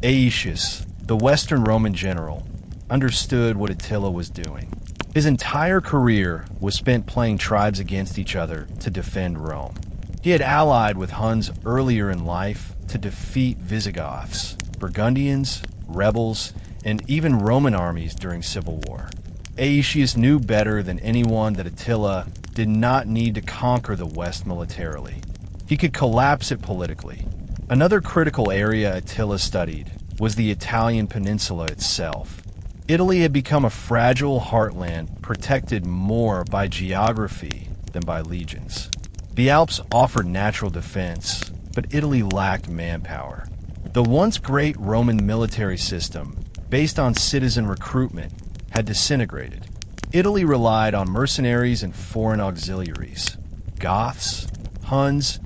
Aetius, the Western Roman general, understood what Attila was doing. His entire career was spent playing tribes against each other to defend Rome. He had allied with Huns earlier in life to defeat Visigoths, Burgundians, rebels, and even Roman armies during civil war. Aetius knew better than anyone that Attila did not need to conquer the West militarily. He could collapse it politically. Another critical area Attila studied was the Italian peninsula itself. Italy had become a fragile heartland protected more by geography than by legions. The Alps offered natural defense, but Italy lacked manpower. The once great Roman military system, based on citizen recruitment, had disintegrated. Italy relied on mercenaries and foreign auxiliaries. Goths, Huns,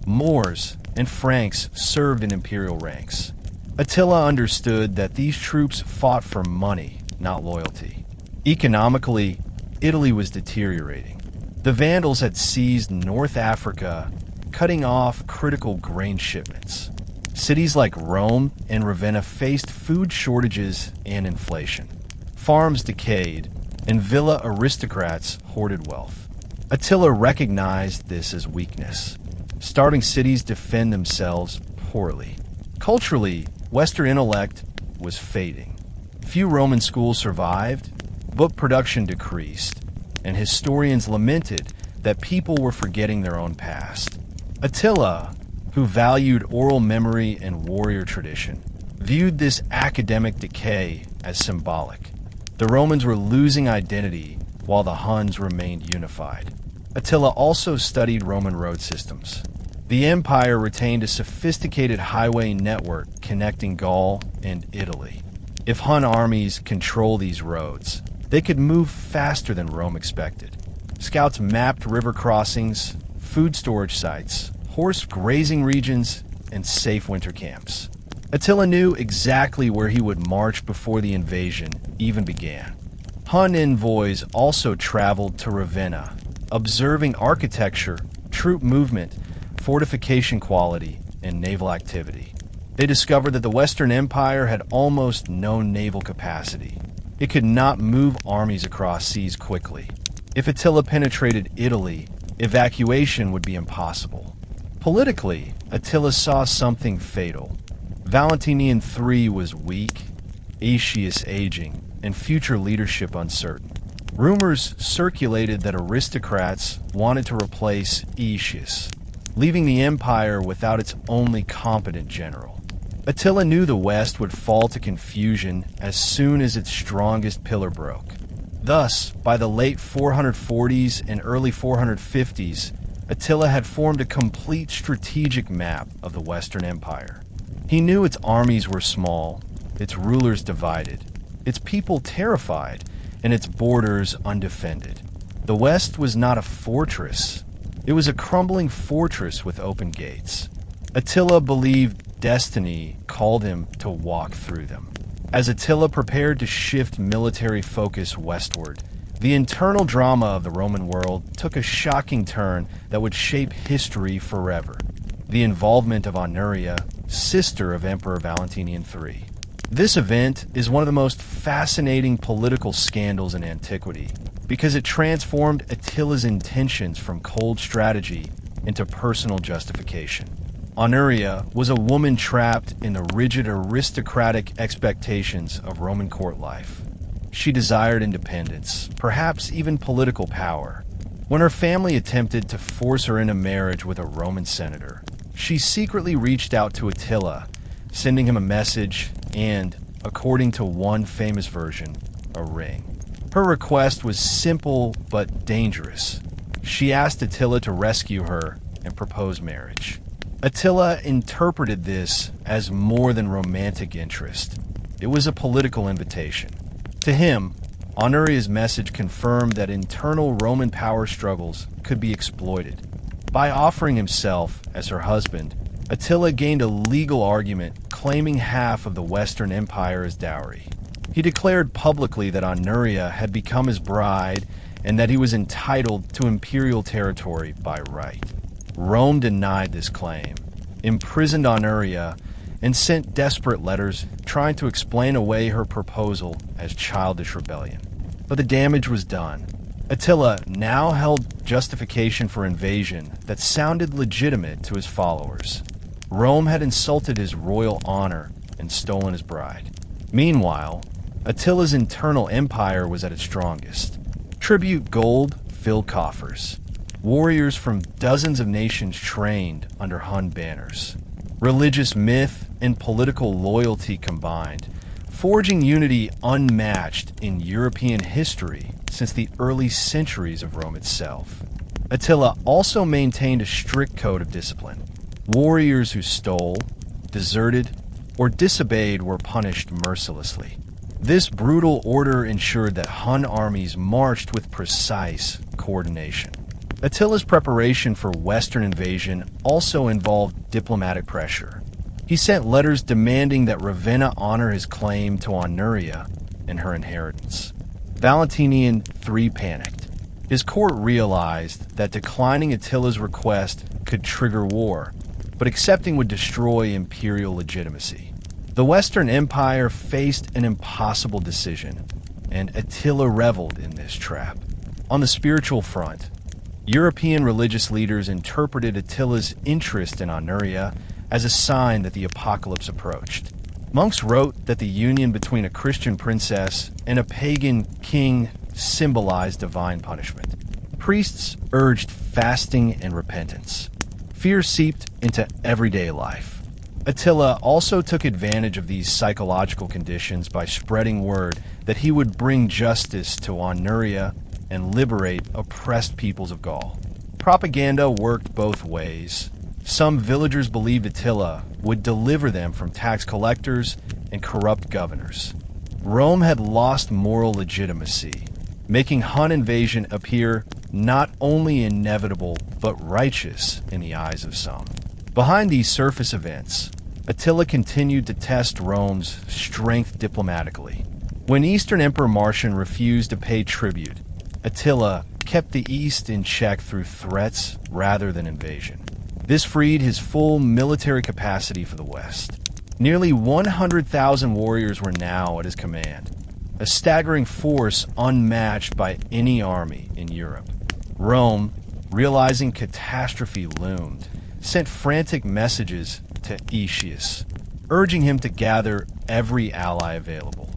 Moors, and Franks served in imperial ranks. Attila understood that these troops fought for money, not loyalty. Economically, Italy was deteriorating. The Vandals had seized North Africa, cutting off critical grain shipments. Cities like Rome and Ravenna faced food shortages and inflation. Farms decayed, and villa aristocrats hoarded wealth. Attila recognized this as weakness. Starving cities defend themselves poorly. Culturally, Western intellect was fading. Few Roman schools survived, book production decreased, and historians lamented that people were forgetting their own past. Attila, who valued oral memory and warrior tradition, viewed this academic decay as symbolic. The Romans were losing identity while the Huns remained unified. Attila also studied Roman road systems. The empire retained a sophisticated highway network connecting Gaul and Italy. If Hun armies control these roads, they could move faster than Rome expected. Scouts mapped river crossings, food storage sites, horse grazing regions, and safe winter camps. Attila knew exactly where he would march before the invasion even began. Hun envoys also traveled to Ravenna, observing architecture, troop movement, fortification quality, and naval activity. They discovered that the Western Empire had almost no naval capacity. It could not move armies across seas quickly. If Attila penetrated Italy, evacuation would be impossible. Politically, Attila saw something fatal. Valentinian III was weak, Aetius aging, and future leadership uncertain. Rumors circulated that aristocrats wanted to replace Aetius, leaving the empire without its only competent general. Attila knew the West would fall to confusion as soon as its strongest pillar broke. Thus, by the late 440s and early 450s, Attila had formed a complete strategic map of the Western Empire. He knew its armies were small, its rulers divided, its people terrified, and its borders undefended. The West was not a fortress. It was a crumbling fortress with open gates. Attila believed destiny called him to walk through them. As Attila prepared to shift military focus westward, the internal drama of the Roman world took a shocking turn that would shape history forever. The involvement of Honoria, sister of Emperor Valentinian III. This event is one of the most fascinating political scandals in antiquity because it transformed Attila's intentions from cold strategy into personal justification. Honoria was a woman trapped in the rigid aristocratic expectations of Roman court life. She desired independence, perhaps even political power. When her family attempted to force her into marriage with a Roman senator, she secretly reached out to Attila, sending him a message and, according to one famous version, a ring. Her request was simple but dangerous. She asked Attila to rescue her and propose marriage. Attila interpreted this as more than romantic interest. It was a political invitation. To him, Honoria's message confirmed that internal Roman power struggles could be exploited. By offering himself as her husband, Attila gained a legal argument claiming half of the Western Empire as dowry. He declared publicly that Honoria had become his bride and that he was entitled to imperial territory by right. Rome denied this claim, imprisoned Honoria, and sent desperate letters trying to explain away her proposal as childish rebellion. But the damage was done. Attila now held justification for invasion that sounded legitimate to his followers. Rome had insulted his royal honor and stolen his bride. Meanwhile, Attila's internal empire was at its strongest. Tribute gold filled coffers. Warriors from dozens of nations trained under Hun banners. Religious myth and political loyalty combined, forging unity unmatched in European history since the early centuries of Rome itself. Attila also maintained a strict code of discipline. Warriors who stole, deserted, or disobeyed were punished mercilessly. This brutal order ensured that Hun armies marched with precise coordination. Attila's preparation for Western invasion also involved diplomatic pressure. He sent letters demanding that Ravenna honor his claim to Honoria and her inheritance. Valentinian III panicked. His court realized that declining Attila's request could trigger war, but accepting would destroy imperial legitimacy. The Western Empire faced an impossible decision, and Attila reveled in this trap. On the spiritual front, European religious leaders interpreted Attila's interest in Honoria as a sign that the apocalypse approached. Monks wrote that the union between a Christian princess and a pagan king symbolized divine punishment. Priests urged fasting and repentance. Fear seeped into everyday life. Attila also took advantage of these psychological conditions by spreading word that he would bring justice to Honoria and liberate oppressed peoples of Gaul. Propaganda worked both ways. Some villagers believed Attila would deliver them from tax collectors and corrupt governors. Rome had lost moral legitimacy, making Hun invasion appear not only inevitable but righteous in the eyes of some. Behind these surface events, Attila continued to test Rome's strength diplomatically. When Eastern Emperor Marcian refused to pay tribute, Attila kept the East in check through threats rather than invasion. This freed his full military capacity for the West. Nearly 100,000 warriors were now at his command, a staggering force unmatched by any army in Europe. Rome, realizing catastrophe loomed, sent frantic messages to Aetius, urging him to gather every ally available.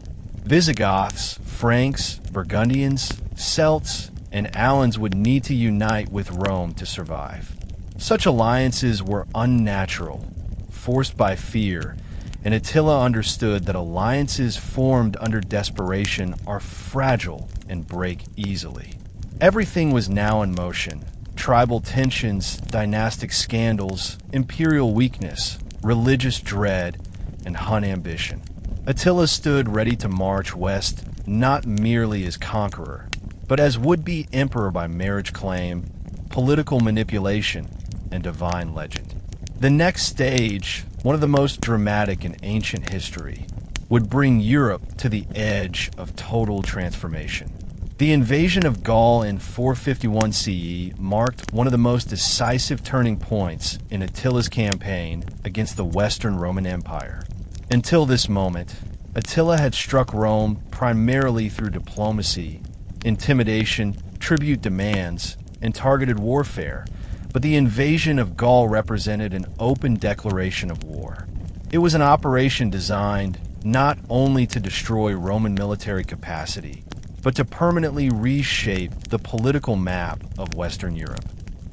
Visigoths, Franks, Burgundians, Celts, and Alans would need to unite with Rome to survive. Such alliances were unnatural, forced by fear, and Attila understood that alliances formed under desperation are fragile and break easily. Everything was now in motion: tribal tensions, dynastic scandals, imperial weakness, religious dread, and Hun ambition. Attila stood ready to march west not merely as conqueror, but as would-be emperor by marriage claim, political manipulation, and divine legend. The next stage, one of the most dramatic in ancient history, would bring Europe to the edge of total transformation. The invasion of Gaul in 451 CE marked one of the most decisive turning points in Attila's campaign against the Western Roman Empire. Until this moment, Attila had struck Rome primarily through diplomacy, intimidation, tribute demands, and targeted warfare, but the invasion of Gaul represented an open declaration of war. It was an operation designed not only to destroy Roman military capacity, but to permanently reshape the political map of Western Europe.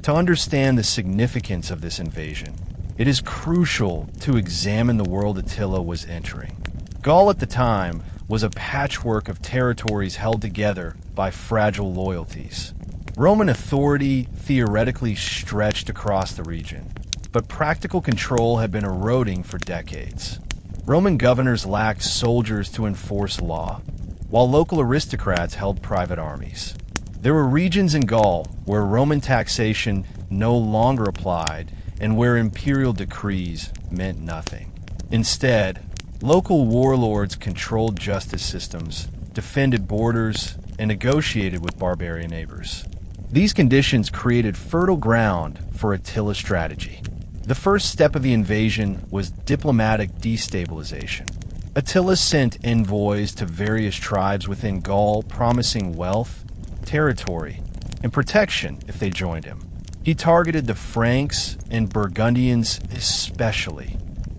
To understand the significance of this invasion, it is crucial to examine the world Attila was entering. Gaul at the time was a patchwork of territories held together by fragile loyalties. Roman authority theoretically stretched across the region, but practical control had been eroding for decades. Roman governors lacked soldiers to enforce law, while local aristocrats held private armies. There were regions in Gaul where Roman taxation no longer applied and where imperial decrees meant nothing. Instead, local warlords controlled justice systems, defended borders, and negotiated with barbarian neighbors. These conditions created fertile ground for Attila's strategy. The first step of the invasion was diplomatic destabilization. Attila sent envoys to various tribes within Gaul promising wealth, territory, and protection if they joined him. He targeted the Franks and Burgundians especially,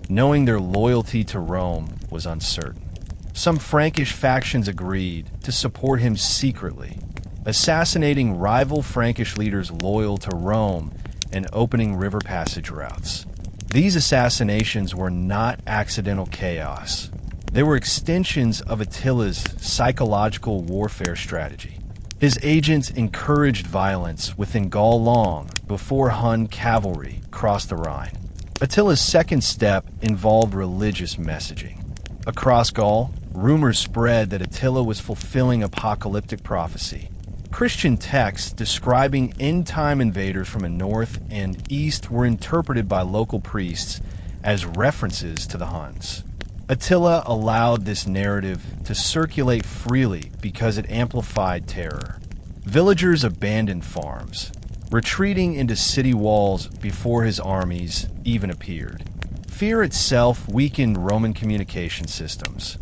knowing their loyalty to Rome was uncertain. Some Frankish factions agreed to support him secretly, assassinating rival Frankish leaders loyal to Rome and opening river passage routes. These assassinations were not accidental chaos. They were extensions of Attila's psychological warfare strategy. His agents encouraged violence within Gaul long before Hun cavalry crossed the Rhine. Attila's second step involved religious messaging. Across Gaul, rumors spread that Attila was fulfilling apocalyptic prophecy. Christian texts describing end-time invaders from the north and east were interpreted by local priests as references to the Huns. Attila allowed this narrative to circulate freely because it amplified terror. Villagers abandoned farms, retreating into city walls before his armies even appeared. Fear itself weakened Roman communication systems.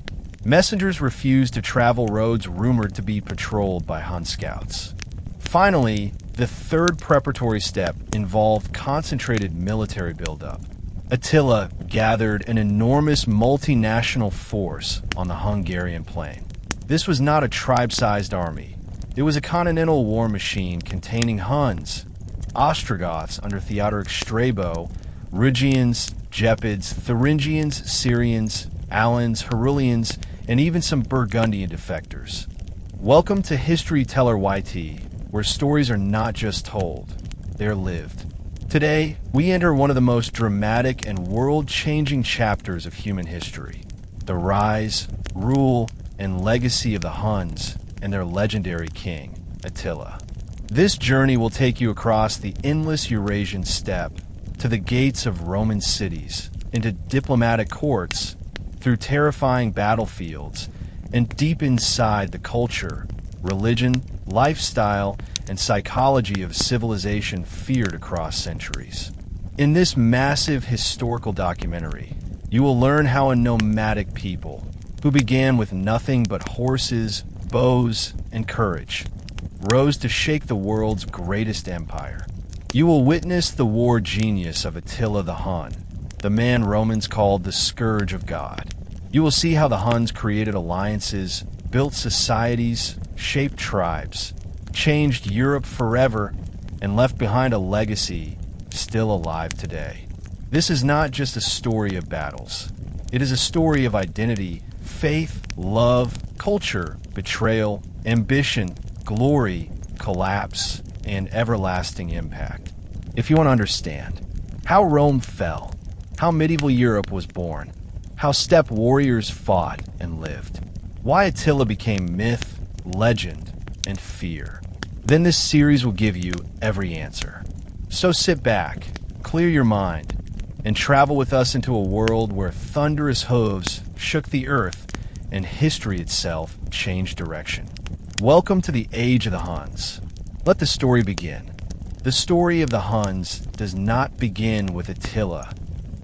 Messengers refused to travel roads rumored to be patrolled by Hun scouts. Finally, the third preparatory step involved concentrated military buildup. Attila gathered an enormous multinational force on the Hungarian plain. This was not a tribe-sized army. It was a continental war machine containing Huns, Ostrogoths under Theodoric Strabo, Rhegians, Gepids, Thuringians, Syrians, Alans, Herulians, and even some Burgundian defectors. Welcome to History Teller YT, where stories are not just told, they're lived. Today, we enter one of the most dramatic and world-changing chapters of human history, the rise, rule, and legacy of the Huns and their legendary king, Attila. This journey will take you across the endless Eurasian steppe, to the gates of Roman cities, into diplomatic courts, through terrifying battlefields, and deep inside the culture, religion, lifestyle, and psychology of civilization feared across centuries. In this massive historical documentary, you will learn how a nomadic people, who began with nothing but horses, bows, and courage, rose to shake the world's greatest empire. You will witness the war genius of Attila the Hun, the man Romans called the Scourge of God. You will see how the Huns created alliances, built societies, shaped tribes, changed Europe forever, and left behind a legacy still alive today. This is not just a story of battles. It is a story of identity, faith, love, culture, betrayal, ambition, glory, collapse, and everlasting impact. If you want to understand how Rome fell, how medieval Europe was born, how steppe warriors fought and lived, why Attila became myth, legend, and fear, then this series will give you every answer. So sit back, clear your mind, and travel with us into a world where thunderous hooves shook the earth and history itself changed direction. Welcome to the Age of the Huns. Let the story begin. The story of the Huns does not begin with Attila,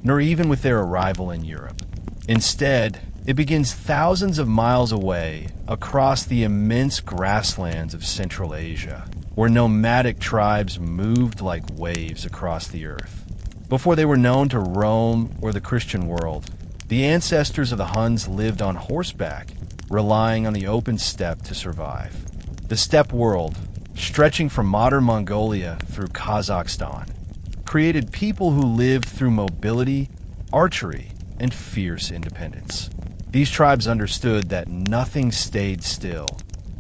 nor even with their arrival in Europe. Instead, it begins thousands of miles away across the immense grasslands of Central Asia, where nomadic tribes moved like waves across the earth. Before they were known to Rome or the Christian world, the ancestors of the Huns lived on horseback, relying on the open steppe to survive. The steppe world, stretching from modern Mongolia through Kazakhstan, created people who lived through mobility, archery, and fierce independence. These tribes understood that nothing stayed still.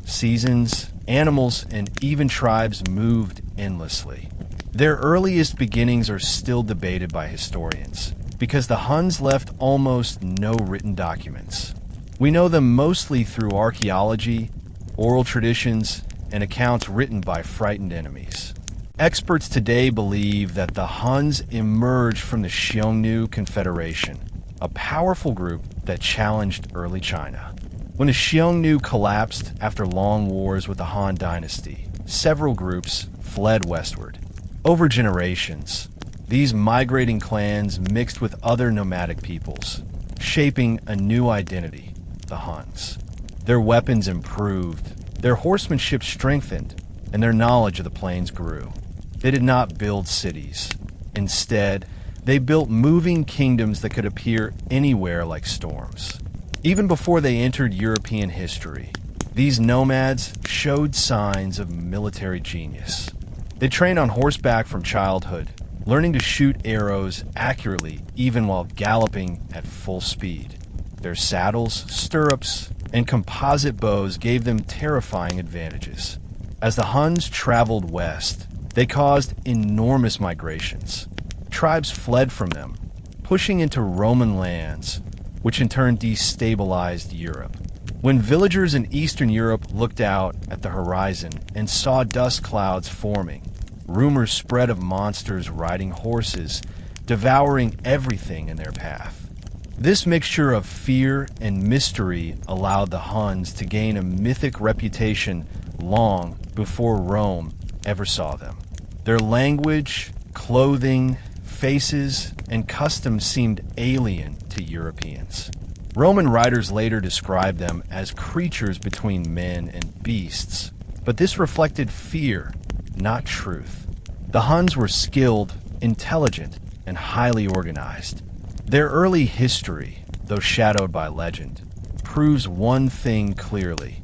Seasons, animals, and even tribes moved endlessly. Their earliest beginnings are still debated by historians, because the Huns left almost no written documents. We know them mostly through archaeology, oral traditions, and accounts written by frightened enemies. Experts today believe that the Huns emerged from the Xiongnu Confederation, a powerful group that challenged early China. When the Xiongnu collapsed after long wars with the Han dynasty, several groups fled westward. Over generations, These migrating clans mixed with other nomadic peoples, shaping a new identity, the Huns. Their weapons improved, their horsemanship strengthened, and their knowledge of the plains grew. They did not build cities. Instead, they built moving kingdoms that could appear anywhere like storms. Even before they entered European history, these nomads showed signs of military genius. They trained on horseback from childhood, learning to shoot arrows accurately even while galloping at full speed. Their saddles, stirrups, and composite bows gave them terrifying advantages. As the Huns traveled west, they caused enormous migrations. Tribes fled from them, pushing into Roman lands, which in turn destabilized Europe. When villagers in Eastern Europe looked out at the horizon and saw dust clouds forming, rumors spread of monsters riding horses, devouring everything in their path. This mixture of fear and mystery allowed the Huns to gain a mythic reputation long before Rome ever saw them. Their language, clothing, faces, and customs seemed alien to Europeans. Roman writers later described them as creatures between men and beasts, but this reflected fear, not truth. The Huns were skilled, intelligent, and highly organized. Their early history, though shadowed by legend, proves one thing clearly.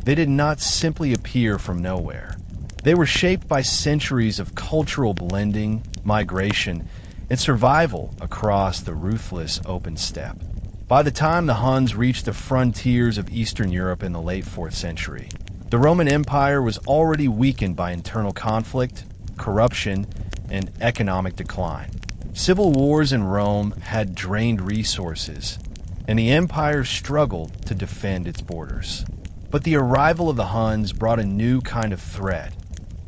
They did not simply appear from nowhere. They were shaped by centuries of cultural blending, migration, and survival across the ruthless open steppe. By the time the Huns reached the frontiers of Eastern Europe in the late 4th century, the Roman Empire was already weakened by internal conflict, corruption, and economic decline. Civil wars in Rome had drained resources, and the empire struggled to defend its borders. But the arrival of the Huns brought a new kind of threat,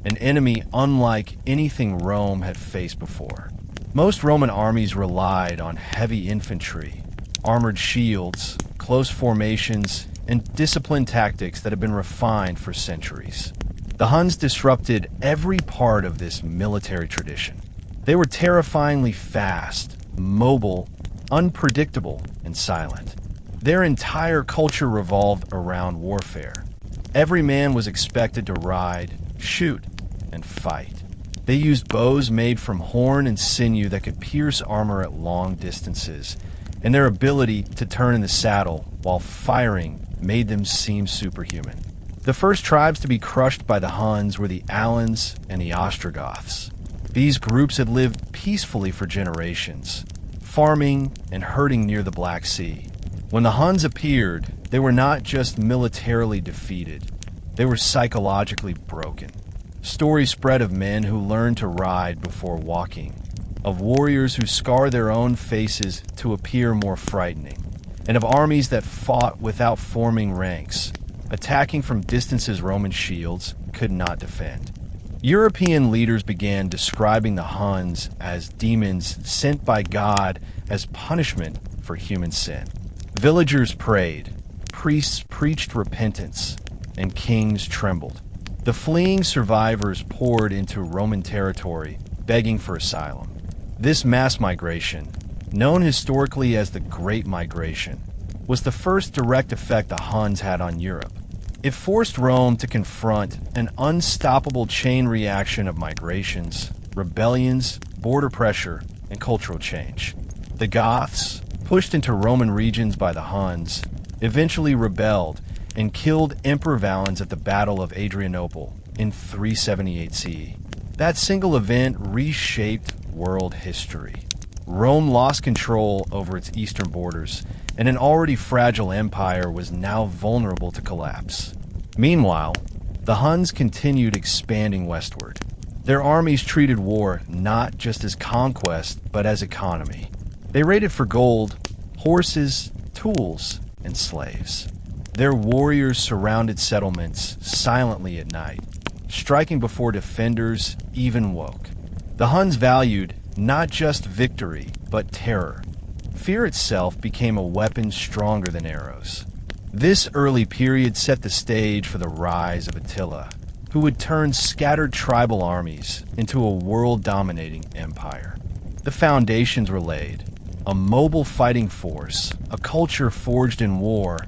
an enemy unlike anything Rome had faced before. Most Roman armies relied on heavy infantry, armored shields, close formations, and disciplined tactics that had been refined for centuries. The Huns disrupted every part of this military tradition. They were terrifyingly fast, mobile, unpredictable, and silent. Their entire culture revolved around warfare. Every man was expected to ride, shoot, and fight. They used bows made from horn and sinew that could pierce armor at long distances, and their ability to turn in the saddle while firing made them seem superhuman. The first tribes to be crushed by the Huns were the Alans and the Ostrogoths. These groups had lived peacefully for generations, farming and herding near the Black Sea. When the Huns appeared, they were not just militarily defeated, they were psychologically broken. Stories spread of men who learned to ride before walking, of warriors who scarred their own faces to appear more frightening, and of armies that fought without forming ranks, attacking from distances Roman shields could not defend. European leaders began describing the Huns as demons sent by God as punishment for human sin. Villagers prayed, priests preached repentance, and kings trembled. The fleeing survivors poured into Roman territory, begging for asylum. This mass migration, known historically as the Great Migration, was the first direct effect the Huns had on Europe. It forced Rome to confront an unstoppable chain reaction of migrations, rebellions, border pressure, and cultural change. The Goths, pushed into Roman regions by the Huns, eventually rebelled and killed Emperor Valens at the Battle of Adrianople in 378 CE. That single event reshaped world history. Rome lost control over its eastern borders, and an already fragile empire was now vulnerable to collapse. Meanwhile, the Huns continued expanding westward. Their armies treated war not just as conquest, but as economy. They raided for gold, horses, tools, and slaves. Their warriors surrounded settlements silently at night, striking before defenders even woke. The Huns valued not just victory, but terror. Fear itself became a weapon stronger than arrows. This early period set the stage for the rise of Attila, who would turn scattered tribal armies into a world-dominating empire. The foundations were laid. A mobile fighting force, a culture forged in war,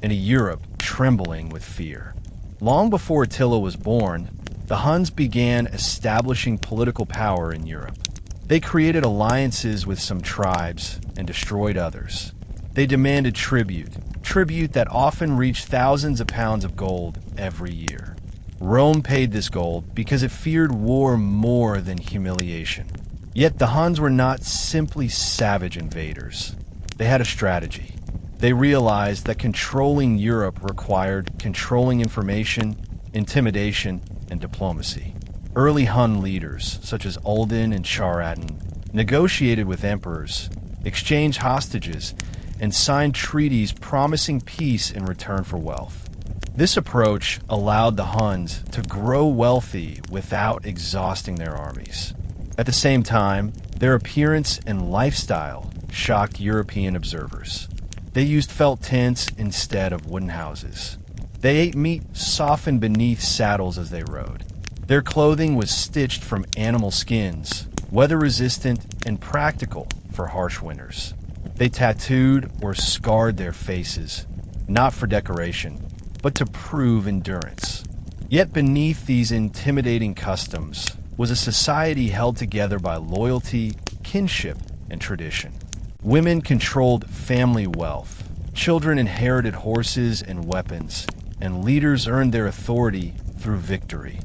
and a Europe trembling with fear. Long before Attila was born, the Huns began establishing political power in Europe. They created alliances with some tribes and destroyed others. They demanded tribute that often reached thousands of pounds of gold every year. Rome paid this gold because it feared war more than humiliation. Yet the Huns were not simply savage invaders. They had a strategy. They realized that controlling Europe required controlling information, intimidation, and diplomacy. Early Hun leaders, such as Uldin and Charadan, negotiated with emperors, exchanged hostages, and signed treaties promising peace in return for wealth. This approach allowed the Huns to grow wealthy without exhausting their armies. At the same time, their appearance and lifestyle shocked European observers. They used felt tents instead of wooden houses. They ate meat softened beneath saddles as they rode. Their clothing was stitched from animal skins, weather-resistant and practical for harsh winters. They tattooed or scarred their faces, not for decoration, but to prove endurance. Yet beneath these intimidating customs was a society held together by loyalty, kinship, and tradition. Women controlled family wealth, children inherited horses and weapons, and leaders earned their authority through victory,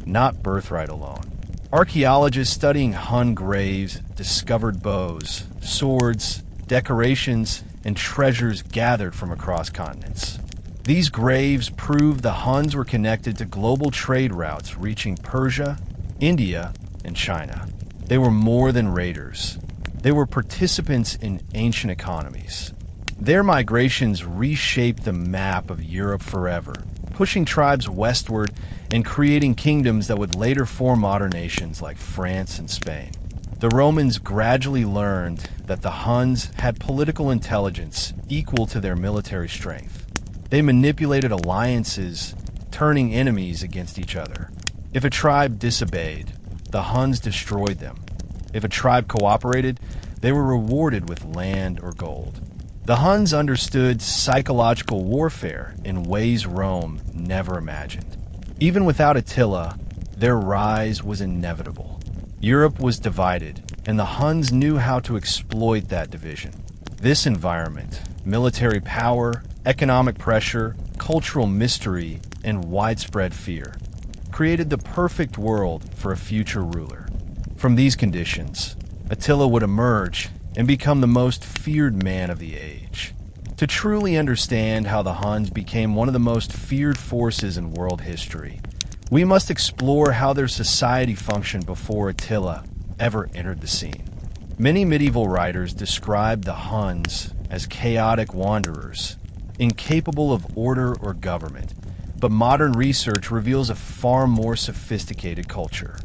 not birthright alone. Archaeologists studying Hun graves discovered bows, swords, decorations, and treasures gathered from across continents. These graves proved the Huns were connected to global trade routes reaching Persia, India, and China. They were more than raiders. They were participants in ancient economies. Their migrations reshaped the map of Europe forever, pushing tribes westward and creating kingdoms that would later form modern nations like France and Spain. The Romans gradually learned that the Huns had political intelligence equal to their military strength. They manipulated alliances, turning enemies against each other. If a tribe disobeyed, the Huns destroyed them. If a tribe cooperated, they were rewarded with land or gold. The Huns understood psychological warfare in ways Rome never imagined. Even without Attila, their rise was inevitable. Europe was divided, and the Huns knew how to exploit that division. This environment, military power, economic pressure, cultural mystery, and widespread fear, created the perfect world for a future ruler. From these conditions, Attila would emerge and become the most feared man of the age. To truly understand how the Huns became one of the most feared forces in world history, we must explore how their society functioned before Attila ever entered the scene. Many medieval writers described the Huns as chaotic wanderers, incapable of order or government, but modern research reveals a far more sophisticated culture.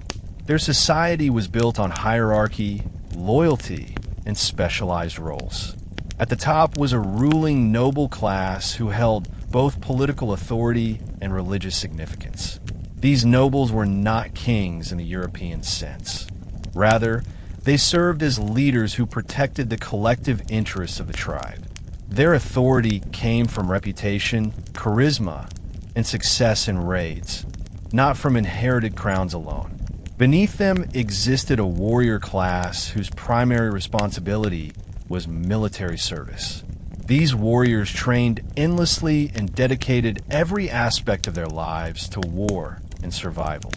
Their society was built on hierarchy, loyalty, and specialized roles. At the top was a ruling noble class who held both political authority and religious significance. These nobles were not kings in the European sense. Rather, they served as leaders who protected the collective interests of the tribe. Their authority came from reputation, charisma, and success in raids, not from inherited crowns alone. Beneath them existed a warrior class whose primary responsibility was military service. These warriors trained endlessly and dedicated every aspect of their lives to war and survival.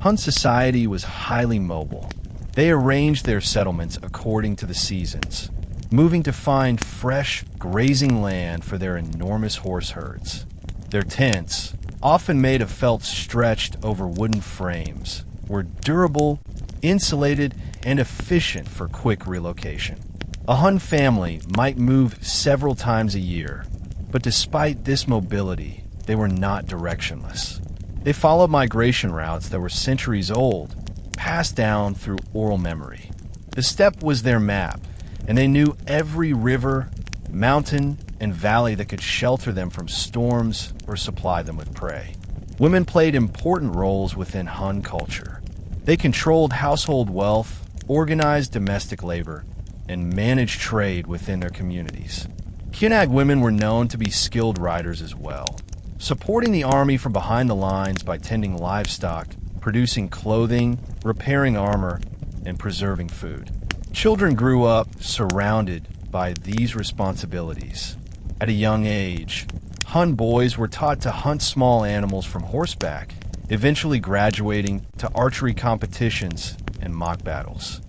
Hun society was highly mobile. They arranged their settlements according to the seasons, moving to find fresh, grazing land for their enormous horse herds. Their tents, often made of felt stretched over wooden frames, were durable, insulated, and efficient for quick relocation. A Hun family might move several times a year, but despite this mobility, they were not directionless. They followed migration routes that were centuries old, passed down through oral memory. The steppe was their map, and they knew every river, mountain, and valley that could shelter them from storms or supply them with prey. Women played important roles within Hun culture. They controlled household wealth, organized domestic labor, and managed trade within their communities. Hunag women were known to be skilled riders as well, supporting the army from behind the lines by tending livestock, producing clothing, repairing armor, and preserving food. Children grew up surrounded by these responsibilities. At a young age, Hun boys were taught to hunt small animals from horseback, eventually graduating to archery competitions and mock battles.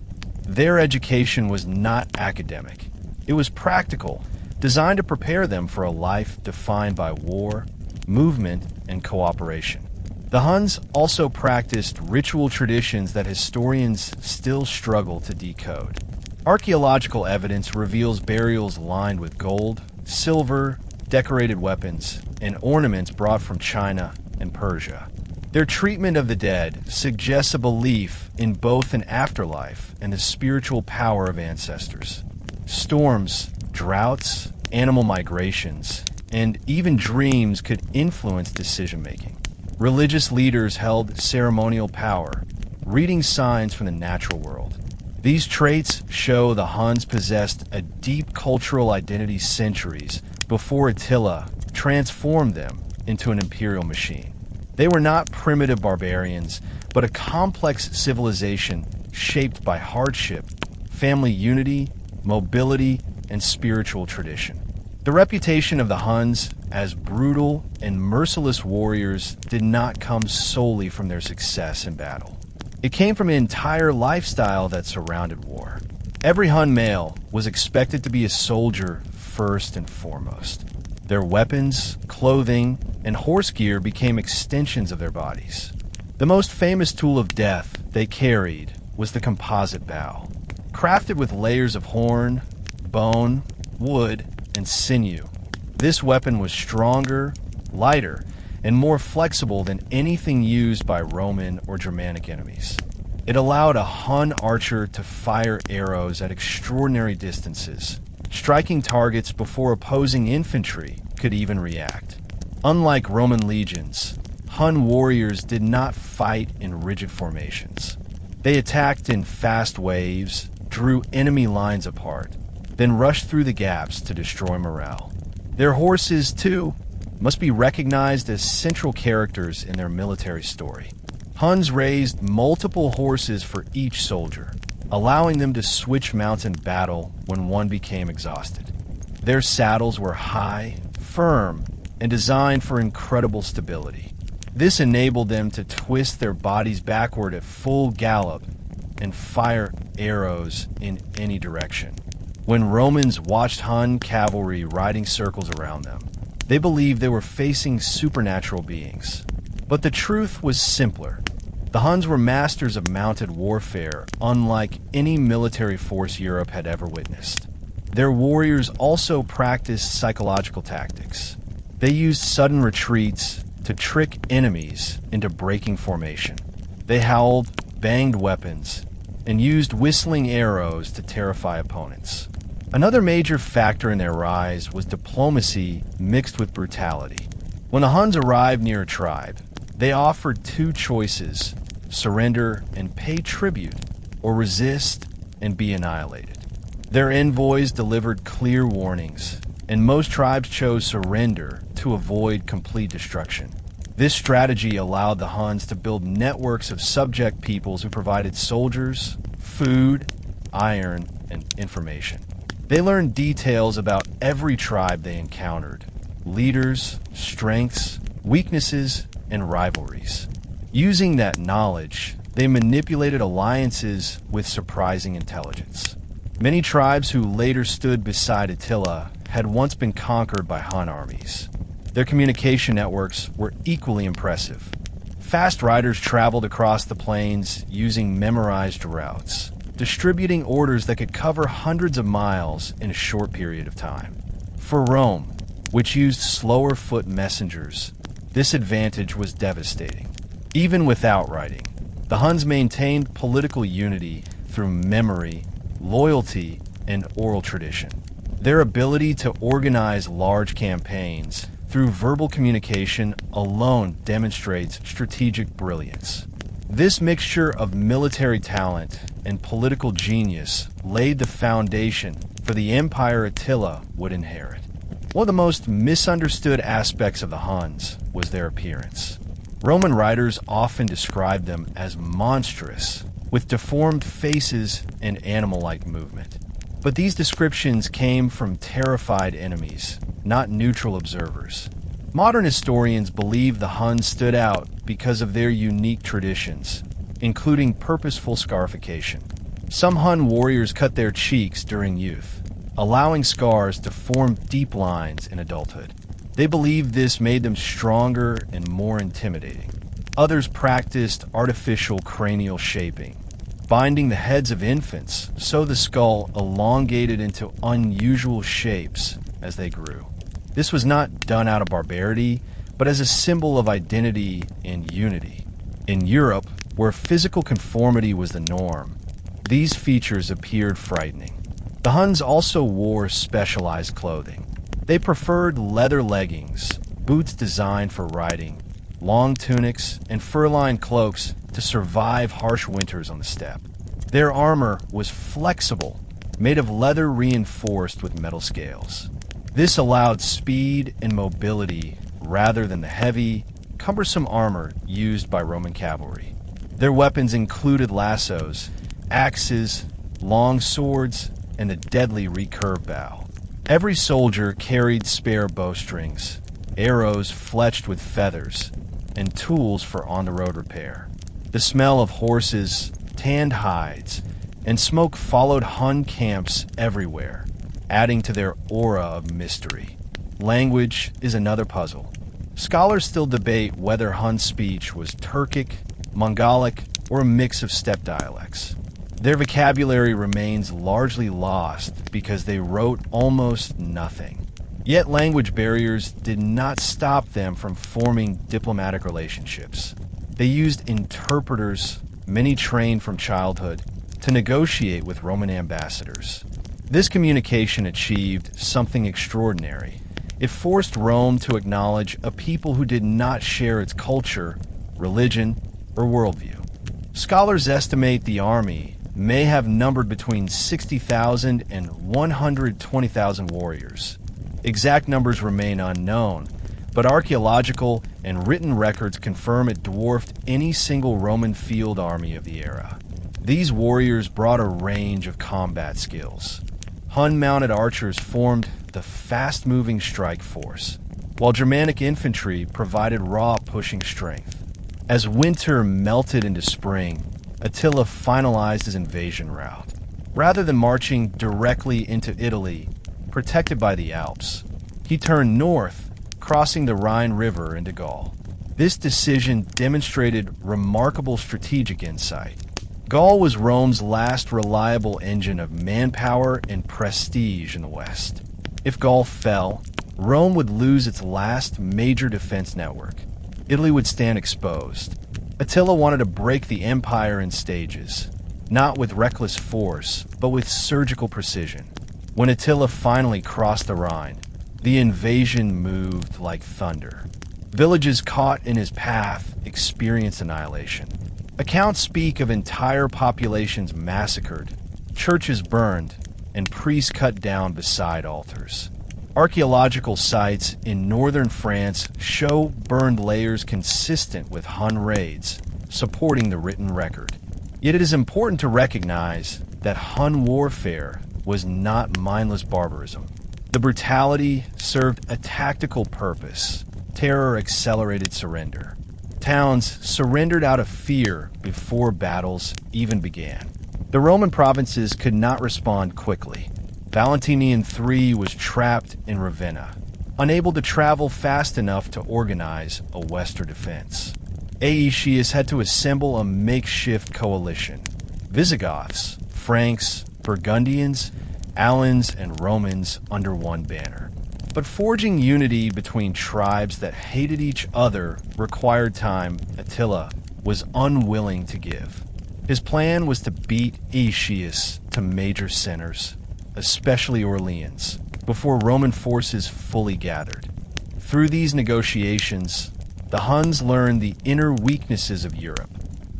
Their education was not academic. It was practical, designed to prepare them for a life defined by war, movement, and cooperation. The Huns also practiced ritual traditions that historians still struggle to decode. Archaeological evidence reveals burials lined with gold, silver, decorated weapons, and ornaments brought from China and Persia. Their treatment of the dead suggests a belief in both an afterlife and the spiritual power of ancestors. Storms, droughts, animal migrations, and even dreams could influence decision-making. Religious leaders held ceremonial power, reading signs from the natural world. These traits show the Huns possessed a deep cultural identity centuries before Attila transformed them into an imperial machine. They were not primitive barbarians, but a complex civilization shaped by hardship, family unity, mobility, and spiritual tradition. The reputation of the Huns as brutal and merciless warriors did not come solely from their success in battle. It came from an entire lifestyle that surrounded war. Every Hun male was expected to be a soldier first and foremost. Their weapons, clothing, and horse gear became extensions of their bodies. The most famous tool of death they carried was the composite bow. Crafted with layers of horn, bone, wood, and sinew, this weapon was stronger, lighter, and more flexible than anything used by Roman or Germanic enemies. It allowed a Hun archer to fire arrows at extraordinary distances, striking targets before opposing infantry could even react. Unlike Roman legions, Hun warriors did not fight in rigid formations. They attacked in fast waves, drew enemy lines apart, then rushed through the gaps to destroy morale. Their horses, too, must be recognized as central characters in their military story. Huns raised multiple horses for each soldier, allowing them to switch mounts in battle when one became exhausted. Their saddles were high, firm, and designed for incredible stability. This enabled them to twist their bodies backward at full gallop and fire arrows in any direction. When Romans watched Hun cavalry riding circles around them, they believed they were facing supernatural beings. But the truth was simpler. The Huns were masters of mounted warfare, unlike any military force Europe had ever witnessed. Their warriors also practiced psychological tactics. They used sudden retreats to trick enemies into breaking formation. They howled, banged weapons, and used whistling arrows to terrify opponents. Another major factor in their rise was diplomacy mixed with brutality. When the Huns arrived near a tribe, they offered two choices: surrender and pay tribute, or resist and be annihilated. Their envoys delivered clear warnings, and most tribes chose surrender to avoid complete destruction. This strategy allowed the Huns to build networks of subject peoples who provided soldiers, food, iron, and information. They learned details about every tribe they encountered: leaders, strengths, weaknesses, and rivalries. Using that knowledge, they manipulated alliances with surprising intelligence. Many tribes who later stood beside Attila had once been conquered by Hun armies. Their communication networks were equally impressive. Fast riders traveled across the plains using memorized routes, distributing orders that could cover hundreds of miles in a short period of time. For Rome, which used slower foot messengers, this advantage was devastating. Even without writing, the Huns maintained political unity through memory, loyalty, and oral tradition. Their ability to organize large campaigns through verbal communication alone demonstrates strategic brilliance. This mixture of military talent and political genius laid the foundation for the empire Attila would inherit. One of the most misunderstood aspects of the Huns was their appearance. Roman writers often described them as monstrous, with deformed faces and animal-like movement. But these descriptions came from terrified enemies, not neutral observers. Modern historians believe the Huns stood out because of their unique traditions, including purposeful scarification. Some Hun warriors cut their cheeks during youth, allowing scars to form deep lines in adulthood. They believed this made them stronger and more intimidating. Others practiced artificial cranial shaping, binding the heads of infants so the skull elongated into unusual shapes as they grew. This was not done out of barbarity, but as a symbol of identity and unity. In Europe, where physical conformity was the norm, these features appeared frightening. The Huns also wore specialized clothing. They preferred leather leggings, boots designed for riding, long tunics, and fur-lined cloaks to survive harsh winters on the steppe. Their armor was flexible, made of leather reinforced with metal scales. This allowed speed and mobility rather than the heavy, cumbersome armor used by Roman cavalry. Their weapons included lassos, axes, long swords, and the deadly recurve bow. Every soldier carried spare bowstrings, arrows fletched with feathers, and tools for on-the-road repair. The smell of horses, tanned hides, and smoke followed Hun camps everywhere, adding to their aura of mystery. Language is another puzzle. Scholars still debate whether Hun speech was Turkic, Mongolic, or a mix of steppe dialects. Their vocabulary remains largely lost because they wrote almost nothing. Yet language barriers did not stop them from forming diplomatic relationships. They used interpreters, many trained from childhood, to negotiate with Roman ambassadors. This communication achieved something extraordinary. It forced Rome to acknowledge a people who did not share its culture, religion, or worldview. Scholars estimate the army may have numbered between 60,000 and 120,000 warriors. Exact numbers remain unknown, but archaeological and written records confirm it dwarfed any single Roman field army of the era. These warriors brought a range of combat skills. Hun-mounted archers formed the fast-moving strike force, while Germanic infantry provided raw pushing strength. As winter melted into spring, Attila finalized his invasion route. Rather than marching directly into Italy, protected by the Alps, he turned north, crossing the Rhine River into Gaul. This decision demonstrated remarkable strategic insight. Gaul was Rome's last reliable engine of manpower and prestige in the West. If Gaul fell, Rome would lose its last major defense network. Italy would stand exposed. Attila wanted to break the empire in stages, not with reckless force, but with surgical precision. When Attila finally crossed the Rhine, the invasion moved like thunder. Villages caught in his path experienced annihilation. Accounts speak of entire populations massacred, churches burned, and priests cut down beside altars. Archaeological sites in northern France show burned layers consistent with Hun raids, supporting the written record. Yet it is important to recognize that Hun warfare was not mindless barbarism. The brutality served a tactical purpose. Terror accelerated surrender. Towns surrendered out of fear before battles even began. The Roman provinces could not respond quickly. Valentinian III was trapped in Ravenna, unable to travel fast enough to organize a western defense. Aetius had to assemble a makeshift coalition. Visigoths, Franks, Burgundians, Alans, and Romans under one banner. But forging unity between tribes that hated each other required time Attila was unwilling to give. His plan was to beat Aetius to major centers, especially Orleans, before Roman forces fully gathered. Through these negotiations, the Huns learned the inner weaknesses of Europe.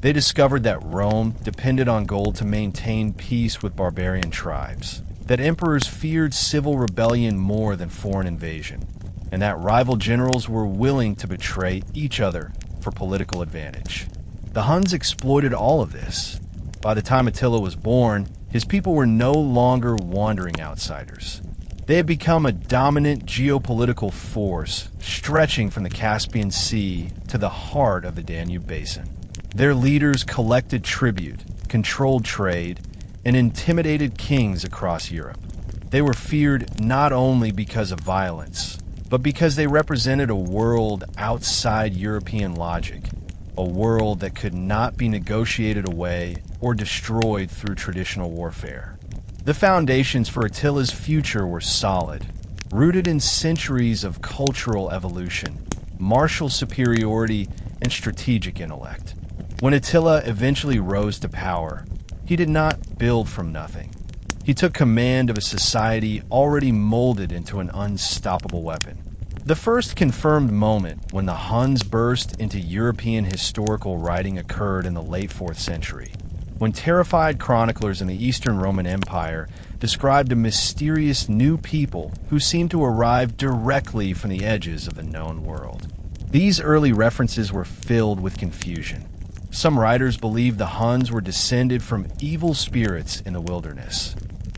They discovered that Rome depended on gold to maintain peace with barbarian tribes, that emperors feared civil rebellion more than foreign invasion, and that rival generals were willing to betray each other for political advantage. The Huns exploited all of this. By the time Attila was born, his people were no longer wandering outsiders. They had become a dominant geopolitical force, stretching from the Caspian Sea to the heart of the Danube Basin. Their leaders collected tribute, controlled trade, and intimidated kings across Europe. They were feared not only because of violence, but because they represented a world outside European logic, a world that could not be negotiated away or destroyed through traditional warfare. The foundations for Attila's future were solid, rooted in centuries of cultural evolution, martial superiority, and strategic intellect. When Attila eventually rose to power, he did not build from nothing. He took command of a society already molded into an unstoppable weapon. The first confirmed moment when the Huns burst into European historical writing occurred in the late 4th century, when terrified chroniclers in the Eastern Roman Empire described a mysterious new people who seemed to arrive directly from the edges of the known world. These early references were filled with confusion. Some writers believed the Huns were descended from evil spirits in the wilderness.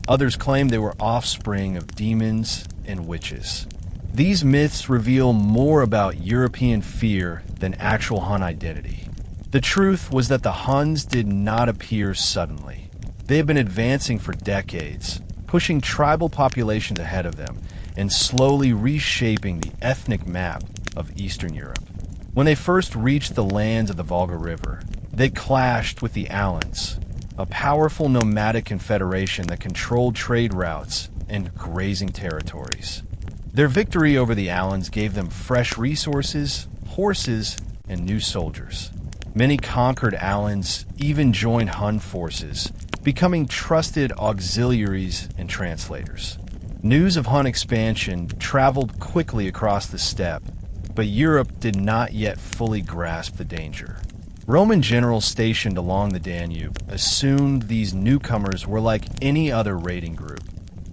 Others claimed they were offspring of demons and witches. These myths reveal more about European fear than actual Hun identity. The truth was that the Huns did not appear suddenly. They had been advancing for decades, pushing tribal populations ahead of them and slowly reshaping the ethnic map of Eastern Europe. When they first reached the lands of the Volga River, they clashed with the Alans, a powerful nomadic confederation that controlled trade routes and grazing territories. Their victory over the Alans gave them fresh resources, horses, and new soldiers. Many conquered Alans even joined Hun forces, becoming trusted auxiliaries and translators. News of Hun expansion traveled quickly across the steppe, but Europe did not yet fully grasp the danger. Roman generals stationed along the Danube assumed these newcomers were like any other raiding group,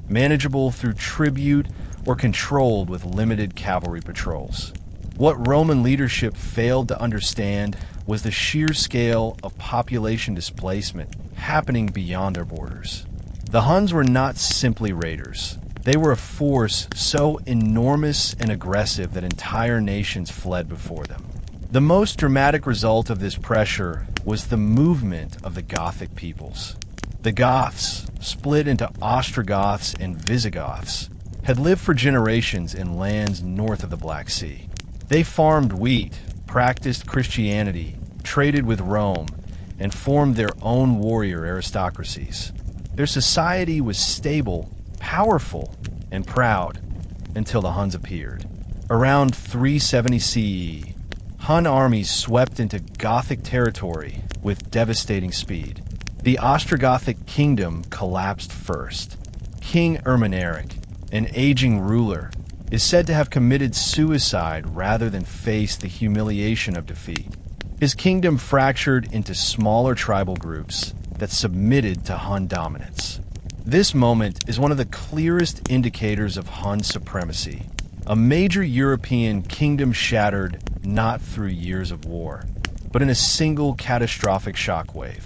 manageable through tribute or controlled with limited cavalry patrols. What Roman leadership failed to understand was the sheer scale of population displacement happening beyond their borders. The Huns were not simply raiders. They were a force so enormous and aggressive that entire nations fled before them. The most dramatic result of this pressure was the movement of the Gothic peoples. The Goths, split into Ostrogoths and Visigoths, had lived for generations in lands north of the Black Sea. They farmed wheat, practiced Christianity, traded with Rome, and formed their own warrior aristocracies. Their society was stable, powerful, and proud until the Huns appeared. Around 370 CE, Hun armies swept into Gothic territory with devastating speed. The Ostrogothic kingdom collapsed first. King Ermaneric, an aging ruler, is said to have committed suicide rather than face the humiliation of defeat. His kingdom fractured into smaller tribal groups that submitted to Hun dominance. This moment is one of the clearest indicators of Hun supremacy. A major European kingdom shattered not through years of war, but in a single catastrophic shockwave.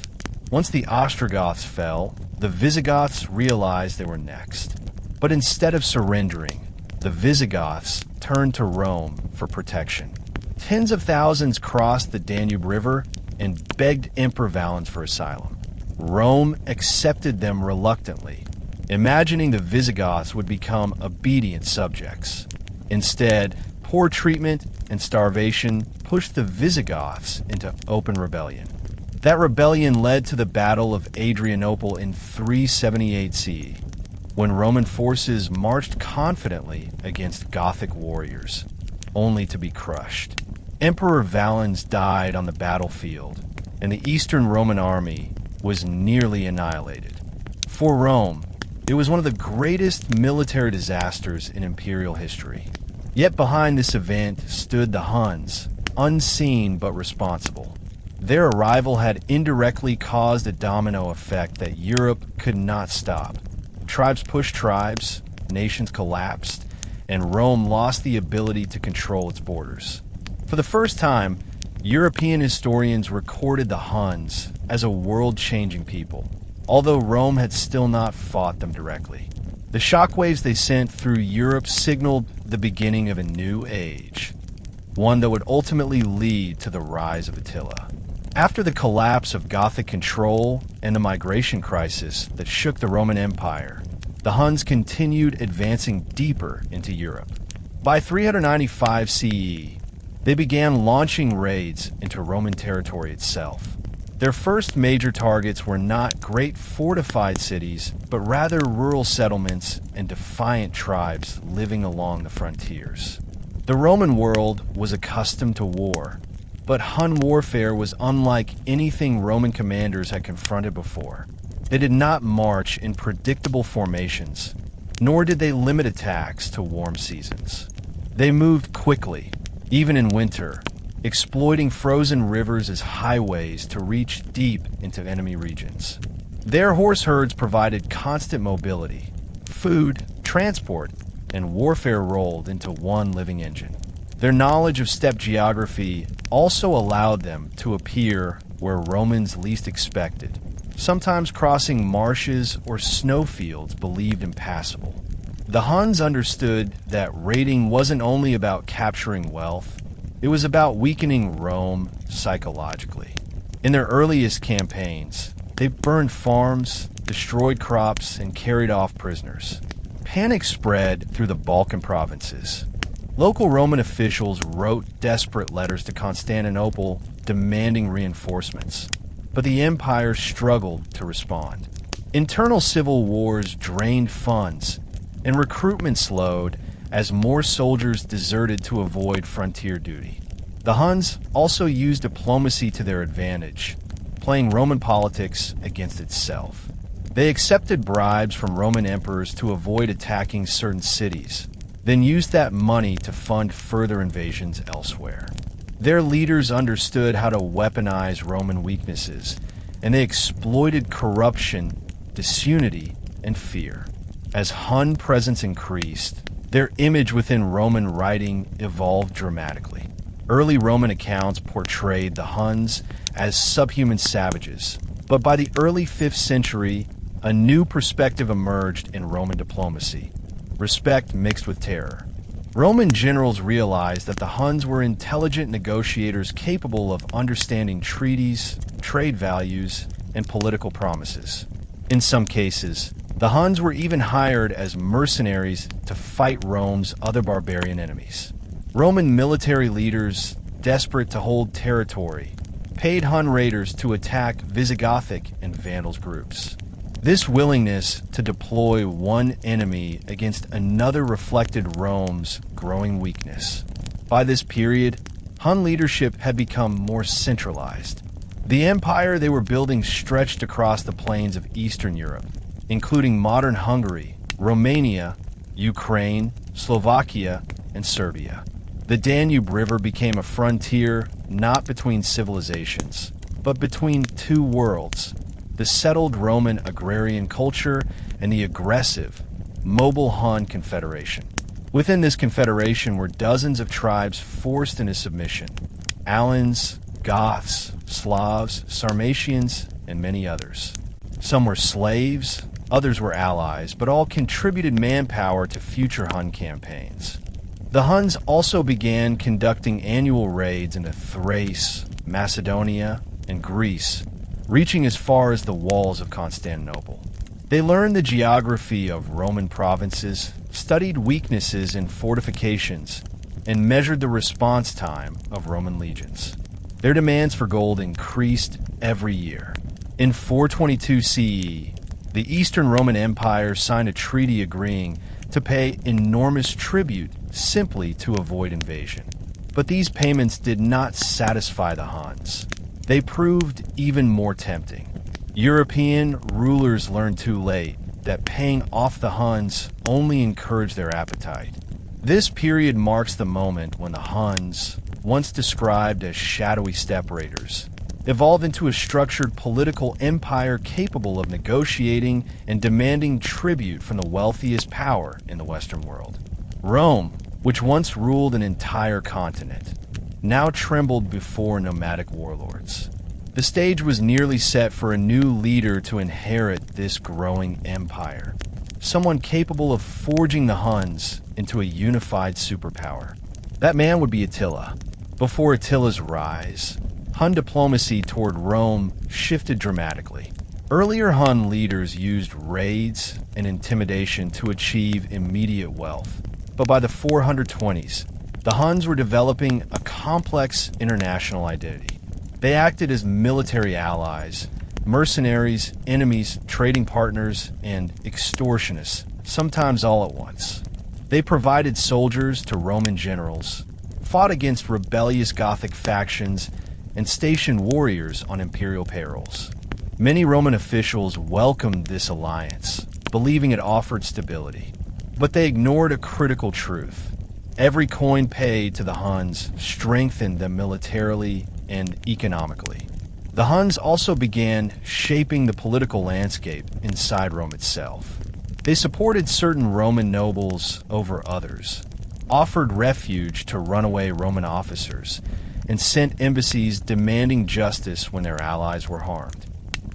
Once the Ostrogoths fell, the Visigoths realized they were next. But instead of surrendering, the Visigoths turned to Rome for protection. Tens of thousands crossed the Danube River and begged Emperor Valens for asylum. Rome accepted them reluctantly, imagining the Visigoths would become obedient subjects. Instead, poor treatment and starvation pushed the Visigoths into open rebellion. That rebellion led to the Battle of Adrianople in 378 CE, when Roman forces marched confidently against Gothic warriors, only to be crushed. Emperor Valens died on the battlefield, and the Eastern Roman army was nearly annihilated. For Rome, it was one of the greatest military disasters in imperial history. Yet behind this event stood the Huns, unseen but responsible. Their arrival had indirectly caused a domino effect that Europe could not stop. Tribes pushed tribes, nations collapsed, and Rome lost the ability to control its borders. For the first time, European historians recorded the Huns as a world-changing people, although Rome had still not fought them directly. The shockwaves they sent through Europe signaled the beginning of a new age, one that would ultimately lead to the rise of Attila. After the collapse of Gothic control and the migration crisis that shook the Roman Empire, the Huns continued advancing deeper into Europe. By 395 CE, they began launching raids into Roman territory itself. Their first major targets were not great fortified cities, but rather rural settlements and defiant tribes living along the frontiers. The Roman world was accustomed to war, but Hun warfare was unlike anything Roman commanders had confronted before. They did not march in predictable formations, nor did they limit attacks to warm seasons. They moved quickly, even in winter, exploiting frozen rivers as highways to reach deep into enemy regions. Their horse herds provided constant mobility. Food, transport, and warfare rolled into one living engine. Their knowledge of steppe geography also allowed them to appear where Romans least expected, sometimes crossing marshes or snowfields believed impassable. The Huns understood that raiding wasn't only about capturing wealth, it was about weakening Rome psychologically. In their earliest campaigns, they burned farms, destroyed crops, and carried off prisoners. Panic spread through the Balkan provinces. Local Roman officials wrote desperate letters to Constantinople demanding reinforcements, but the empire struggled to respond. Internal civil wars drained funds, and recruitment slowed as more soldiers deserted to avoid frontier duty. The Huns also used diplomacy to their advantage, playing Roman politics against itself. They accepted bribes from Roman emperors to avoid attacking certain cities, then used that money to fund further invasions elsewhere. Their leaders understood how to weaponize Roman weaknesses, and they exploited corruption, disunity, and fear. As Hun presence increased, their image within Roman writing evolved dramatically. Early Roman accounts portrayed the Huns as subhuman savages, but by the early 5th century, a new perspective emerged in Roman diplomacy: respect mixed with terror. Roman generals realized that the Huns were intelligent negotiators capable of understanding treaties, trade values, and political promises. In some cases, the Huns were even hired as mercenaries to fight Rome's other barbarian enemies. Roman military leaders, desperate to hold territory, paid Hun raiders to attack Visigothic and Vandals groups. This willingness to deploy one enemy against another reflected Rome's growing weakness. By this period, Hun leadership had become more centralized. The empire they were building stretched across the plains of Eastern Europe, including modern Hungary, Romania, Ukraine, Slovakia, and Serbia. The Danube River became a frontier not between civilizations, but between two worlds: the settled Roman agrarian culture and the aggressive, mobile Hun confederation. Within this confederation were dozens of tribes forced into submission: Alans, Goths, Slavs, Sarmatians, and many others. Some were slaves, others were allies, but all contributed manpower to future Hun campaigns. The Huns also began conducting annual raids into Thrace, Macedonia, and Greece, reaching as far as the walls of Constantinople. They learned the geography of Roman provinces, studied weaknesses in fortifications, and measured the response time of Roman legions. Their demands for gold increased every year. In 422 CE, the Eastern Roman Empire signed a treaty agreeing to pay enormous tribute simply to avoid invasion. But these payments did not satisfy the Huns. They proved even more tempting. European rulers learned too late that paying off the Huns only encouraged their appetite. This period marks the moment when the Huns, once described as shadowy steppe raiders, evolved into a structured political empire capable of negotiating and demanding tribute from the wealthiest power in the Western world. Rome, which once ruled an entire continent, now trembled before nomadic warlords. The stage was nearly set for a new leader to inherit this growing empire, someone capable of forging the Huns into a unified superpower. That man would be Attila. Before Attila's rise, Hun diplomacy toward Rome shifted dramatically. Earlier Hun leaders used raids and intimidation to achieve immediate wealth. But by the 420s, the Huns were developing a complex international identity. They acted as military allies, mercenaries, enemies, trading partners, and extortionists, sometimes all at once. They provided soldiers to Roman generals, fought against rebellious Gothic factions, and stationed warriors on imperial payrolls. Many Roman officials welcomed this alliance, believing it offered stability. But they ignored a critical truth. Every coin paid to the Huns strengthened them militarily and economically. The Huns also began shaping the political landscape inside Rome itself. They supported certain Roman nobles over others, offered refuge to runaway Roman officers, and sent embassies demanding justice when their allies were harmed.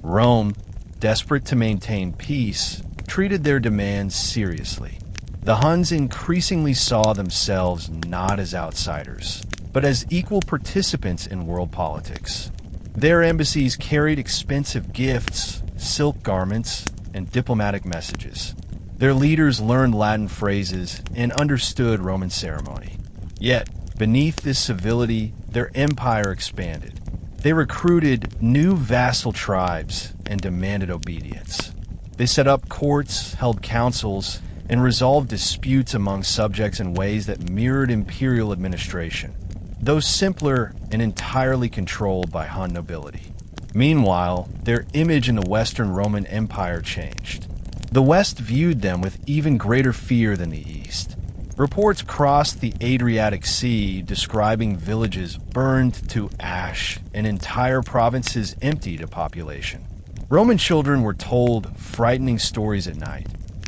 Rome, desperate to maintain peace, treated their demands seriously. The Huns increasingly saw themselves not as outsiders, but as equal participants in world politics. Their embassies carried expensive gifts, silk garments, and diplomatic messages. Their leaders learned Latin phrases and understood Roman ceremony. Yet, beneath this civility, their empire expanded. They recruited new vassal tribes and demanded obedience. They set up courts, held councils, and resolved disputes among subjects in ways that mirrored imperial administration, though simpler and entirely controlled by Hun nobility. Meanwhile, their image in the Western Roman Empire changed. The West viewed them with even greater fear than the East. Reports crossed the Adriatic Sea describing villages burned to ash and entire provinces emptied of population. Roman children were told frightening stories at night,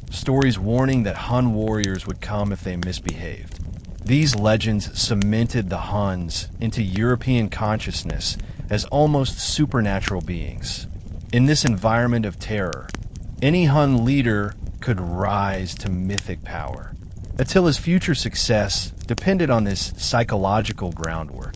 stories warning that Hun warriors would come if they misbehaved. These legends cemented the Huns into European consciousness as almost supernatural beings. In this environment of terror, any Hun leader could rise to mythic power. Attila's future success depended on this psychological groundwork.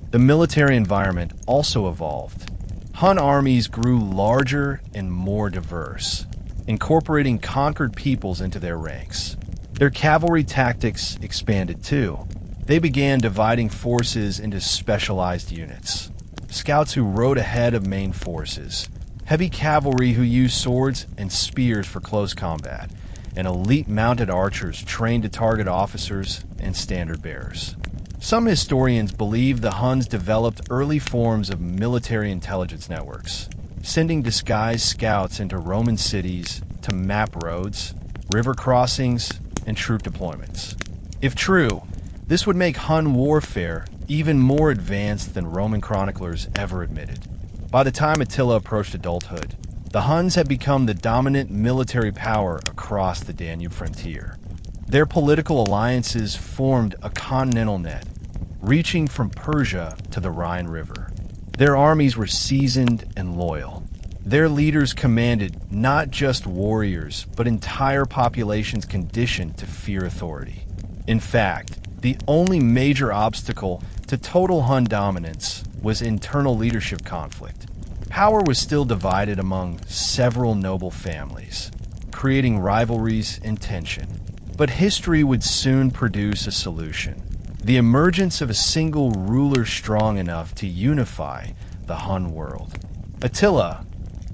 The military environment also evolved. Hun armies grew larger and more diverse, incorporating conquered peoples into their ranks. Their cavalry tactics expanded too. They began dividing forces into specialized units. Scouts who rode ahead of main forces, heavy cavalry who used swords and spears for close combat, and elite mounted archers trained to target officers and standard bearers. Some historians believe the Huns developed early forms of military intelligence networks, sending disguised scouts into Roman cities to map roads, river crossings, and troop deployments. If true, this would make Hun warfare even more advanced than Roman chroniclers ever admitted. By the time Attila approached adulthood, the Huns had become the dominant military power across the Danube frontier. Their political alliances formed a continental net, reaching from Persia to the Rhine River. Their armies were seasoned and loyal. Their leaders commanded not just warriors, but entire populations conditioned to fear authority. In fact, the only major obstacle to total Hun dominance was internal leadership conflict. Power was still divided among several noble families, creating rivalries and tension. But history would soon produce a solution: the emergence of a single ruler strong enough to unify the Hun world. Attila,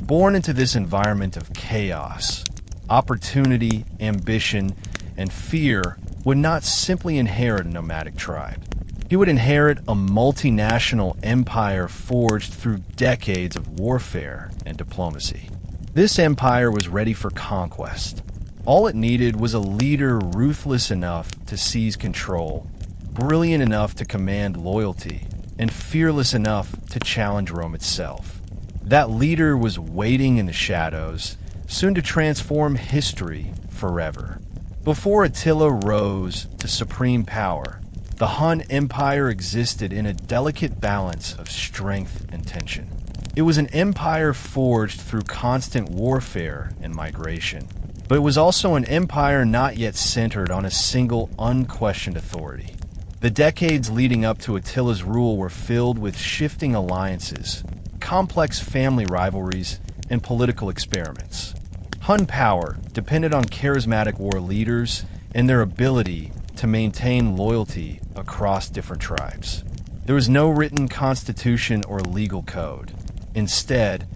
born into this environment of chaos, opportunity, ambition, and fear, would not simply inherit a nomadic tribe. He would inherit a multinational empire forged through decades of warfare and diplomacy. This empire was ready for conquest. All it needed was a leader ruthless enough to seize control, brilliant enough to command loyalty, and fearless enough to challenge Rome itself. That leader was waiting in the shadows, soon to transform history forever. Before Attila rose to supreme power, the Hun Empire existed in a delicate balance of strength and tension. It was an empire forged through constant warfare and migration, but it was also an empire not yet centered on a single unquestioned authority. The decades leading up to Attila's rule were filled with shifting alliances, complex family rivalries, and political experiments. Hun power depended on charismatic war leaders and their ability to maintain loyalty across different tribes. There was no written constitution or legal code. Instead,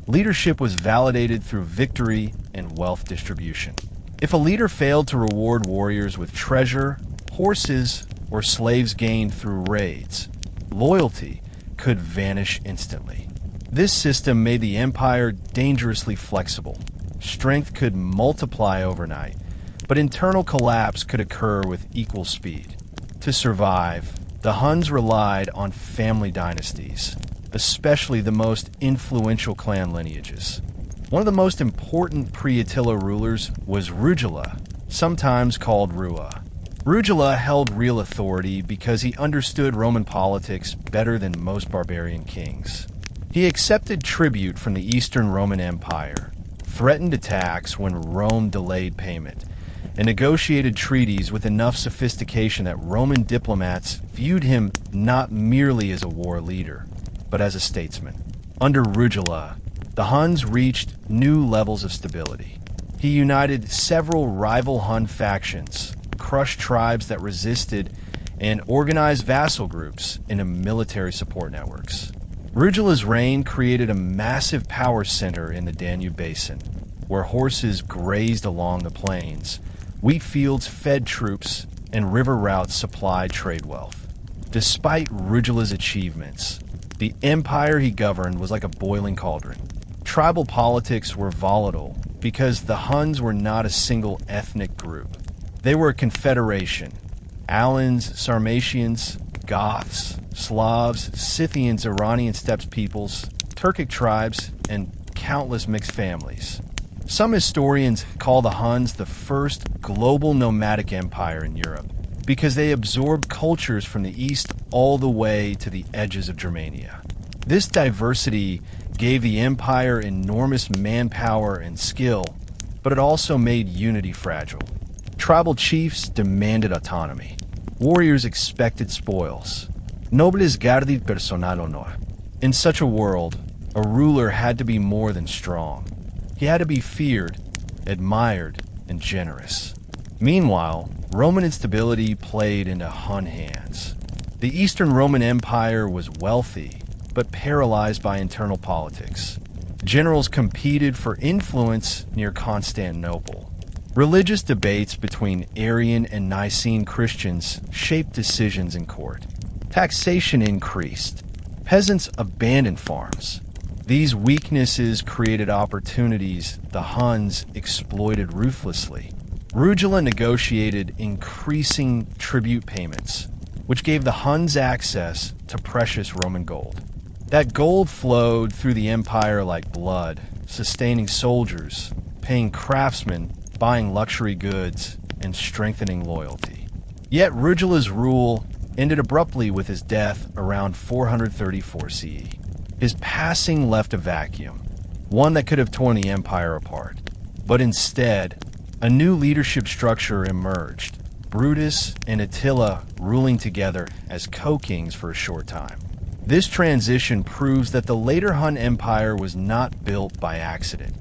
leadership was validated through victory and wealth distribution. If a leader failed to reward warriors with treasure, horses, or slaves gained through raids, loyalty could vanish instantly. This system made the empire dangerously flexible. Strength could multiply overnight, but internal collapse could occur with equal speed. To survive, the Huns relied on family dynasties, especially the most influential clan lineages. One of the most important pre-Attila rulers was Rugila, sometimes called Rua. Rugila held real authority because he understood Roman politics better than most barbarian kings. He accepted tribute from the Eastern Roman Empire, threatened attacks when Rome delayed payment, and negotiated treaties with enough sophistication that Roman diplomats viewed him not merely as a war leader, but as a statesman. Under Rugila, the Huns reached new levels of stability. He united several rival Hun factions, crushed tribes that resisted, and organized vassal groups into military support networks. Rugila's reign created a massive power center in the Danube Basin, where horses grazed along the plains, wheat fields fed troops, and river routes supplied trade wealth. Despite Rugila's achievements, the empire he governed was like a boiling cauldron. Tribal politics were volatile because the Huns were not a single ethnic group. They were a confederation. Alans, Sarmatians, Goths, Slavs, Scythians, Iranian steppe peoples, Turkic tribes, and countless mixed families. Some historians call the Huns the first global nomadic empire in Europe because they absorbed cultures from the east all the way to the edges of Germania. This diversity gave the empire enormous manpower and skill, but it also made unity fragile. Tribal chiefs demanded autonomy. Warriors expected spoils. Nobles gardit personal honor. In such a world, a ruler had to be more than strong. He had to be feared, admired, and generous. Meanwhile, Roman instability played into Hun hands. The Eastern Roman Empire was wealthy, but paralyzed by internal politics. Generals competed for influence near Constantinople. Religious debates between Arian and Nicene Christians shaped decisions in court. Taxation increased. Peasants abandoned farms. These weaknesses created opportunities the Huns exploited ruthlessly. Rugila negotiated increasing tribute payments, which gave the Huns access to precious Roman gold. That gold flowed through the empire like blood, sustaining soldiers, paying craftsmen, buying luxury goods, and strengthening loyalty. Yet Rugila's rule ended abruptly with his death around 434 CE. His passing left a vacuum, one that could have torn the empire apart. But instead, a new leadership structure emerged, Brutus and Attila ruling together as co-kings for a short time. This transition proves that the later Hun Empire was not built by accident.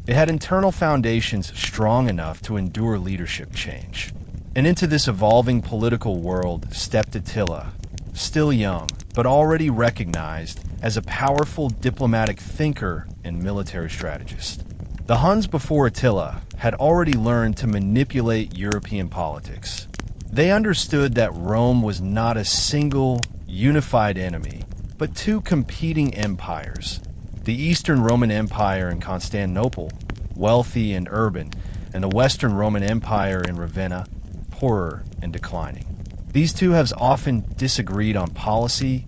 It had internal foundations strong enough to endure leadership change. And into this evolving political world stepped Attila, still young, but already recognized as a powerful diplomatic thinker and military strategist. The Huns before Attila had already learned to manipulate European politics. They understood that Rome was not a single, unified enemy, but two competing empires. The Eastern Roman Empire in Constantinople, wealthy and urban, and the Western Roman Empire in Ravenna, poorer and declining. These two have often disagreed on policy,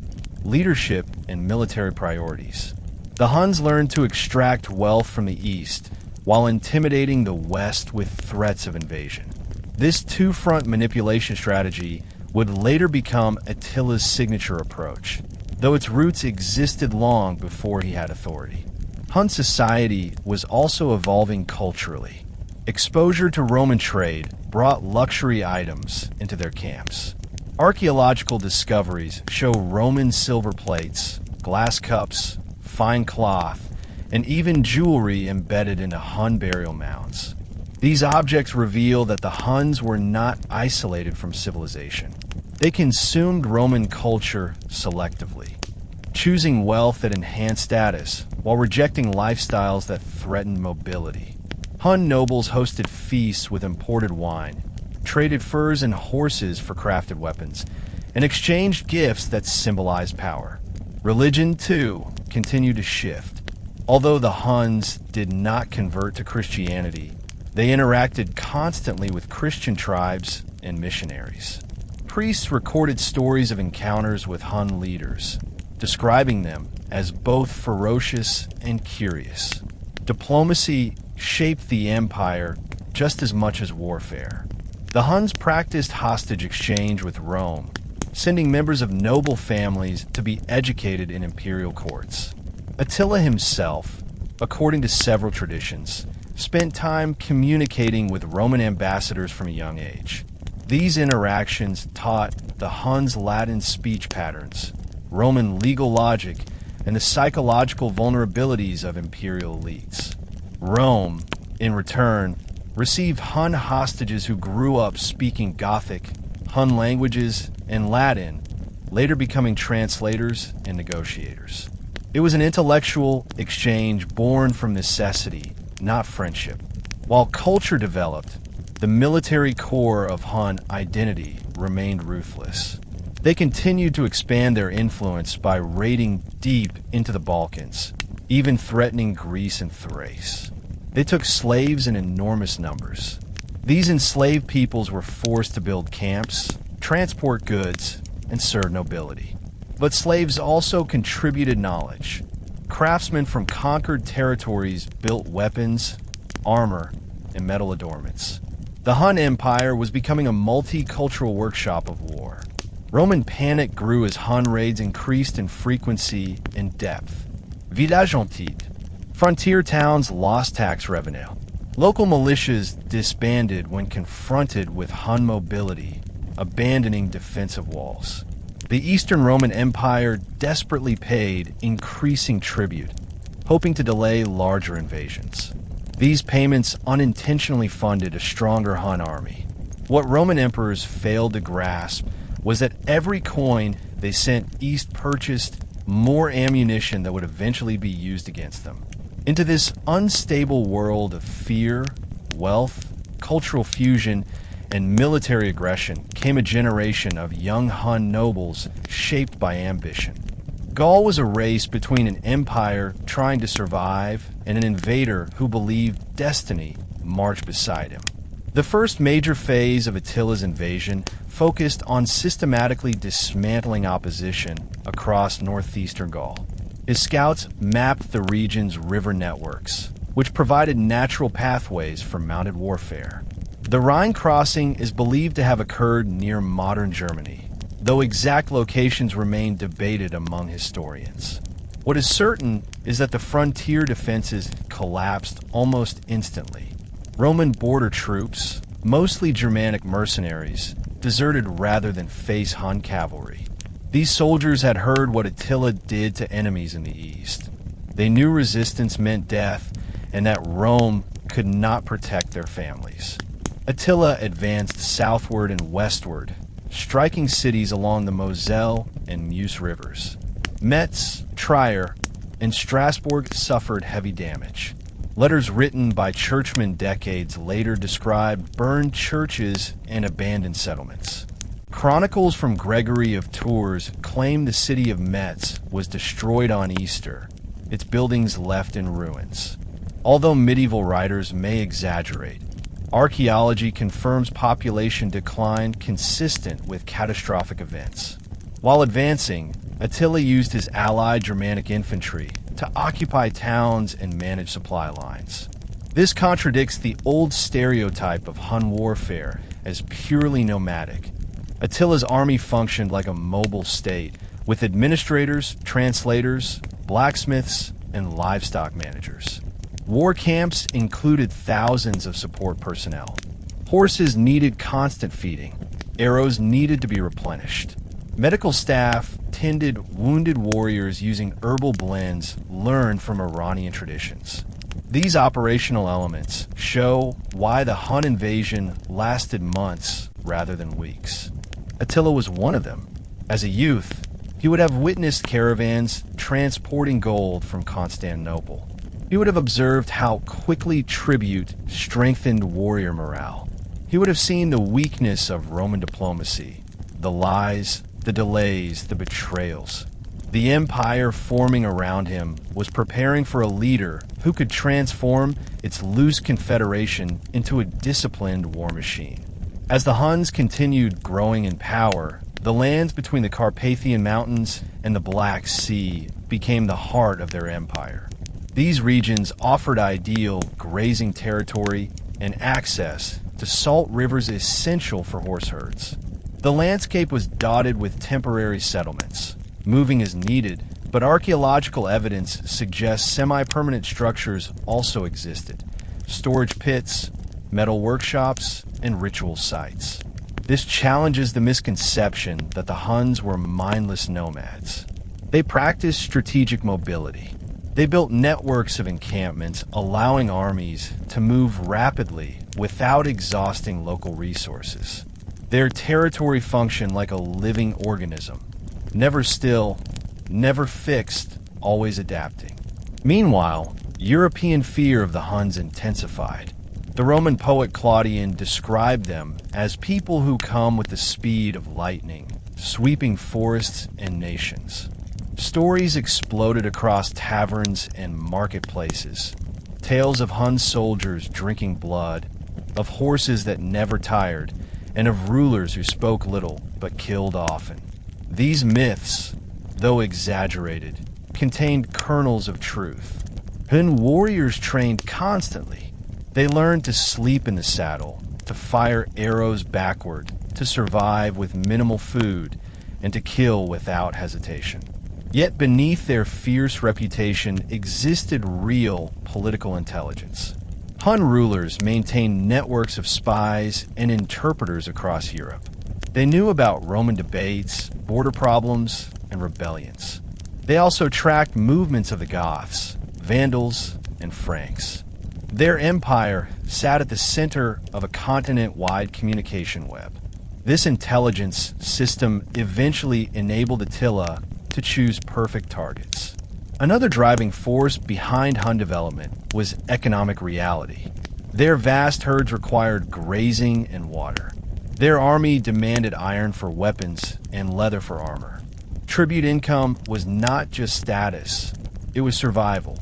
leadership, and military priorities. The Huns learned to extract wealth from the east while intimidating the west with threats of invasion. This two-front manipulation strategy would later become Attila's signature approach, though its roots existed long before he had authority. Hun society was also evolving culturally. Exposure to Roman trade brought luxury items into their camps. Archaeological discoveries show Roman silver plates, glass cups, fine cloth, and even jewelry embedded into Hun burial mounds. These objects reveal that the Huns were not isolated from civilization. They consumed Roman culture selectively, choosing wealth that enhanced status while rejecting lifestyles that threatened mobility. Hun nobles hosted feasts with imported wine, traded furs and horses for crafted weapons, and exchanged gifts that symbolized power. Religion, too, continued to shift. Although the Huns did not convert to Christianity, they interacted constantly with Christian tribes and missionaries. Priests recorded stories of encounters with Hun leaders, describing them as both ferocious and curious. Diplomacy shaped the empire just as much as warfare. The Huns practiced hostage exchange with Rome, sending members of noble families to be educated in imperial courts. Attila himself, according to several traditions, spent time communicating with Roman ambassadors from a young age. These interactions taught the Huns Latin speech patterns, Roman legal logic, and the psychological vulnerabilities of imperial elites. Rome, in return, received Hun hostages who grew up speaking Gothic, Hun languages, and Latin, later becoming translators and negotiators. It was an intellectual exchange born from necessity, not friendship. While culture developed, the military core of Hun identity remained ruthless. They continued to expand their influence by raiding deep into the Balkans, even threatening Greece and Thrace. They took slaves in enormous numbers. These enslaved peoples were forced to build camps, transport goods, and serve nobility. But slaves also contributed knowledge. Craftsmen from conquered territories built weapons, armor, and metal adornments. The Hun Empire was becoming a multicultural workshop of war. Roman panic grew as Hun raids increased in frequency and depth. Village entiers. Frontier towns lost tax revenue. Local militias disbanded when confronted with Hun mobility, abandoning defensive walls. The Eastern Roman Empire desperately paid increasing tribute, hoping to delay larger invasions. These payments unintentionally funded a stronger Hun army. What Roman emperors failed to grasp was that every coin they sent east purchased more ammunition that would eventually be used against them. Into this unstable world of fear, wealth, cultural fusion, and military aggression came a generation of young Hun nobles shaped by ambition. Gaul was a race between an empire trying to survive and an invader who believed destiny marched beside him. The first major phase of Attila's invasion focused on systematically dismantling opposition across northeastern Gaul. His scouts mapped the region's river networks, which provided natural pathways for mounted warfare. The Rhine crossing is believed to have occurred near modern Germany, though exact locations remain debated among historians. What is certain is that the frontier defenses collapsed almost instantly. Roman border troops, mostly Germanic mercenaries, deserted rather than face Hun cavalry. These soldiers had heard what Attila did to enemies in the east. They knew resistance meant death and that Rome could not protect their families. Attila advanced southward and westward, striking cities along the Moselle and Meuse rivers. Metz, Trier, and Strasbourg suffered heavy damage. Letters written by churchmen decades later described burned churches and abandoned settlements. Chronicles from Gregory of Tours claim the city of Metz was destroyed on Easter, its buildings left in ruins. Although medieval writers may exaggerate, archaeology confirms population decline consistent with catastrophic events. While advancing, Attila used his allied Germanic infantry to occupy towns and manage supply lines. This contradicts the old stereotype of Hun warfare as purely nomadic. Attila's army functioned like a mobile state, with administrators, translators, blacksmiths, and livestock managers. War camps included thousands of support personnel. Horses needed constant feeding. Arrows needed to be replenished. Medical staff tended wounded warriors using herbal blends learned from Iranian traditions. These operational elements show why the Hun invasion lasted months rather than weeks. Attila was one of them. As a youth, he would have witnessed caravans transporting gold from Constantinople. He would have observed how quickly tribute strengthened warrior morale. He would have seen the weakness of Roman diplomacy, the lies, the delays, the betrayals. The empire forming around him was preparing for a leader who could transform its loose confederation into a disciplined war machine. As the Huns continued growing in power, the lands between the Carpathian Mountains and the Black Sea became the heart of their empire. These regions offered ideal grazing territory and access to salt rivers essential for horse herds. The landscape was dotted with temporary settlements, moving as needed, but archaeological evidence suggests semi-permanent structures also existed: storage pits, metal workshops, and ritual sites. This challenges the misconception that the Huns were mindless nomads. They practiced strategic mobility. They built networks of encampments, allowing armies to move rapidly without exhausting local resources. Their territory functioned like a living organism, never still, never fixed, always adapting. Meanwhile, European fear of the Huns intensified. The Roman poet Claudian described them as people who come with the speed of lightning, sweeping forests and nations. Stories exploded across taverns and marketplaces. Tales of Hun soldiers drinking blood, of horses that never tired, and of rulers who spoke little but killed often. These myths, though exaggerated, contained kernels of truth. Hun warriors trained constantly. They learned to sleep in the saddle, to fire arrows backward, to survive with minimal food, and to kill without hesitation. Yet beneath their fierce reputation existed real political intelligence. Hun rulers maintained networks of spies and interpreters across Europe. They knew about Roman debates, border problems, and rebellions. They also tracked movements of the Goths, Vandals, and Franks. Their empire sat at the center of a continent-wide communication web. This intelligence system eventually enabled Attila to choose perfect targets. Another driving force behind Hun development was economic reality. Their vast herds required grazing and water. Their army demanded iron for weapons and leather for armor. Tribute income was not just status, it was survival.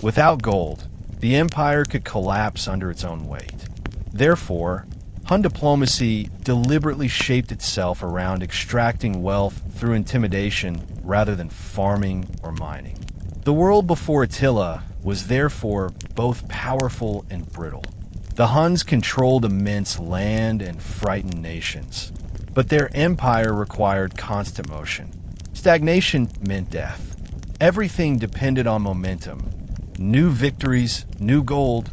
Without gold, the empire could collapse under its own weight. Therefore, Hun diplomacy deliberately shaped itself around extracting wealth through intimidation rather than farming or mining. The world before Attila was therefore both powerful and brittle. The Huns controlled immense land and frightened nations, but their empire required constant motion. Stagnation meant death. Everything depended on momentum. New victories, new gold,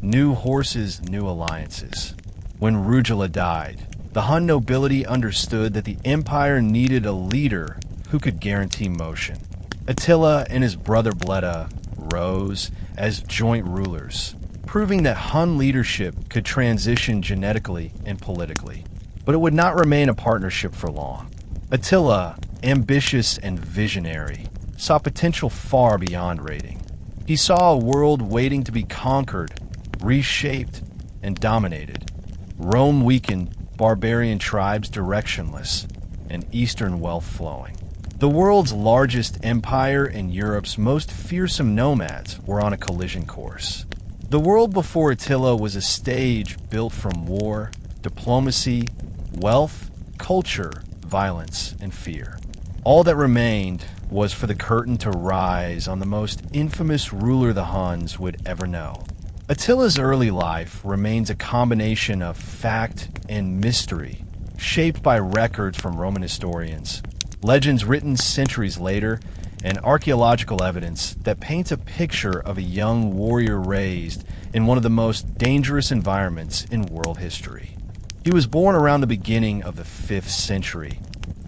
new horses, new alliances. When Rugila died, the Hun nobility understood that the empire needed a leader who could guarantee motion. Attila and his brother Bleda rose as joint rulers, proving that Hun leadership could transition genetically and politically. But it would not remain a partnership for long. Attila, ambitious and visionary, saw potential far beyond raiding. He saw a world waiting to be conquered, reshaped, and dominated. Rome weakened, barbarian tribes directionless, and eastern wealth flowing. The world's largest empire and Europe's most fearsome nomads were on a collision course. The world before Attila was a stage built from war, diplomacy, wealth, culture, violence, and fear. All that remained was for the curtain to rise on the most infamous ruler the Huns would ever know. Attila's early life remains a combination of fact and mystery, shaped by records from Roman historians, legends written centuries later, and archaeological evidence that paints a picture of a young warrior raised in one of the most dangerous environments in world history. He was born around the beginning of the 5th century,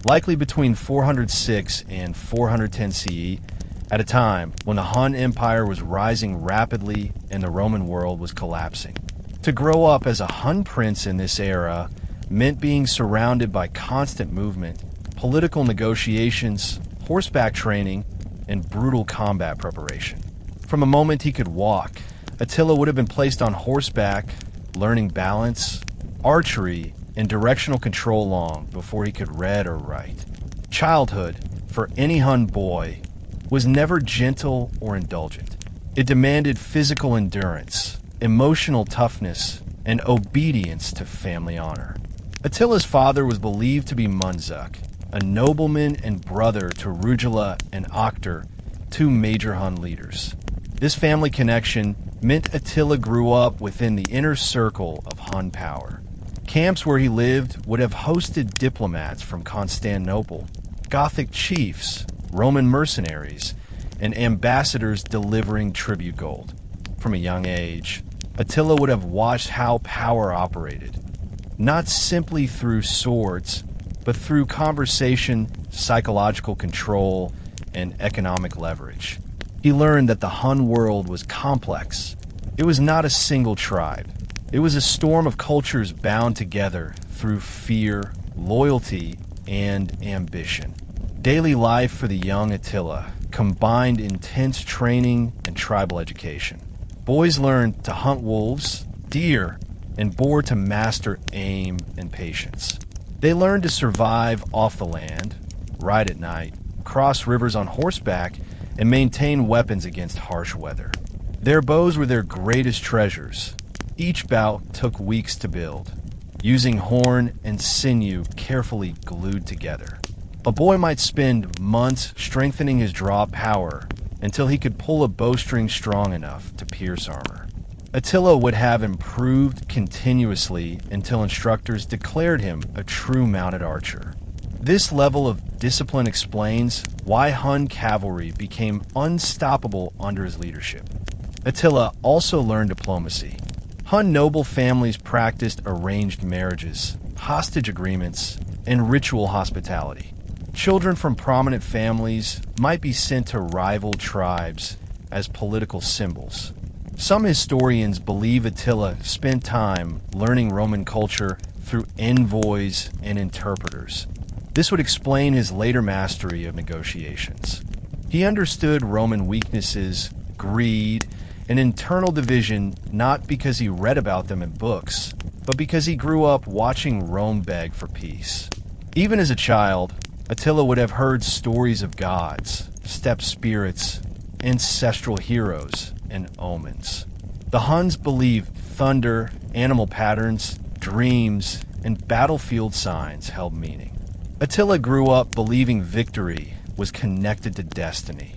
likely between 406 and 410 CE, at a time when the Hun Empire was rising rapidly and the Roman world was collapsing. To grow up as a Hun prince in this era meant being surrounded by constant movement, political negotiations, horseback training, and brutal combat preparation. From the moment he could walk, Attila would have been placed on horseback, learning balance, archery, and directional control long before he could read or write. Childhood, for any Hun boy, was never gentle or indulgent. It demanded physical endurance, emotional toughness, and obedience to family honor. Attila's father was believed to be Munzuk, a nobleman and brother to Rugila and Octor, 2 major Hun leaders. This family connection meant Attila grew up within the inner circle of Hun power. Camps where he lived would have hosted diplomats from Constantinople, Gothic chiefs, Roman mercenaries, and ambassadors delivering tribute gold. From a young age, Attila would have watched how power operated, not simply through swords, but through conversation, psychological control, and economic leverage. He learned that the Hun world was complex. It was not a single tribe. It was a storm of cultures bound together through fear, loyalty, and ambition. Daily life for the young Attila combined intense training and tribal education. Boys learned to hunt wolves, deer, and boar to master aim and patience. They learned to survive off the land, ride at night, cross rivers on horseback, and maintain weapons against harsh weather. Their bows were their greatest treasures. Each bout took weeks to build, using horn and sinew carefully glued together. A boy might spend months strengthening his draw power until he could pull a bowstring strong enough to pierce armor. Attila would have improved continuously until instructors declared him a true mounted archer. This level of discipline explains why Hun cavalry became unstoppable under his leadership. Attila also learned diplomacy. Hun noble families practiced arranged marriages, hostage agreements, and ritual hospitality. Children from prominent families might be sent to rival tribes as political symbols. Some historians believe Attila spent time learning Roman culture through envoys and interpreters. This would explain his later mastery of negotiations. He understood Roman weaknesses, greed, and internal division not because he read about them in books, but because he grew up watching Rome beg for peace. Even as a child, Attila would have heard stories of gods, steppe spirits, ancestral heroes, and omens. The Huns believed thunder, animal patterns, dreams, and battlefield signs held meaning. Attila grew up believing victory was connected to destiny.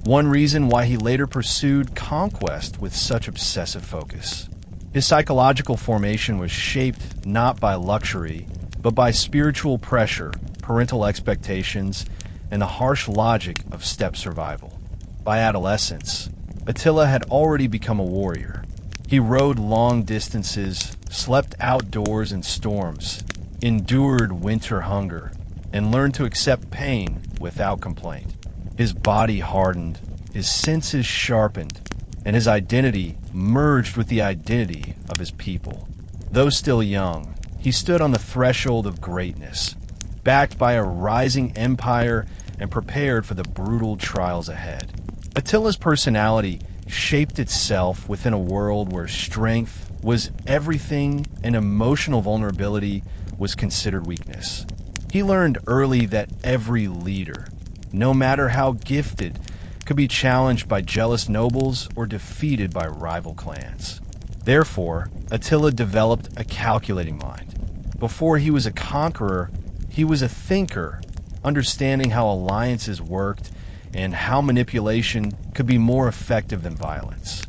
One reason why he later pursued conquest with such obsessive focus. His psychological formation was shaped not by luxury, but by spiritual pressure, parental expectations, and the harsh logic of steppe survival. By adolescence, Attila had already become a warrior. He rode long distances, slept outdoors in storms, endured winter hunger, and learned to accept pain without complaint. His body hardened, his senses sharpened, and his identity merged with the identity of his people. Though still young, he stood on the threshold of greatness, backed by a rising empire and prepared for the brutal trials ahead. Attila's personality shaped itself within a world where strength was everything and emotional vulnerability was considered weakness. He learned early that every leader, no matter how gifted, could be challenged by jealous nobles or defeated by rival clans. Therefore, Attila developed a calculating mind. Before he was a conqueror, he was a thinker, understanding how alliances worked and how manipulation could be more effective than violence.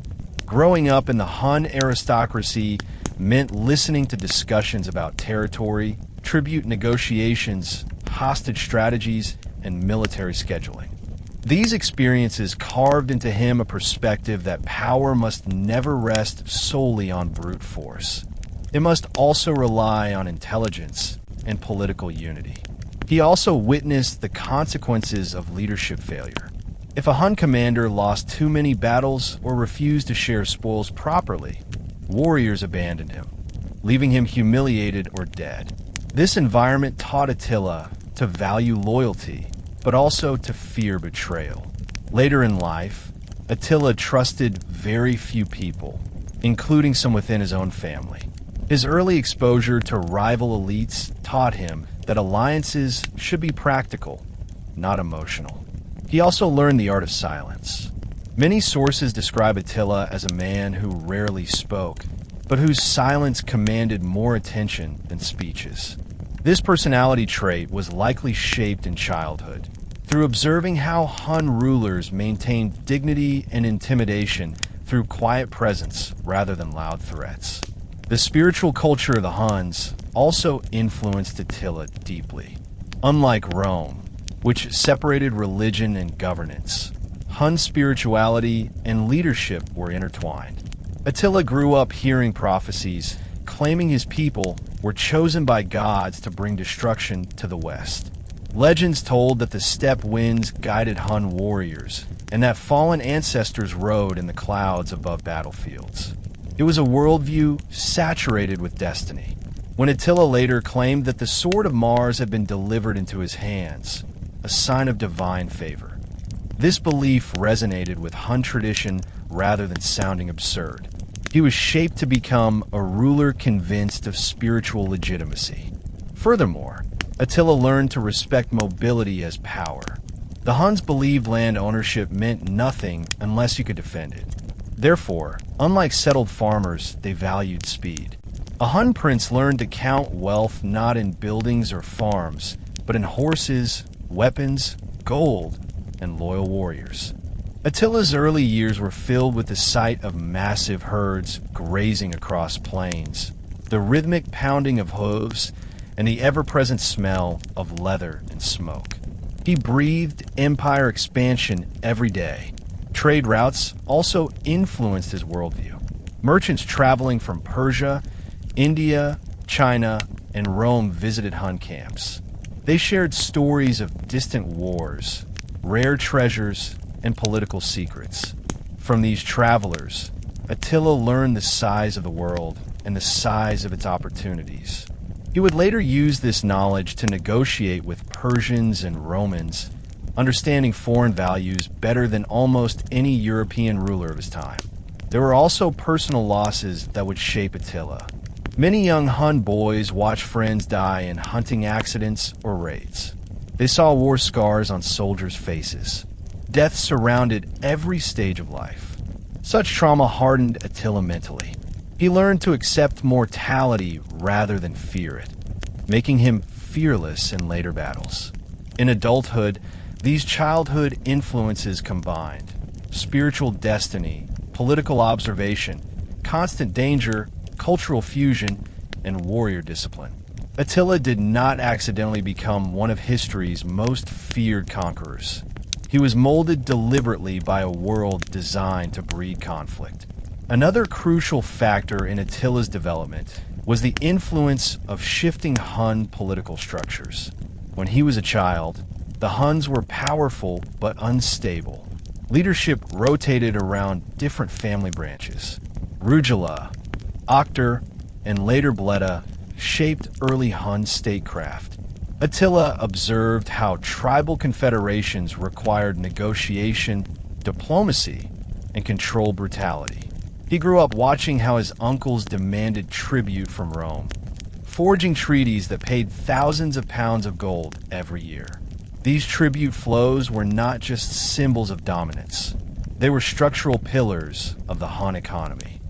Growing up in the Hun aristocracy meant listening to discussions about territory, tribute negotiations, hostage strategies, and military scheduling. These experiences carved into him a perspective that power must never rest solely on brute force. It must also rely on intelligence and political unity. He also witnessed the consequences of leadership failure. If a Hun commander lost too many battles or refused to share spoils properly, warriors abandoned him, leaving him humiliated or dead. This environment taught Attila to value loyalty, but also to fear betrayal. Later in life, Attila trusted very few people, including some within his own family. His early exposure to rival elites taught him that alliances should be practical, not emotional. He also learned the art of silence. Many sources describe Attila as a man who rarely spoke, but whose silence commanded more attention than speeches. This personality trait was likely shaped in childhood, through observing how Hun rulers maintained dignity and intimidation through quiet presence rather than loud threats. The spiritual culture of the Huns also influenced Attila deeply. Unlike Rome, which separated religion and governance, Hun spirituality and leadership were intertwined. Attila grew up hearing prophecies claiming his people were chosen by gods to bring destruction to the west. Legends told that the steppe winds guided Hun warriors, and that fallen ancestors rode in the clouds above battlefields. It was a worldview saturated with destiny. When Attila later claimed that the sword of Mars had been delivered into his hands, a sign of divine favor. This belief resonated with Hun tradition rather than sounding absurd. He was shaped to become a ruler convinced of spiritual legitimacy. Furthermore, Attila learned to respect mobility as power. The Huns believed land ownership meant nothing unless you could defend it. Therefore, unlike settled farmers, they valued speed. A Hun prince learned to count wealth not in buildings or farms, but in horses, weapons, gold, and loyal warriors. Attila's early years were filled with the sight of massive herds grazing across plains, the rhythmic pounding of hooves, and the ever-present smell of leather and smoke. He breathed empire expansion every day. Trade routes also influenced his worldview. Merchants traveling from Persia, India, China, and Rome visited Hun camps. They shared stories of distant wars, rare treasures, and political secrets. From these travelers, Attila learned the size of the world and the size of its opportunities. He would later use this knowledge to negotiate with Persians and Romans, understanding foreign values better than almost any European ruler of his time. There were also personal losses that would shape Attila. Many young Hun boys watched friends die in hunting accidents or raids. They saw war scars on soldiers' faces. Death surrounded every stage of life. Such trauma hardened Attila mentally. He learned to accept mortality rather than fear it, making him fearless in later battles. In adulthood, these childhood influences combined: spiritual destiny, political observation, constant danger, cultural fusion, and warrior discipline. Attila did not accidentally become one of history's most feared conquerors. He was molded deliberately by a world designed to breed conflict. Another crucial factor in Attila's development was the influence of shifting Hun political structures. When he was a child, the Huns were powerful but unstable. Leadership rotated around different family branches. Rugila, Akhtar, and later Bleda shaped early Hun statecraft. Attila observed how tribal confederations required negotiation, diplomacy, and controlled brutality. He grew up watching how his uncles demanded tribute from Rome, forging treaties that paid thousands of pounds of gold every year. These tribute flows were not just symbols of dominance. They were structural pillars of the Hun economy.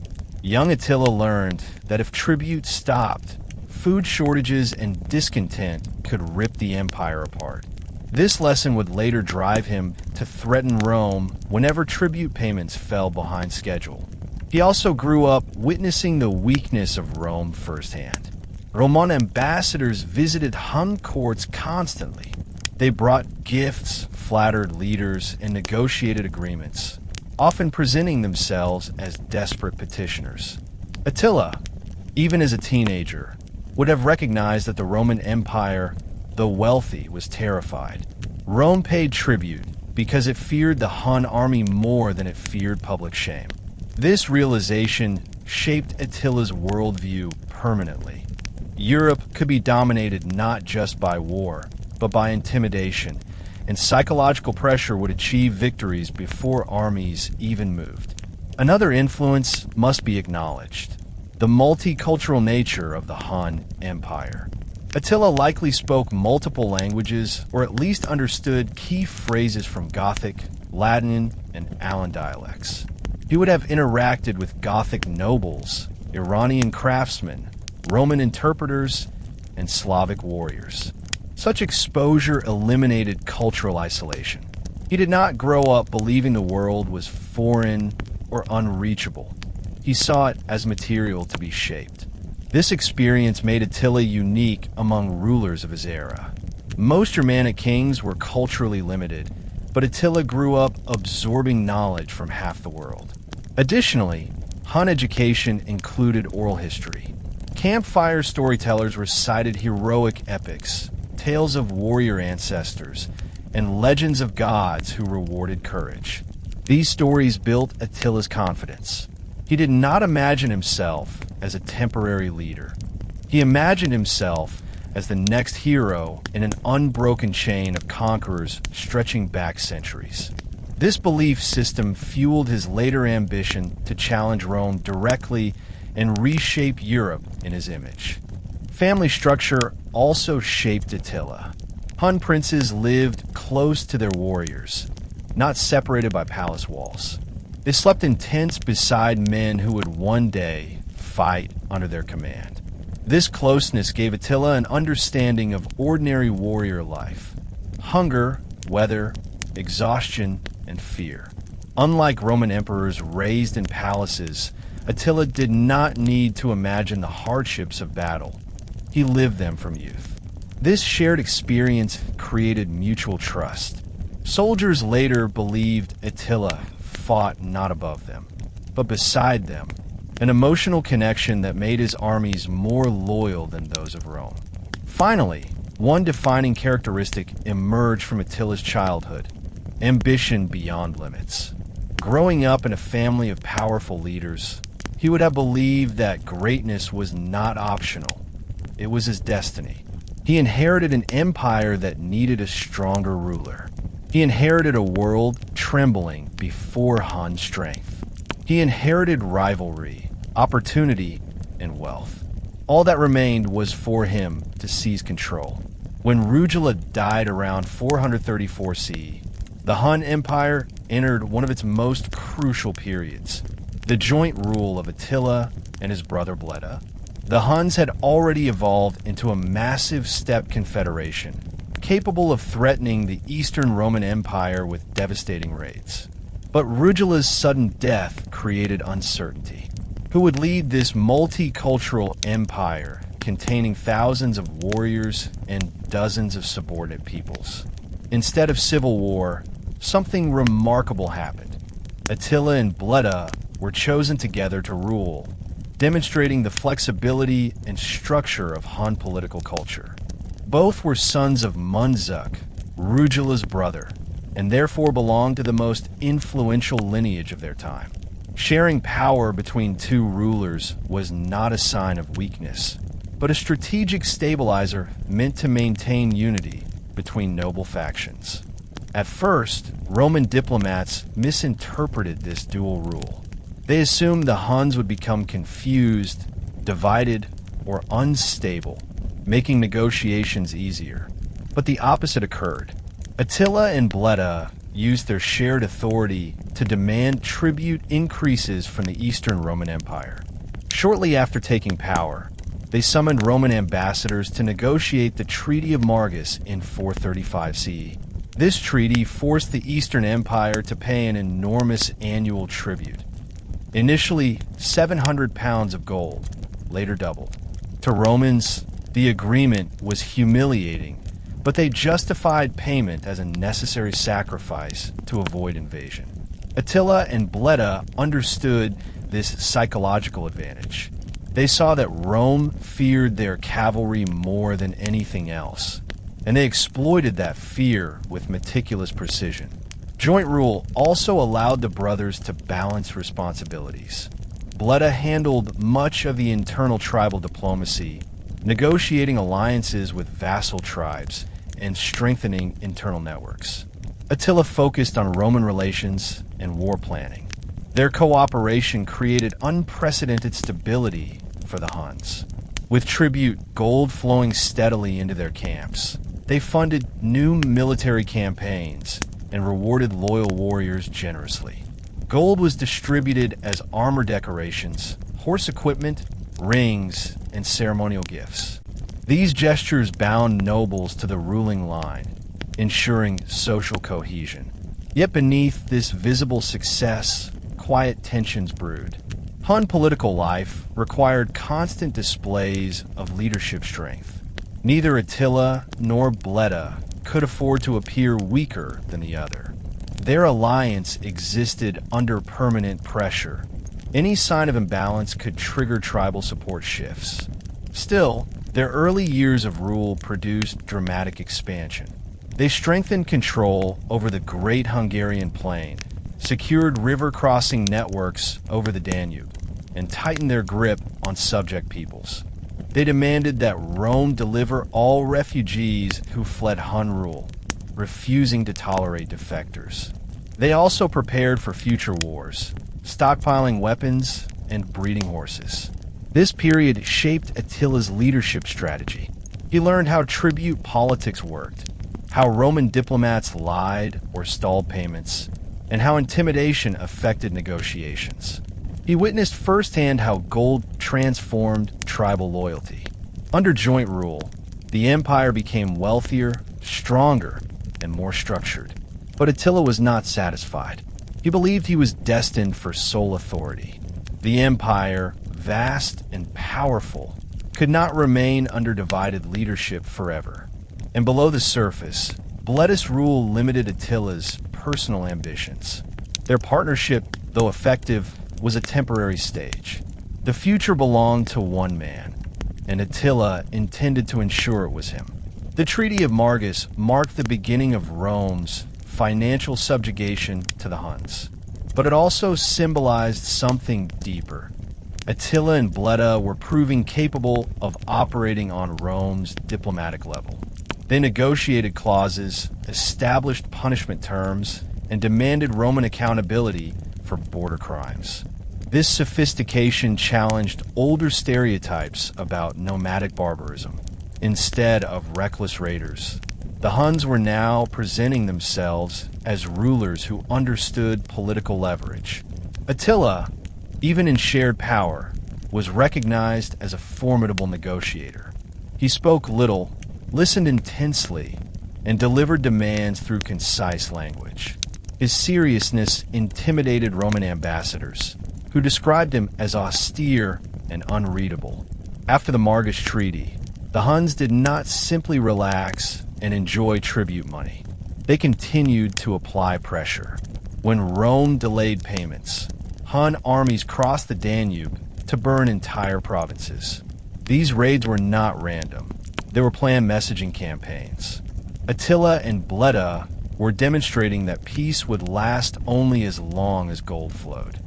Young Attila learned that if tribute stopped, food shortages and discontent could rip the empire apart. This lesson would later drive him to threaten Rome whenever tribute payments fell behind schedule. He also grew up witnessing the weakness of Rome firsthand. Roman ambassadors visited Hun courts constantly. They brought gifts, flattered leaders, and negotiated agreements, often presenting themselves as desperate petitioners. Attila, even as a teenager, would have recognized that the Roman Empire, though wealthy, was terrified. Rome paid tribute because it feared the Hun army more than it feared public shame. This realization shaped Attila's worldview permanently. Europe could be dominated not just by war, but by intimidation, and psychological pressure would achieve victories before armies even moved. Another influence must be acknowledged: the multicultural nature of the Hun Empire. Attila likely spoke multiple languages, or at least understood key phrases from Gothic, Latin, and Allan dialects. He would have interacted with Gothic nobles, Iranian craftsmen, Roman interpreters, and Slavic warriors. Such exposure eliminated cultural isolation. He did not grow up believing the world was foreign or unreachable. He saw it as material to be shaped. This experience made Attila unique among rulers of his era. Most Germanic kings were culturally limited, but Attila grew up absorbing knowledge from half the world. Additionally, Hun education included oral history. Campfire storytellers recited heroic epics, tales of warrior ancestors, and legends of gods who rewarded courage. These stories built Attila's confidence. He did not imagine himself as a temporary leader. He imagined himself as the next hero in an unbroken chain of conquerors stretching back centuries. This belief system fueled his later ambition to challenge Rome directly and reshape Europe in his image. Family structure also shaped Attila. Hun princes lived close to their warriors, not separated by palace walls. They slept in tents beside men who would one day fight under their command. This closeness gave Attila an understanding of ordinary warrior life: hunger, weather, exhaustion, and fear. Unlike Roman emperors raised in palaces, Attila did not need to imagine the hardships of battle. He lived them from youth. This shared experience created mutual trust. Soldiers later believed Attila fought not above them, but beside them, an emotional connection that made his armies more loyal than those of Rome. Finally, one defining characteristic emerged from Attila's childhood: ambition beyond limits. Growing up in a family of powerful leaders, he would have believed that greatness was not optional. It was his destiny. He inherited an empire that needed a stronger ruler. He inherited a world trembling before Hun strength. He inherited rivalry, opportunity, and wealth. All that remained was for him to seize control. When Rugila died around 434 CE, the Hun Empire entered one of its most crucial periods: the joint rule of Attila and his brother Bleda. The Huns had already evolved into a massive steppe confederation, capable of threatening the Eastern Roman Empire with devastating raids. But Rugila's sudden death created uncertainty. Who would lead this multicultural empire containing thousands of warriors and dozens of subordinate peoples? Instead of civil war, something remarkable happened. Attila and Bleda were chosen together to rule, demonstrating the flexibility and structure of Hun political culture. Both were sons of Mundzuk, Rugila's brother, and therefore belonged to the most influential lineage of their time. Sharing power between two rulers was not a sign of weakness, but a strategic stabilizer meant to maintain unity between noble factions. At first, Roman diplomats misinterpreted this dual rule. They assumed the Huns would become confused, divided, or unstable, making negotiations easier. But the opposite occurred. Attila and Bleda used their shared authority to demand tribute increases from the Eastern Roman Empire. Shortly after taking power, They summoned Roman ambassadors to negotiate the Treaty of Margus in 435 CE. This treaty forced the Eastern Empire to pay an enormous annual tribute. Initially, 700 pounds of gold, later doubled. To Romans, the agreement was humiliating, but they justified payment as a necessary sacrifice to avoid invasion. Attila and Bleda understood this psychological advantage. They saw that Rome feared their cavalry more than anything else, and they exploited that fear with meticulous precision. Joint rule also allowed the brothers to balance responsibilities. Bleda handled much of the internal tribal diplomacy, negotiating alliances with vassal tribes and strengthening internal networks. Attila focused on Roman relations and war planning. Their cooperation created unprecedented stability for the Huns. With tribute gold flowing steadily into their camps, they funded new military campaigns and rewarded loyal warriors generously. Gold was distributed as armor decorations, horse equipment, rings, and ceremonial gifts. These gestures bound nobles to the ruling line, ensuring social cohesion. Yet beneath this visible success, quiet tensions brewed. Hun political life required constant displays of leadership strength. Neither Attila nor Bleda could afford to appear weaker than the other. Their alliance existed under permanent pressure. Any sign of imbalance could trigger tribal support shifts. Still, their early years of rule produced dramatic expansion. They strengthened control over the Great Hungarian Plain, secured river-crossing networks over the Danube, and tightened their grip on subject peoples. They demanded that Rome deliver all refugees who fled Hun rule, refusing to tolerate defectors. They also prepared for future wars, stockpiling weapons and breeding horses. This period shaped Attila's leadership strategy. He learned how tribute politics worked, how Roman diplomats lied or stalled payments, and how intimidation affected negotiations. He witnessed firsthand how gold transformed tribal loyalty. Under joint rule, the empire became wealthier, stronger, and more structured. But Attila was not satisfied. He believed he was destined for sole authority. The empire, vast and powerful, could not remain under divided leadership forever. And below the surface, Bleda's rule limited Attila's personal ambitions. Their partnership, though effective, was a temporary stage. The future belonged to one man, and Attila intended to ensure it was him. The Treaty of Margus marked the beginning of Rome's financial subjugation to the Huns, but it also symbolized something deeper. Attila and Bleda were proving capable of operating on Rome's diplomatic level. They negotiated clauses, established punishment terms, and demanded Roman accountability for border crimes. This sophistication challenged older stereotypes about nomadic barbarism. Instead of reckless raiders, the Huns were now presenting themselves as rulers who understood political leverage. Attila, even in shared power, was recognized as a formidable negotiator. He spoke little, listened intensely, and delivered demands through concise language. His seriousness intimidated Roman ambassadors, who described him as austere and unreadable. After the Margus Treaty, the Huns did not simply relax and enjoy tribute money. They continued to apply pressure. When Rome delayed payments, Hun armies crossed the Danube to burn entire provinces. These raids were not random. They were planned messaging campaigns. Attila and Bleda were demonstrating that peace would last only as long as gold flowed.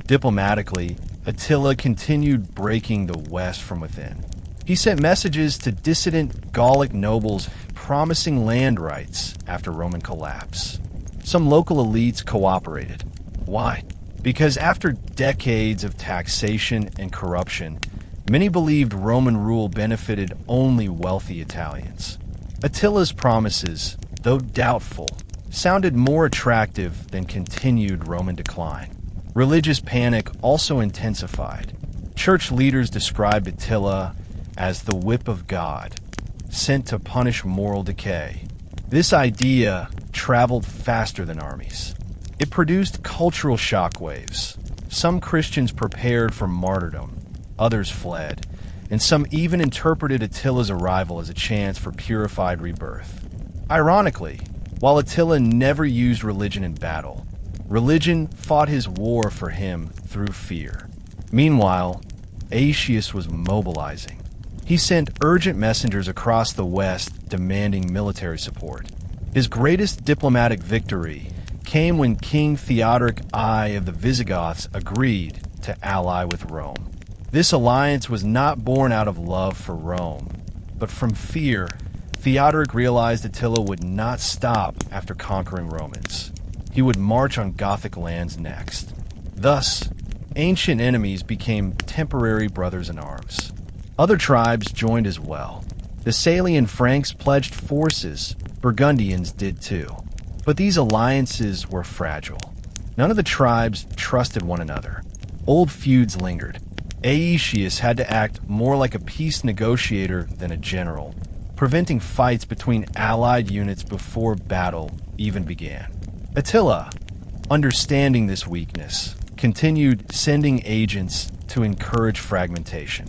Diplomatically, Attila continued breaking the West from within. He sent messages to dissident Gallic nobles promising land rights after Roman collapse. Some local elites cooperated. Why? Because after decades of taxation and corruption, many believed Roman rule benefited only wealthy Italians. Attila's promises, though doubtful, sounded more attractive than continued Roman decline. Religious panic also intensified. Church leaders described Attila as the whip of God, sent to punish moral decay. This idea traveled faster than armies. It produced cultural shockwaves. Some Christians prepared for martyrdom, others fled, and some even interpreted Attila's arrival as a chance for purified rebirth. Ironically, while Attila never used religion in battle, religion fought his war for him through fear. Meanwhile, Aetius was mobilizing. He sent urgent messengers across the west demanding military support. His greatest diplomatic victory came when King Theodoric I of the Visigoths agreed to ally with Rome. This alliance was not born out of love for Rome, but from fear. Theodoric realized Attila would not stop after conquering Romans. He would march on Gothic lands next. Thus, ancient enemies became temporary brothers in arms. Other tribes joined as well. The Salian Franks pledged forces. Burgundians did too. But these alliances were fragile. None of the tribes trusted one another. Old feuds lingered. Aetius had to act more like a peace negotiator than a general, preventing fights between allied units before battle even began. Attila, understanding this weakness, continued sending agents to encourage fragmentation.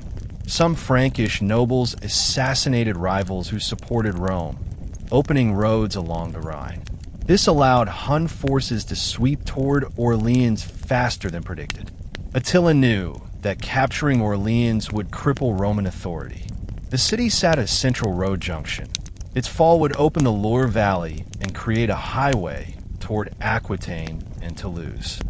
Some Frankish nobles assassinated rivals who supported Rome, opening roads along the Rhine. This allowed Hun forces to sweep toward Orleans faster than predicted. Attila knew that capturing Orleans would cripple Roman authority. The city sat at a central road junction. Its fall would open the Loire Valley and create a highway toward Aquitaine and Toulouse.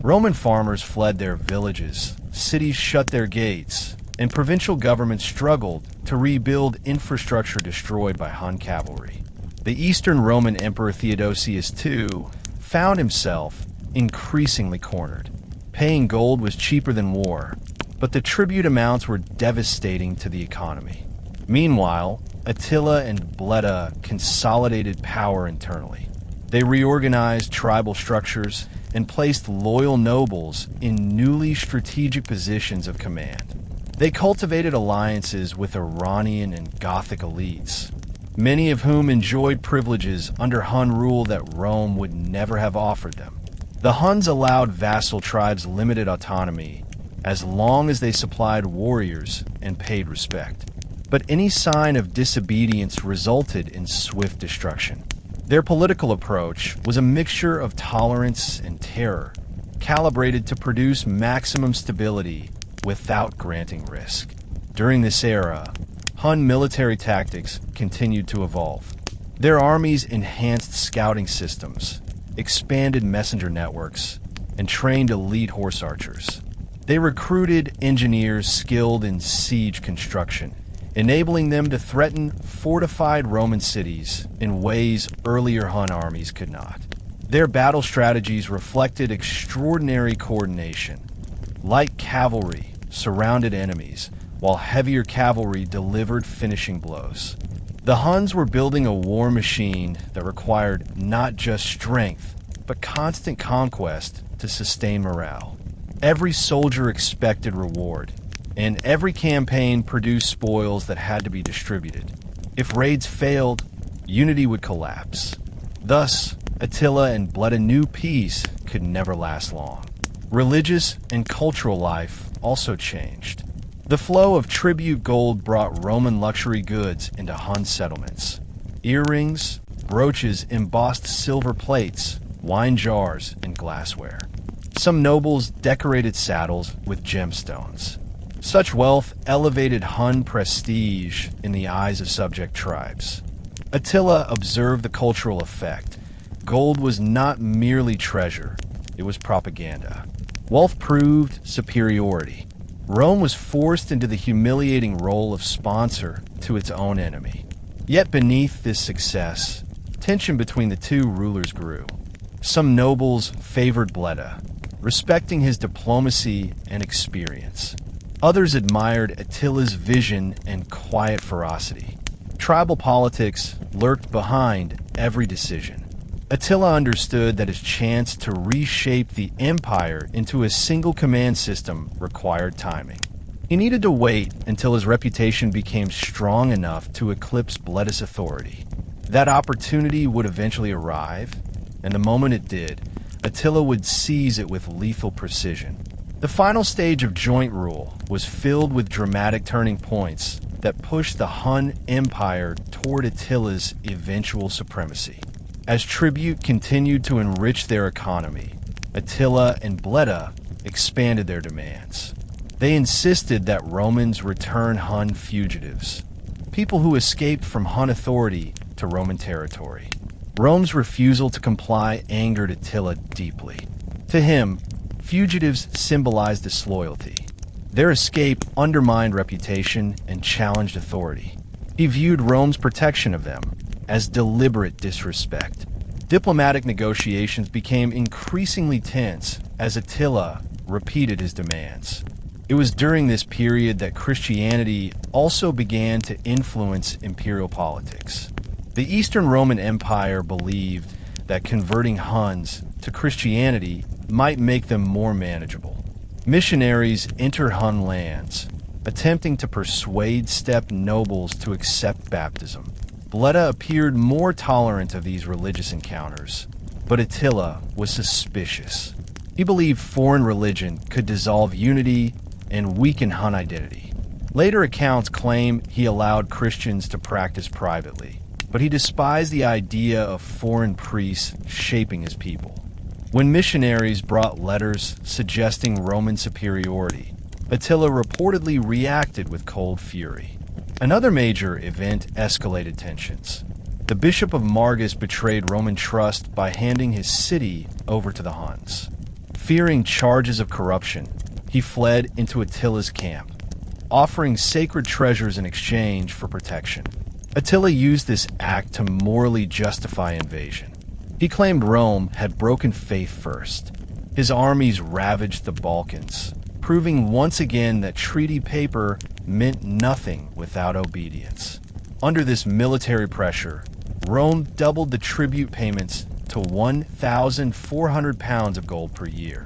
Roman farmers fled their villages, cities shut their gates, and provincial governments struggled to rebuild infrastructure destroyed by Hun cavalry. The Eastern Roman Emperor Theodosius II found himself increasingly cornered. Paying gold was cheaper than war, but the tribute amounts were devastating to the economy. Meanwhile, Attila and Bleda consolidated power internally. They reorganized tribal structures and placed loyal nobles in newly strategic positions of command. They cultivated alliances with Iranian and Gothic elites, many of whom enjoyed privileges under Hun rule that Rome would never have offered them. The Huns allowed vassal tribes limited autonomy as long as they supplied warriors and paid respect. But any sign of disobedience resulted in swift destruction. Their political approach was a mixture of tolerance and terror, calibrated to produce maximum stability without granting risk. During this era, Hun military tactics continued to evolve. Their armies enhanced scouting systems, expanded messenger networks, and trained elite horse archers. They recruited engineers skilled in siege construction, enabling them to threaten fortified Roman cities in ways earlier Hun armies could not. Their battle strategies reflected extraordinary coordination. Light cavalry surrounded enemies, while heavier cavalry delivered finishing blows. The Huns were building a war machine that required not just strength, but constant conquest to sustain morale. Every soldier expected reward, and every campaign produced spoils that had to be distributed. If raids failed, unity would collapse. Thus, Attila and Bleda knew peace could never last long. Religious and cultural life also changed. The flow of tribute gold brought Roman luxury goods into Hun settlements. Earrings, brooches, embossed silver plates, wine jars, and glassware. Some nobles decorated saddles with gemstones. Such wealth elevated Hun prestige in the eyes of subject tribes. Attila observed the cultural effect. Gold was not merely treasure, it was propaganda. Wealth proved superiority. Rome was forced into the humiliating role of sponsor to its own enemy. Yet beneath this success, tension between the two rulers grew. Some nobles favored Bleda, respecting his diplomacy and experience. Others admired Attila's vision and quiet ferocity. Tribal politics lurked behind every decision. Attila understood that his chance to reshape the empire into a single command system required timing. He needed to wait until his reputation became strong enough to eclipse Bleda's authority. That opportunity would eventually arrive, and the moment it did, Attila would seize it with lethal precision. The final stage of joint rule was filled with dramatic turning points that pushed the Hun Empire toward Attila's eventual supremacy. As tribute continued to enrich their economy, Attila and Bleda expanded their demands. They insisted that Romans return Hun fugitives, people who escaped from Hun authority to Roman territory. Rome's refusal to comply angered Attila deeply. To him, fugitives symbolized disloyalty. Their escape undermined reputation and challenged authority. He viewed Rome's protection of them as deliberate disrespect. Diplomatic negotiations became increasingly tense as Attila repeated his demands. It was during this period that Christianity also began to influence imperial politics. The Eastern Roman Empire believed that converting Huns to Christianity might make them more manageable. Missionaries entered Hun lands, attempting to persuade steppe nobles to accept baptism. Bleda appeared more tolerant of these religious encounters, but Attila was suspicious. He believed foreign religion could dissolve unity and weaken Hun identity. Later accounts claim he allowed Christians to practice privately, but he despised the idea of foreign priests shaping his people. When missionaries brought letters suggesting Roman superiority, Attila reportedly reacted with cold fury. Another major event escalated tensions. The Bishop of Margus betrayed Roman trust by handing his city over to the Huns. Fearing charges of corruption, he fled into Attila's camp, offering sacred treasures in exchange for protection. Attila used this act to morally justify invasion. He claimed Rome had broken faith first. His armies ravaged the Balkans, proving once again that treaty paper meant nothing without obedience. Under this military pressure, Rome doubled the tribute payments to 1,400 pounds of gold per year.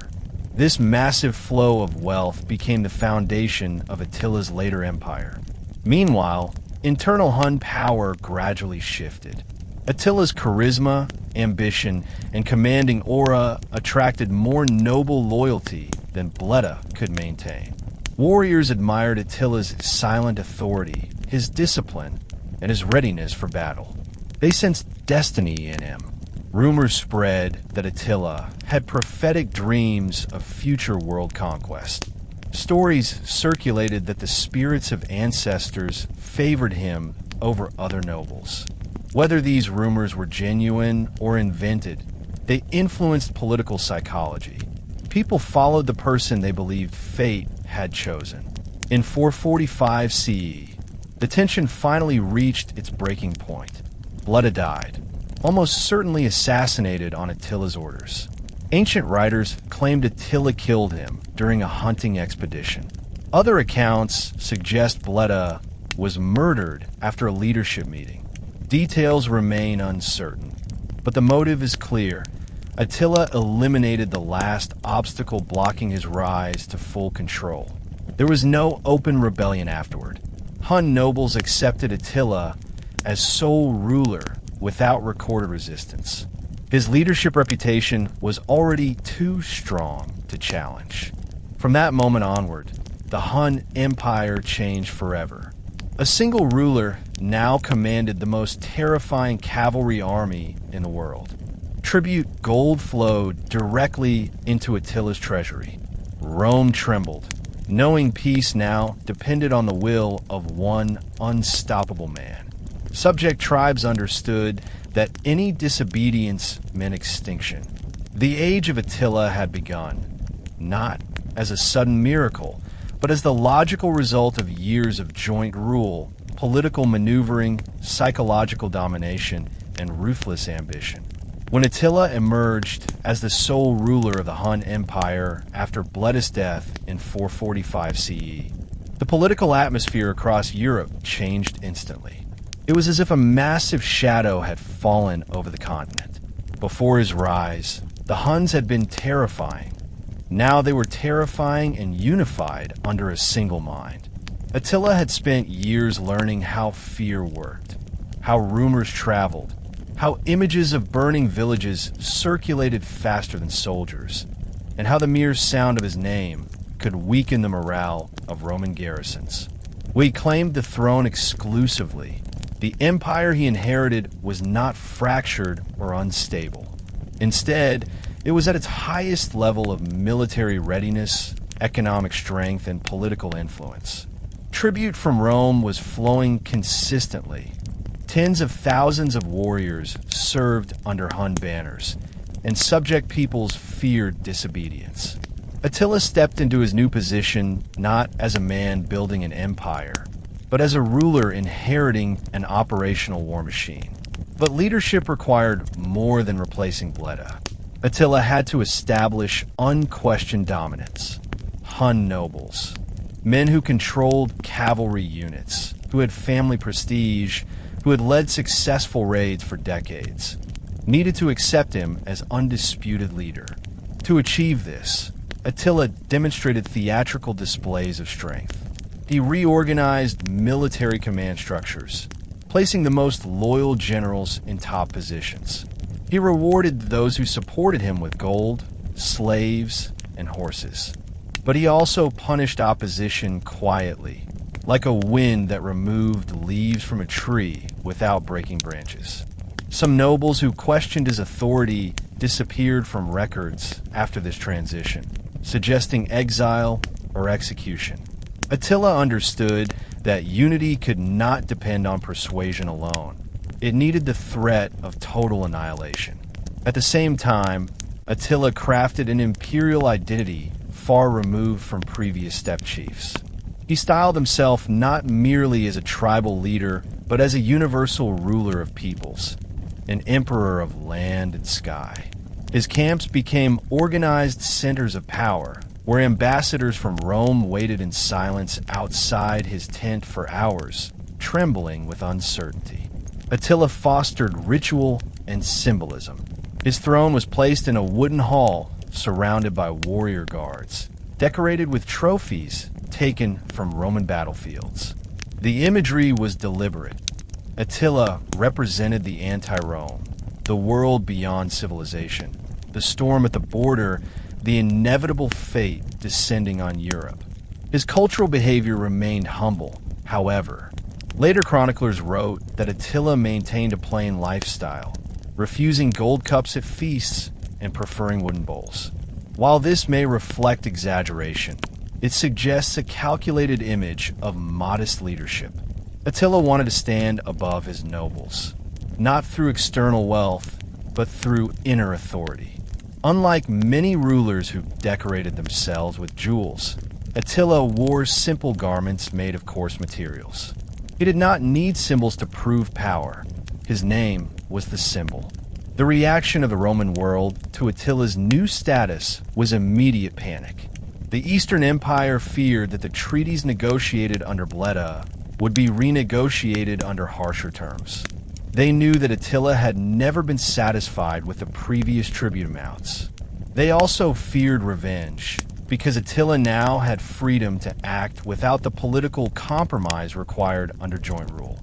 This massive flow of wealth became the foundation of Attila's later empire. Meanwhile, internal Hun power gradually shifted. Attila's charisma, ambition, and commanding aura attracted more noble loyalty than Bleda could maintain. Warriors admired Attila's silent authority, his discipline, and his readiness for battle. They sensed destiny in him. Rumors spread that Attila had prophetic dreams of future world conquest. Stories circulated that the spirits of ancestors favored him over other nobles. Whether these rumors were genuine or invented, they influenced political psychology. People followed the person they believed fate had chosen. In 445 CE, the tension finally reached its breaking point. Bleda died, almost certainly assassinated on Attila's orders. Ancient writers claimed Attila killed him during a hunting expedition. Other accounts suggest Bleda was murdered after a leadership meeting. Details remain uncertain, but the motive is clear. Attila eliminated the last obstacle blocking his rise to full control. There was no open rebellion afterward. Hun nobles accepted Attila as sole ruler without recorded resistance. His leadership reputation was already too strong to challenge. From that moment onward, the Hun Empire changed forever. A single ruler now commanded the most terrifying cavalry army in the world. Tribute gold flowed directly into Attila's treasury. Rome trembled, knowing peace now depended on the will of one unstoppable man. Subject tribes understood that any disobedience meant extinction. The age of Attila had begun, not as a sudden miracle, but as the logical result of years of joint rule, political maneuvering, psychological domination, and ruthless ambition. When Attila emerged as the sole ruler of the Hun Empire after Bleda's death in 445 CE, the political atmosphere across Europe changed instantly. It was as if a massive shadow had fallen over the continent. Before his rise, the Huns had been terrifying. Now they were terrifying and unified under a single mind. Attila had spent years learning how fear worked, how rumors traveled, how images of burning villages circulated faster than soldiers, and how the mere sound of his name could weaken the morale of Roman garrisons. When he claimed the throne exclusively, the empire he inherited was not fractured or unstable. Instead, it was at its highest level of military readiness, economic strength, and political influence. Tribute from Rome was flowing consistently. Tens of thousands of warriors served under Hun banners, and subject peoples feared disobedience. Attila stepped into his new position not as a man building an empire, but as a ruler inheriting an operational war machine. But leadership required more than replacing Bleda. Attila had to establish unquestioned dominance. Hun nobles, men who controlled cavalry units, who had family prestige, who had led successful raids for decades, needed to accept him as undisputed leader. To achieve this, Attila demonstrated theatrical displays of strength. He reorganized military command structures, placing the most loyal generals in top positions. He rewarded those who supported him with gold, slaves, and horses. But he also punished opposition quietly, like a wind that removed leaves from a tree without breaking branches. Some nobles who questioned his authority disappeared from records after this transition, suggesting exile or execution. Attila understood that unity could not depend on persuasion alone. It needed the threat of total annihilation. At the same time, Attila crafted an imperial identity far removed from previous steppe chiefs. He styled himself not merely as a tribal leader, but as a universal ruler of peoples, an emperor of land and sky. His camps became organized centers of power, where ambassadors from Rome waited in silence outside his tent for hours, trembling with uncertainty. Attila fostered ritual and symbolism. His throne was placed in a wooden hall surrounded by warrior guards, decorated with trophies taken from Roman battlefields. The imagery was deliberate. Attila represented the anti-Rome, the world beyond civilization, the storm at the border, the inevitable fate descending on Europe. His cultural behavior remained humble, however. Later chroniclers wrote that Attila maintained a plain lifestyle, refusing gold cups at feasts and preferring wooden bowls. While this may reflect exaggeration, it suggests a calculated image of modest leadership. Attila wanted to stand above his nobles, not through external wealth, but through inner authority. Unlike many rulers who decorated themselves with jewels, Attila wore simple garments made of coarse materials. He did not need symbols to prove power. His name was the symbol. The reaction of the Roman world to Attila's new status was immediate panic. The Eastern Empire feared that the treaties negotiated under Bleda would be renegotiated under harsher terms. They knew that Attila had never been satisfied with the previous tribute amounts. They also feared revenge, because Attila now had freedom to act without the political compromise required under joint rule.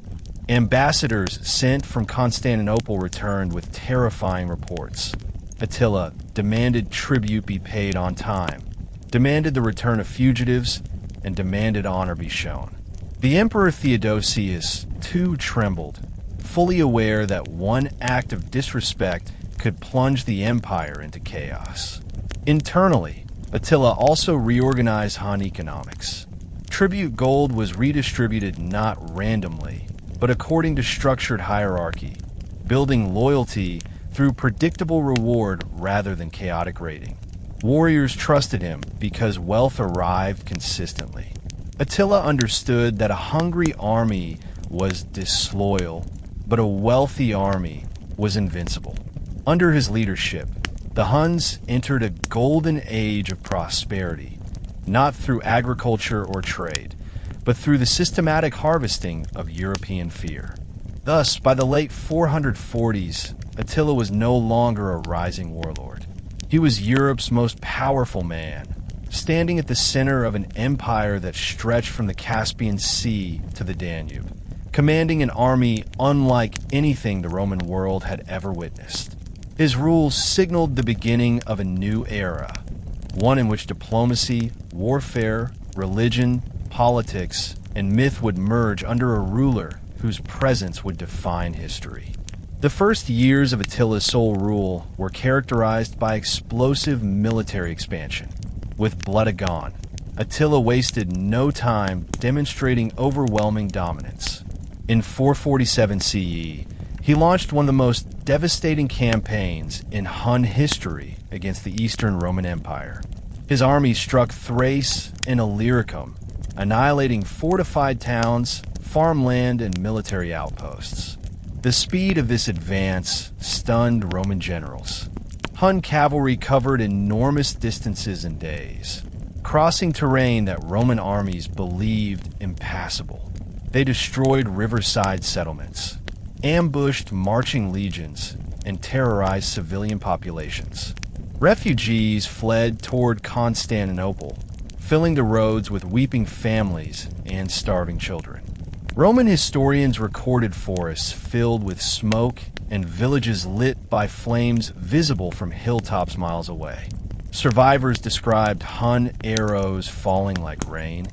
Ambassadors sent from Constantinople returned with terrifying reports. Attila demanded tribute be paid on time, demanded the return of fugitives, and demanded honor be shown. The Emperor Theodosius, too, trembled, fully aware that one act of disrespect could plunge the empire into chaos. Internally, Attila also reorganized Hun economics. Tribute gold was redistributed not randomly, but according to structured hierarchy, building loyalty through predictable reward rather than chaotic raiding. Warriors trusted him because wealth arrived consistently. Attila understood that a hungry army was disloyal, but a wealthy army was invincible. Under his leadership, the Huns entered a golden age of prosperity, not through agriculture or trade, but through the systematic harvesting of European fear. Thus, by the late 440s, Attila was no longer a rising warlord. He was Europe's most powerful man, standing at the center of an empire that stretched from the Caspian Sea to the Danube, commanding an army unlike anything the Roman world had ever witnessed. His rule signaled the beginning of a new era, one in which diplomacy, warfare, religion, politics, and myth would merge under a ruler whose presence would define history. The first years of Attila's sole rule were characterized by explosive military expansion. With blood at gone, Attila wasted no time demonstrating overwhelming dominance. In 447 CE, he launched one of the most devastating campaigns in Hun history against the Eastern Roman Empire. His army struck Thrace and Illyricum, annihilating fortified towns, farmland, and military outposts. The speed of this advance stunned Roman generals. Hun cavalry covered enormous distances in days, crossing terrain that Roman armies believed impassable. They destroyed riverside settlements, ambushed marching legions, and terrorized civilian populations. Refugees fled toward Constantinople, filling the roads with weeping families and starving children. Roman historians recorded forests filled with smoke and villages lit by flames visible from hilltops miles away. Survivors described Hun arrows falling like rain,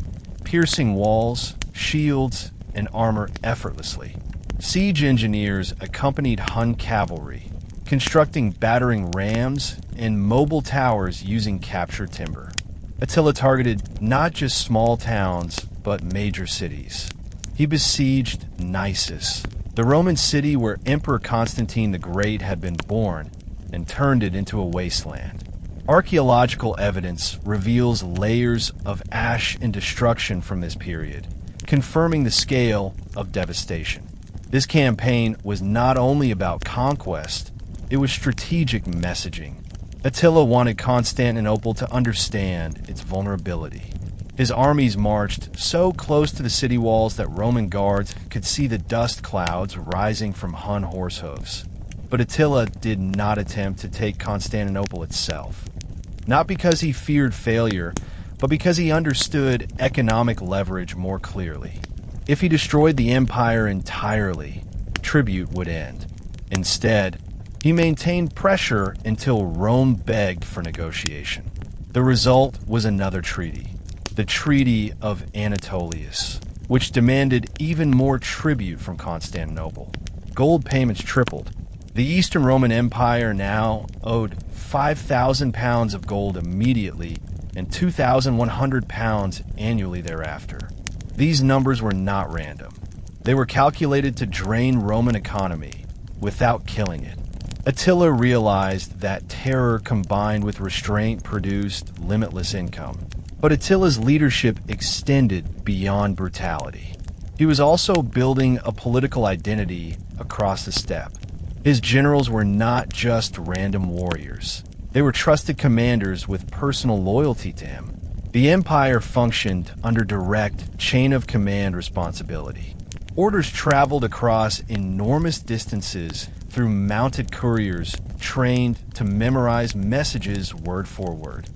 piercing walls, shields, and armor effortlessly. Siege engineers accompanied Hun cavalry, constructing battering rams and mobile towers using captured timber. Attila targeted not just small towns, but major cities. He besieged Nisus, the Roman city where Emperor Constantine the Great had been born, and turned it into a wasteland. Archaeological evidence reveals layers of ash and destruction from this period, confirming the scale of devastation. This campaign was not only about conquest, it was strategic messaging. Attila wanted Constantinople to understand its vulnerability. His armies marched so close to the city walls that Roman guards could see the dust clouds rising from Hun horse hooves. But Attila did not attempt to take Constantinople itself. Not because he feared failure, but because he understood economic leverage more clearly. If he destroyed the empire entirely, tribute would end. Instead, he maintained pressure until Rome begged for negotiation. The result was another treaty, the Treaty of Anatolius, which demanded even more tribute from Constantinople. Gold payments tripled. The Eastern Roman Empire now owed 5,000 pounds of gold immediately and 2,100 pounds annually thereafter. These numbers were not random. They were calculated to drain Roman economy without killing it. Attila realized that terror combined with restraint produced limitless income. But Attila's leadership extended beyond brutality. He was also building a political identity across the steppe. His generals were not just random warriors. They were trusted commanders with personal loyalty to him. The empire functioned under direct chain-of-command responsibility. Orders traveled across enormous distances through mounted couriers trained to memorize messages word for word.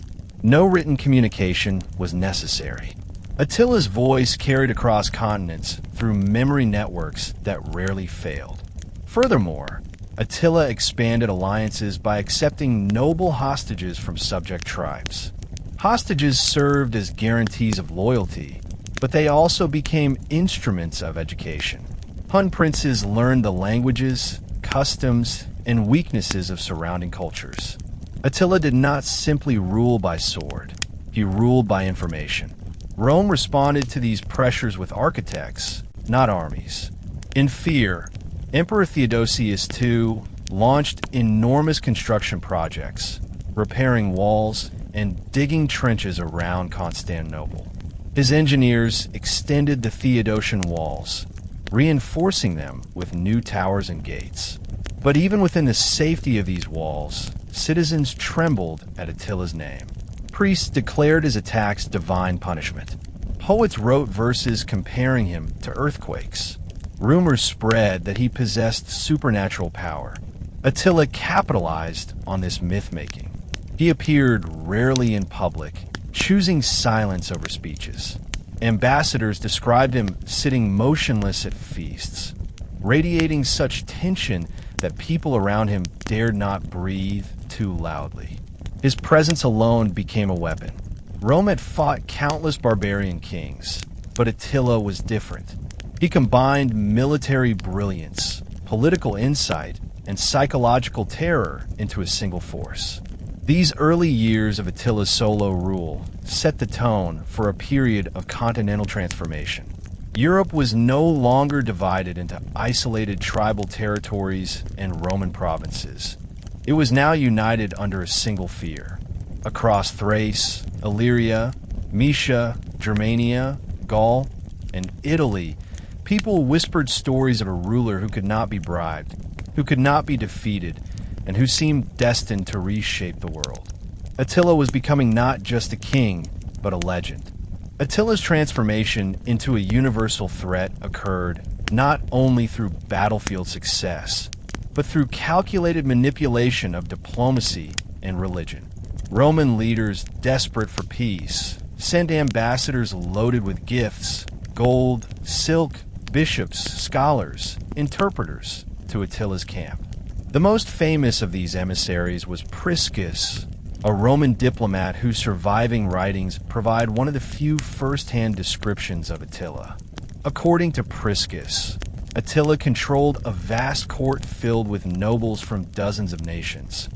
No written communication was necessary. Attila's voice carried across continents through memory networks that rarely failed. Furthermore, Attila expanded alliances by accepting noble hostages from subject tribes. Hostages served as guarantees of loyalty, but they also became instruments of education. Hun princes learned the languages, customs, and weaknesses of surrounding cultures. Attila did not simply rule by sword. He ruled by information. Rome responded to these pressures with architects, not armies. In fear, Emperor Theodosius II launched enormous construction projects, repairing walls and digging trenches around Constantinople. His engineers extended the Theodosian walls, reinforcing them with new towers and gates. But even within the safety of these walls, citizens trembled at Attila's name. Priests declared his attacks divine punishment. Poets wrote verses comparing him to earthquakes. Rumors spread that he possessed supernatural power. Attila capitalized on this myth-making. He appeared rarely in public, choosing silence over speeches. Ambassadors described him sitting motionless at feasts, radiating such tension that people around him dared not breathe too loudly. His presence alone became a weapon. Rome had fought countless barbarian kings, but Attila was different. He combined military brilliance, political insight, and psychological terror into a single force. These early years of Attila's solo rule set the tone for a period of continental transformation. Europe was no longer divided into isolated tribal territories and Roman provinces. It was now united under a single fear. Across Thrace, Illyria, Moesia, Germania, Gaul, and Italy, people whispered stories of a ruler who could not be bribed, who could not be defeated, and who seemed destined to reshape the world. Attila was becoming not just a king, but a legend. Attila's transformation into a universal threat occurred not only through battlefield success, but through calculated manipulation of diplomacy and religion. Roman leaders, desperate for peace, sent ambassadors loaded with gifts, gold, silk, bishops, scholars, interpreters to Attila's camp. The most famous of these emissaries was Priscus, a Roman diplomat whose surviving writings provide one of the few first-hand descriptions of Attila. According to Priscus, Attila controlled a vast court filled with nobles from dozens of nations: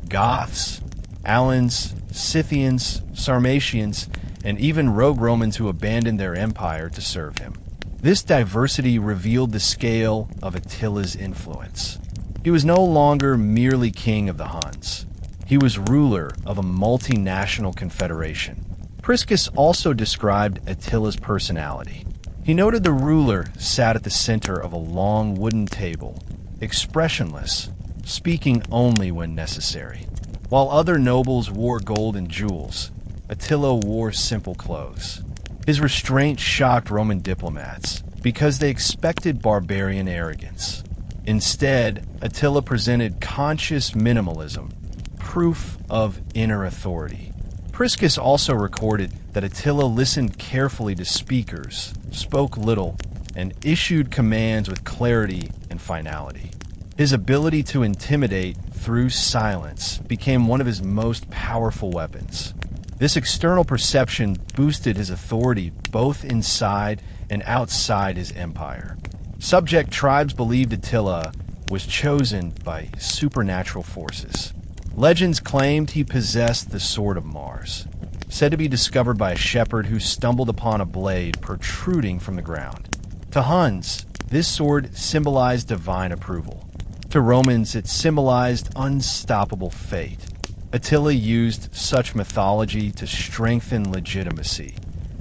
Goths, Alans, Scythians, Sarmatians, and even rogue Romans who abandoned their empire to serve him. This diversity revealed the scale of Attila's influence. He was no longer merely king of the Huns. He was ruler of a multinational confederation. Priscus also described Attila's personality. He noted the ruler sat at the center of a long wooden table, expressionless, speaking only when necessary. While other nobles wore gold and jewels, Attila wore simple clothes. His restraint shocked Roman diplomats because they expected barbarian arrogance. Instead, Attila presented conscious minimalism, proof of inner authority. Priscus also recorded that Attila listened carefully to speakers, spoke little, and issued commands with clarity and finality. His ability to intimidate through silence became one of his most powerful weapons. This external perception boosted his authority both inside and outside his empire. Subject tribes believed Attila was chosen by supernatural forces. Legends claimed he possessed the Sword of Mars, said to be discovered by a shepherd who stumbled upon a blade protruding from the ground. To Huns, this sword symbolized divine approval. To Romans, it symbolized unstoppable fate. Attila used such mythology to strengthen legitimacy,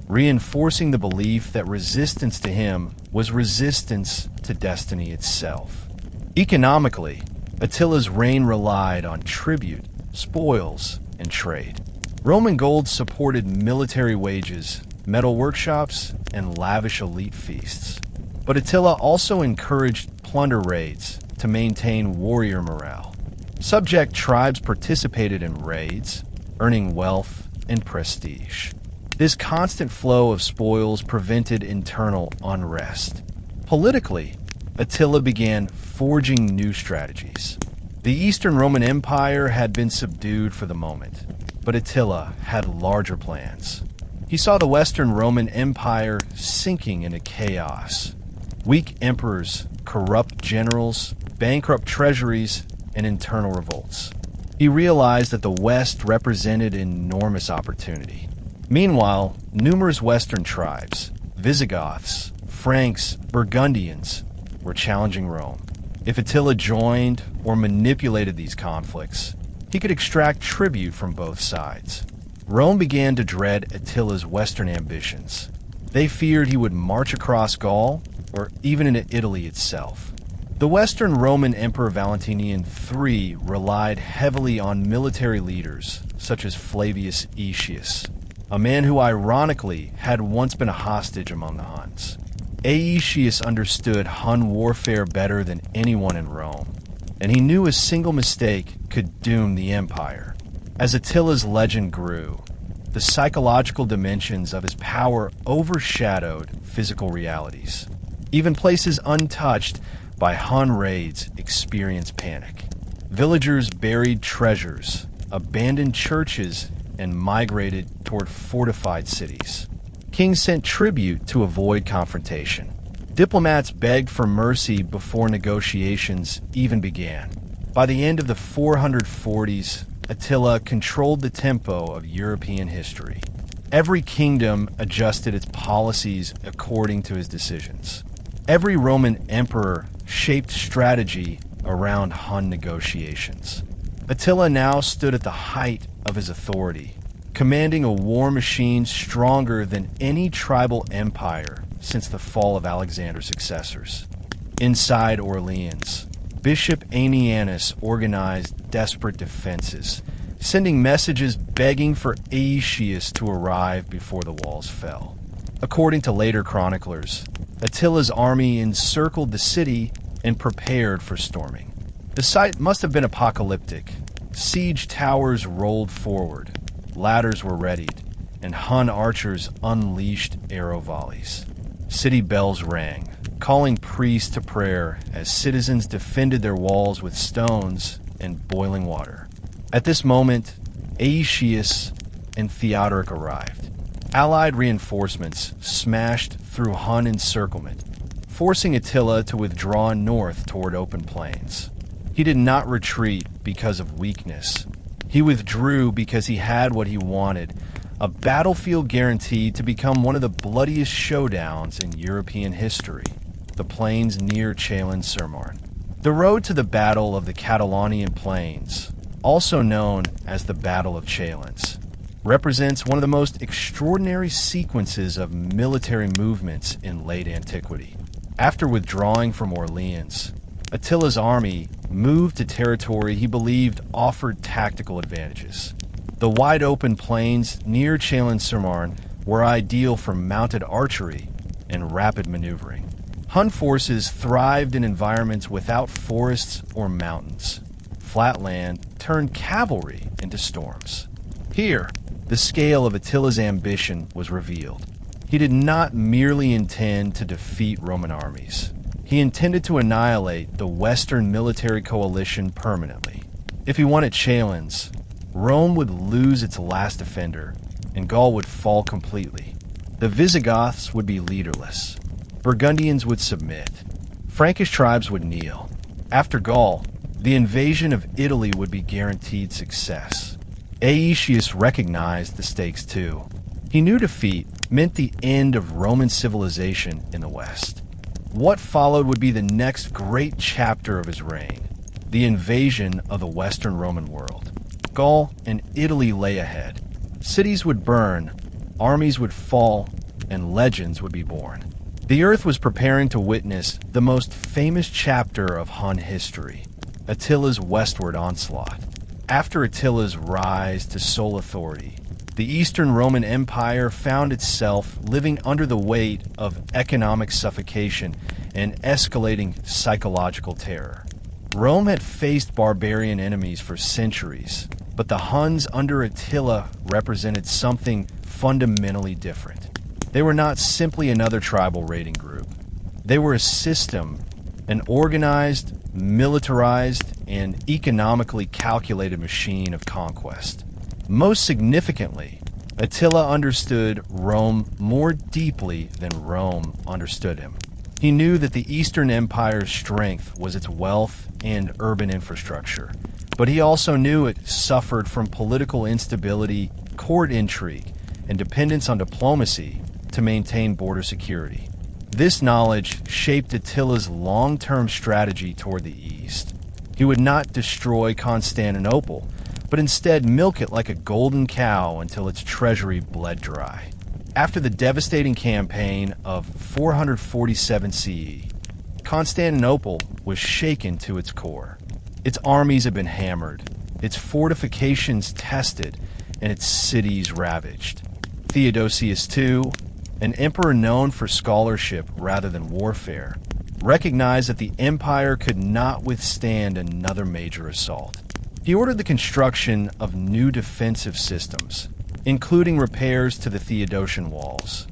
reinforcing the belief that resistance to him was resistance to destiny itself. Economically, Attila's reign relied on tribute, spoils, and trade. Roman gold supported military wages, metal workshops, and lavish elite feasts. But Attila also encouraged plunder raids to maintain warrior morale. Subject tribes participated in raids, earning wealth and prestige. This constant flow of spoils prevented internal unrest. Politically, Attila began forging new strategies. The Eastern Roman Empire had been subdued for the moment, but Attila had larger plans. He saw the Western Roman Empire sinking into chaos. Weak emperors, corrupt generals, bankrupt treasuries, and internal revolts. He realized that the West represented enormous opportunity. Meanwhile, numerous Western tribes, Visigoths, Franks, Burgundians, were challenging Rome. If Attila joined or manipulated these conflicts, he could extract tribute from both sides. Rome began to dread Attila's Western ambitions. They feared he would march across Gaul or even into Italy itself. The Western Roman Emperor Valentinian III relied heavily on military leaders such as Flavius Aetius, a man who ironically had once been a hostage among the Huns. Aetius understood Hun warfare better than anyone in Rome, and he knew a single mistake could doom the empire. As Attila's legend grew, the psychological dimensions of his power overshadowed physical realities. Even places untouched by Hun raids experienced panic. Villagers buried treasures, abandoned churches, and migrated toward fortified cities. Kings sent tribute to avoid confrontation. Diplomats begged for mercy before negotiations even began. By the end of the 440s, Attila controlled the tempo of European history. Every kingdom adjusted its policies according to his decisions. Every Roman emperor shaped strategy around Hun negotiations. Attila now stood at the height of his authority, commanding a war machine stronger than any tribal empire since the fall of Alexander's successors. Inside Orleans, Bishop Aenianus organized desperate defenses, sending messages begging for Aetius to arrive before the walls fell. According to later chroniclers, Attila's army encircled the city and prepared for storming. The sight must have been apocalyptic. Siege towers rolled forward, ladders were readied, and Hun archers unleashed arrow volleys. City bells rang, calling priests to prayer as citizens defended their walls with stones and boiling water. At this moment, Aetius and Theodoric arrived. Allied reinforcements smashed through Hun encirclement, forcing Attila to withdraw north toward open plains. He did not retreat because of weakness. He withdrew because he had what he wanted, a battlefield guaranteed to become one of the bloodiest showdowns in European history, the plains near Chalon-sur-Marne. The road to the Battle of the Catalonian Plains, also known as the Battle of Chalons, represents one of the most extraordinary sequences of military movements in late antiquity. After withdrawing from Orleans, Attila's army moved to territory he believed offered tactical advantages. The wide-open plains near Chalon-sur-Marne were ideal for mounted archery and rapid maneuvering. Hun forces thrived in environments without forests or mountains. Flat land turned cavalry into storms. Here, the scale of Attila's ambition was revealed. He did not merely intend to defeat Roman armies. He intended to annihilate the Western military coalition permanently. If he won at Chalons, Rome would lose its last defender, and Gaul would fall completely. The Visigoths would be leaderless. Burgundians would submit. Frankish tribes would kneel. After Gaul, the invasion of Italy would be guaranteed success. Aetius recognized the stakes too. He knew defeat meant the end of Roman civilization in the West. What followed would be the next great chapter of his reign, the invasion of the Western Roman world. Gaul and Italy lay ahead. Cities would burn, armies would fall, and legends would be born. The earth was preparing to witness the most famous chapter of Hun history, Attila's westward onslaught. After Attila's rise to sole authority, the Eastern Roman Empire found itself living under the weight of economic suffocation and escalating psychological terror. Rome had faced barbarian enemies for centuries, but the Huns under Attila represented something fundamentally different. They were not simply another tribal raiding group. They were a system, an organized, militarized, and economically calculated machine of conquest. Most significantly, Attila understood Rome more deeply than Rome understood him. He knew that the Eastern Empire's strength was its wealth and urban infrastructure, but he also knew it suffered from political instability, court intrigue, and dependence on diplomacy to maintain border security. This knowledge shaped Attila's long-term strategy toward the east. He would not destroy Constantinople, but instead milk it like a golden cow until its treasury bled dry. After the devastating campaign of 447 CE, Constantinople was shaken to its core. Its armies had been hammered, its fortifications tested, and its cities ravaged. Theodosius II, an emperor known for scholarship rather than warfare, recognized that the empire could not withstand another major assault. He ordered the construction of new defensive systems, including repairs to the Theodosian walls,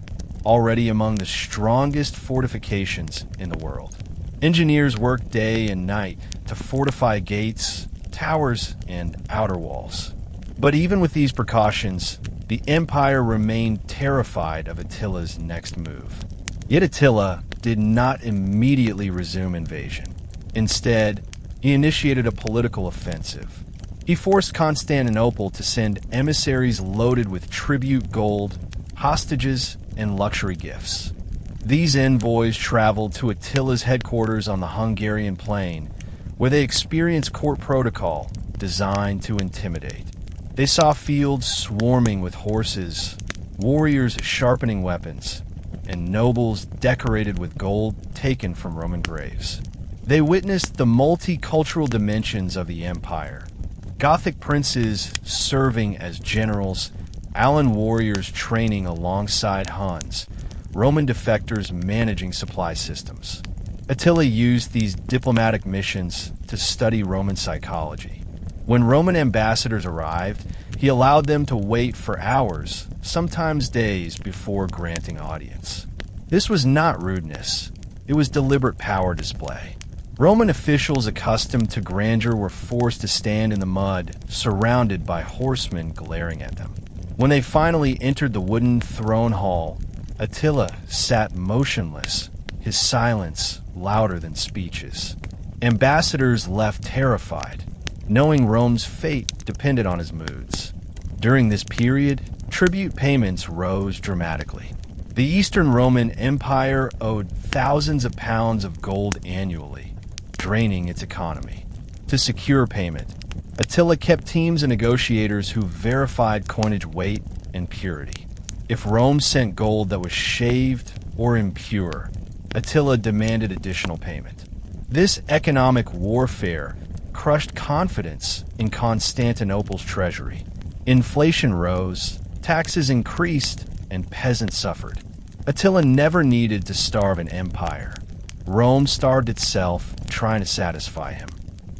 already among the strongest fortifications in the world. Engineers worked day and night to fortify gates, towers, and outer walls. But even with these precautions, the empire remained terrified of Attila's next move. Yet Attila did not immediately resume invasion. Instead, he initiated a political offensive. He forced Constantinople to send emissaries loaded with tribute gold, hostages, and luxury gifts. These envoys traveled to Attila's headquarters on the Hungarian plain, where they experienced court protocol designed to intimidate. They saw fields swarming with horses, warriors sharpening weapons, and nobles decorated with gold taken from Roman graves. They witnessed the multicultural dimensions of the empire. Gothic princes serving as generals, Allan warriors training alongside Huns, Roman defectors managing supply systems. Attila used these diplomatic missions to study Roman psychology. When Roman ambassadors arrived, he allowed them to wait for hours, sometimes days, before granting audience. This was not rudeness. It was deliberate power display. Roman officials accustomed to grandeur were forced to stand in the mud, surrounded by horsemen glaring at them. When they finally entered the wooden throne hall, Attila sat motionless, his silence louder than speeches. Ambassadors left terrified, knowing Rome's fate depended on his moods. During this period, tribute payments rose dramatically. The Eastern Roman Empire owed thousands of pounds of gold annually, draining its economy. To secure payment, Attila kept teams of negotiators who verified coinage weight and purity. If Rome sent gold that was shaved or impure, Attila demanded additional payment. This economic warfare crushed confidence in Constantinople's treasury. Inflation rose, taxes increased, and peasants suffered. Attila never needed to starve an empire. Rome starved itself, trying to satisfy him.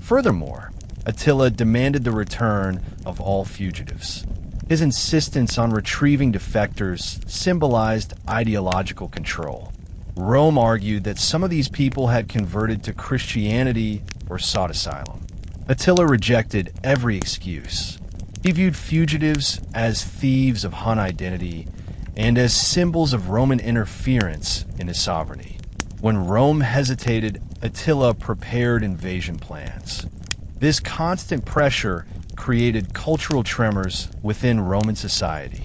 Furthermore, Attila demanded the return of all fugitives. His insistence on retrieving defectors symbolized ideological control. Rome argued that some of these people had converted to Christianity or sought asylum. Attila rejected every excuse. He viewed fugitives as thieves of Hun identity and as symbols of Roman interference in his sovereignty. When Rome hesitated, Attila prepared invasion plans. This constant pressure created cultural tremors within Roman society.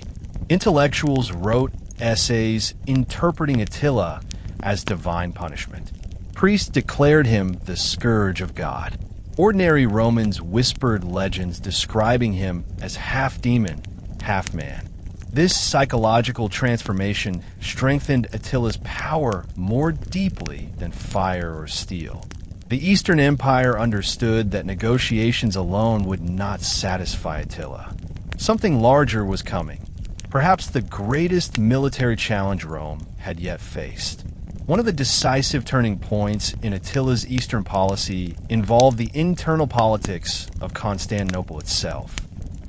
Intellectuals wrote essays interpreting Attila as divine punishment. Priests declared him the Scourge of God. Ordinary Romans whispered legends describing him as half demon, half man. This psychological transformation strengthened Attila's power more deeply than fire or steel. The Eastern Empire understood that negotiations alone would not satisfy Attila. Something larger was coming, perhaps the greatest military challenge Rome had yet faced. One of the decisive turning points in Attila's Eastern policy involved the internal politics of Constantinople itself.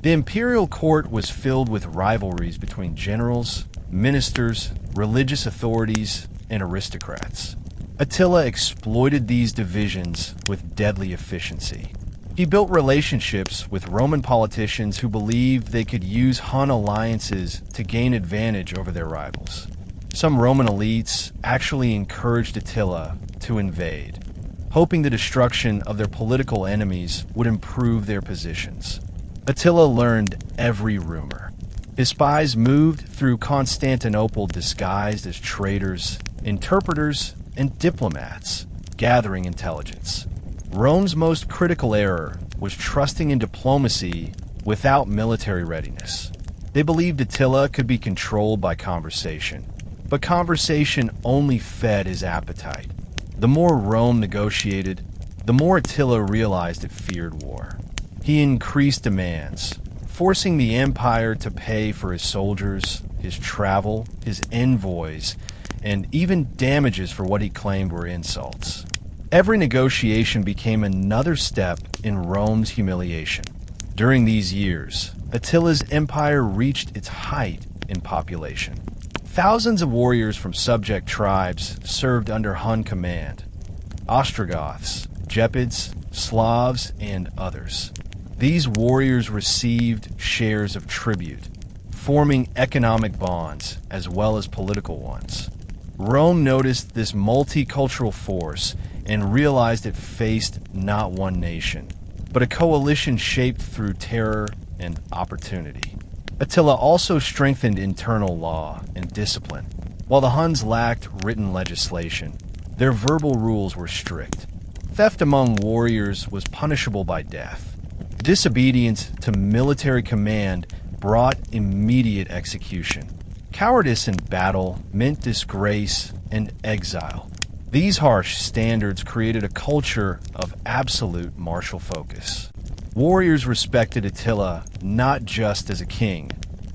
The imperial court was filled with rivalries between generals, ministers, religious authorities, and aristocrats. Attila exploited these divisions with deadly efficiency. He built relationships with Roman politicians who believed they could use Hun alliances to gain advantage over their rivals. Some Roman elites actually encouraged Attila to invade, hoping the destruction of their political enemies would improve their positions. Attila learned every rumor. His spies moved through Constantinople disguised as traders, interpreters, and diplomats, gathering intelligence. Rome's most critical error was trusting in diplomacy without military readiness. They believed Attila could be controlled by conversation, but conversation only fed his appetite. The more Rome negotiated, the more Attila realized it feared war. He increased demands, forcing the empire to pay for his soldiers, his travel, his envoys, and even damages for what he claimed were insults. Every negotiation became another step in Rome's humiliation. During these years, Attila's empire reached its height in population. Thousands of warriors from subject tribes served under Hun command: Ostrogoths, Gepids, Slavs, and others. These warriors received shares of tribute, forming economic bonds as well as political ones. Rome noticed this multicultural force and realized it faced not one nation, but a coalition shaped through terror and opportunity. Attila also strengthened internal law and discipline. While the Huns lacked written legislation, their verbal rules were strict. Theft among warriors was punishable by death. Disobedience to military command brought immediate execution. Cowardice in battle meant disgrace and exile. These harsh standards created a culture of absolute martial focus. Warriors respected Attila not just as a king,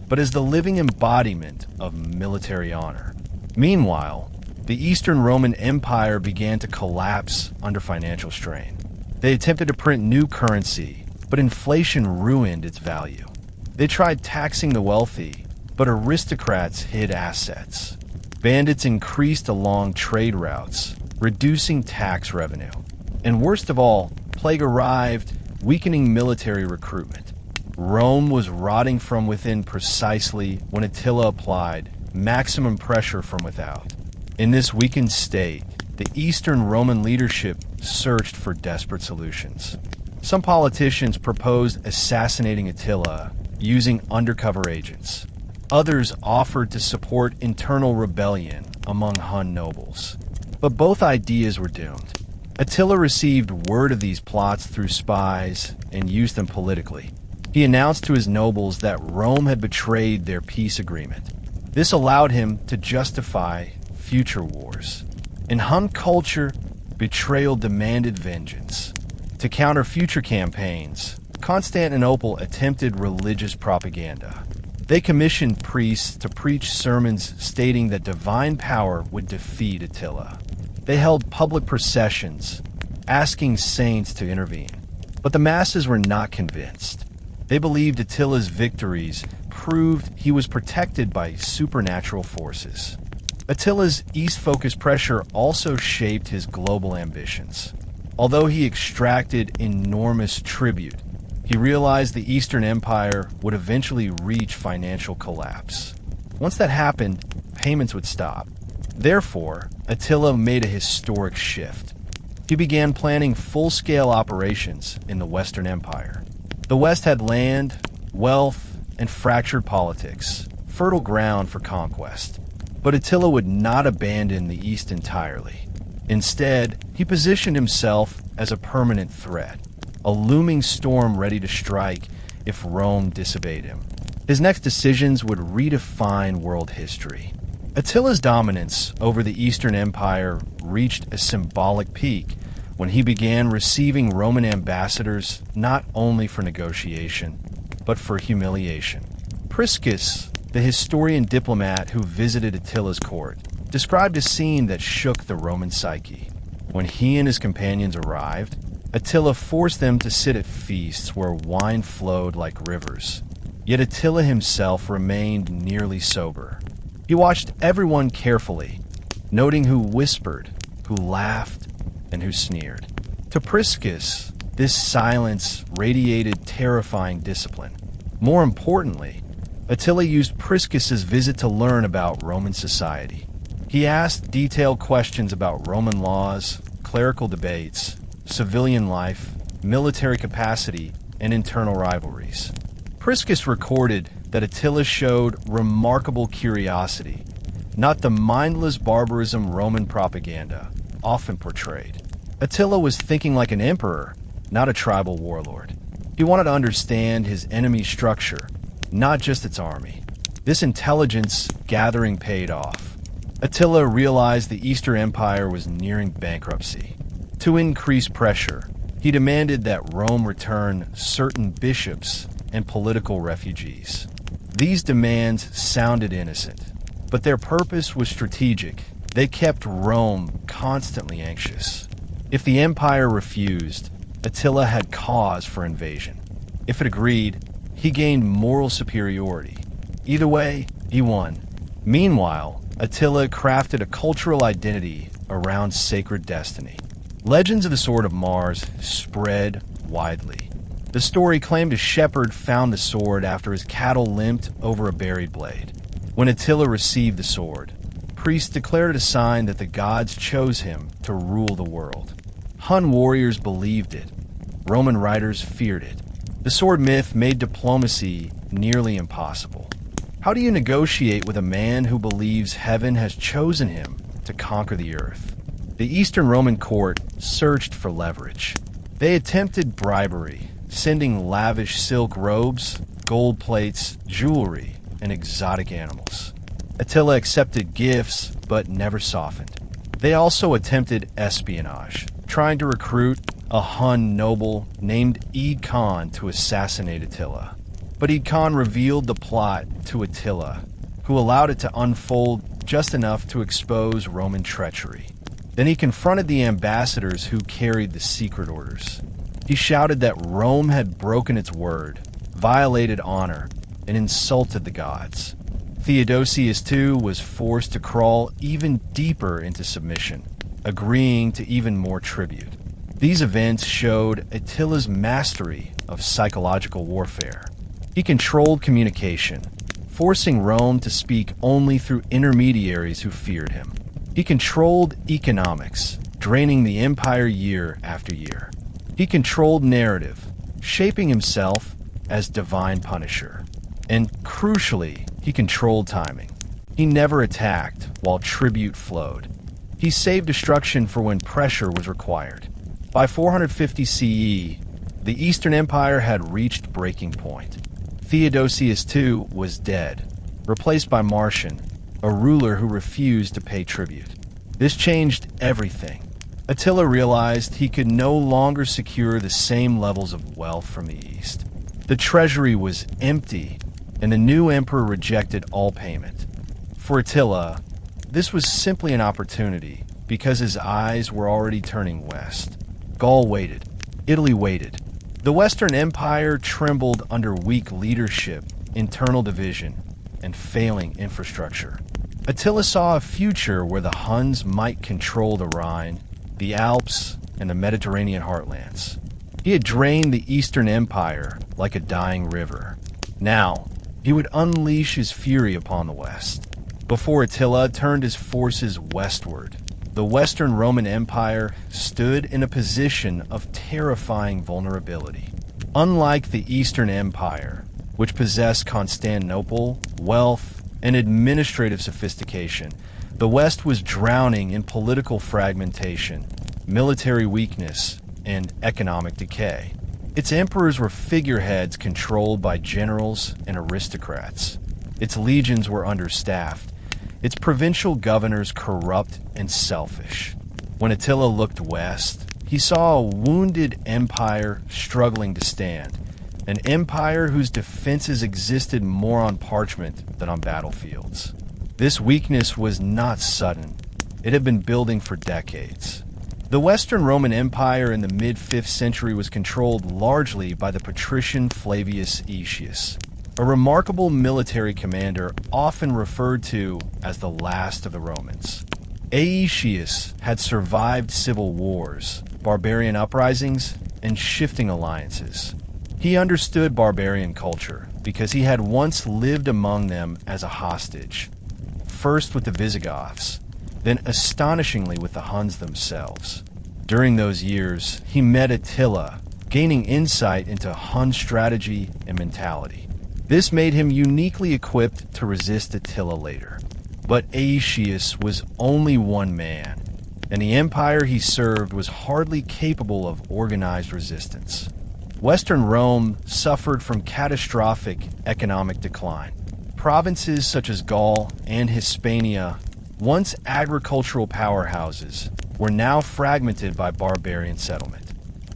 but as the living embodiment of military honor. Meanwhile, the Eastern Roman Empire began to collapse under financial strain. They attempted to print new currency, but inflation ruined its value. They tried taxing the wealthy, but aristocrats hid assets. Bandits increased along trade routes, reducing tax revenue. And worst of all, plague arrived, weakening military recruitment. Rome was rotting from within precisely when Attila applied maximum pressure from without. In this weakened state, the Eastern Roman leadership searched for desperate solutions. Some politicians proposed assassinating Attila using undercover agents. Others offered to support internal rebellion among Hun nobles. But both ideas were doomed. Attila received word of these plots through spies and used them politically. He announced to his nobles that Rome had betrayed their peace agreement. This allowed him to justify future wars. In Hun culture, betrayal demanded vengeance. To counter future campaigns, Constantinople attempted religious propaganda. They commissioned priests to preach sermons stating that divine power would defeat Attila. They held public processions, asking saints to intervene. But the masses were not convinced. They believed Attila's victories proved he was protected by supernatural forces. Attila's East-focused pressure also shaped his global ambitions. Although he extracted enormous tribute, he realized the Eastern Empire would eventually reach financial collapse. Once that happened, payments would stop. Therefore, Attila made a historic shift. He began planning full-scale operations in the Western Empire. The West had land, wealth, and fractured politics, fertile ground for conquest. But Attila would not abandon the East entirely. Instead, he positioned himself as a permanent threat, a looming storm ready to strike if Rome disobeyed him. His next decisions would redefine world history. Attila's dominance over the Eastern Empire reached a symbolic peak when he began receiving Roman ambassadors not only for negotiation, but for humiliation. Priscus, the historian diplomat who visited Attila's court, described a scene that shook the Roman psyche. When he and his companions arrived, Attila forced them to sit at feasts where wine flowed like rivers. Yet Attila himself remained nearly sober. He watched everyone carefully, noting who whispered, who laughed, and who sneered. To Priscus, this silence radiated terrifying discipline. More importantly, Attila used Priscus's visit to learn about Roman society. He asked detailed questions about Roman laws, clerical debates, civilian life, military capacity, and internal rivalries. Priscus recorded that Attila showed remarkable curiosity, not the mindless barbarism Roman propaganda often portrayed. Attila was thinking like an emperor, not a tribal warlord. He wanted to understand his enemy's structure, not just its army. This intelligence gathering paid off. Attila realized the Eastern Empire was nearing bankruptcy. To increase pressure, he demanded that Rome return certain bishops and political refugees. These demands sounded innocent, but their purpose was strategic. They kept Rome constantly anxious. If the empire refused, Attila had cause for invasion. If it agreed, he gained moral superiority. Either way, he won. Meanwhile, Attila crafted a cultural identity around sacred destiny. Legends of the Sword of Mars spread widely. The story claimed a shepherd found the sword after his cattle limped over a buried blade. When Attila received the sword, priests declared it a sign that the gods chose him to rule the world. Hun warriors believed it. Roman writers feared it. The sword myth made diplomacy nearly impossible. How do you negotiate with a man who believes heaven has chosen him to conquer the earth? The Eastern Roman court searched for leverage. They attempted bribery, sending lavish silk robes, gold plates, jewelry, and exotic animals. Attila accepted gifts, but never softened. They also attempted espionage, trying to recruit a Hun noble named Eid Khan to assassinate Attila. But Eid Khan revealed the plot to Attila, who allowed it to unfold just enough to expose Roman treachery. Then he confronted the ambassadors who carried the secret orders. He shouted that Rome had broken its word, violated honor, and insulted the gods. Theodosius II was forced to crawl even deeper into submission, agreeing to even more tribute. These events showed Attila's mastery of psychological warfare. He controlled communication, forcing Rome to speak only through intermediaries who feared him. He controlled economics, draining the empire year after year. He controlled narrative, shaping himself as divine punisher. And crucially, he controlled timing. He never attacked while tribute flowed. He saved destruction for when pressure was required. By 450 CE, the Eastern Empire had reached breaking point. Theodosius II was dead, replaced by Marcian, a ruler who refused to pay tribute. This changed everything. Attila realized he could no longer secure the same levels of wealth from the East. The treasury was empty, and the new emperor rejected all payment. For Attila, this was simply an opportunity because his eyes were already turning west. Gaul waited. Italy waited. The Western Empire trembled under weak leadership, internal division, and failing infrastructure. Attila saw a future where the Huns might control the Rhine, the Alps, and the Mediterranean heartlands. He had drained the Eastern Empire like a dying river. Now, he would unleash his fury upon the West. Before Attila turned his forces westward, the Western Roman Empire stood in a position of terrifying vulnerability. Unlike the Eastern Empire, which possessed Constantinople, wealth, and administrative sophistication, the West was drowning in political fragmentation, military weakness, and economic decay. Its emperors were figureheads controlled by generals and aristocrats. Its legions were understaffed, its provincial governors corrupt and selfish. When Attila looked west, he saw a wounded empire struggling to stand, an empire whose defenses existed more on parchment than on battlefields. This weakness was not sudden. It had been building for decades. The Western Roman Empire in the mid-5th century was controlled largely by the patrician Flavius Aetius, a remarkable military commander often referred to as the last of the Romans. Aetius had survived civil wars, barbarian uprisings, and shifting alliances. He understood barbarian culture because he had once lived among them as a hostage, first with the Visigoths, then astonishingly with the Huns themselves. During those years, he met Attila, gaining insight into Hun strategy and mentality. This made him uniquely equipped to resist Attila later. But Aetius was only one man, and the empire he served was hardly capable of organized resistance. Western Rome suffered from catastrophic economic decline. Provinces such as Gaul and Hispania, once agricultural powerhouses, were now fragmented by barbarian settlement.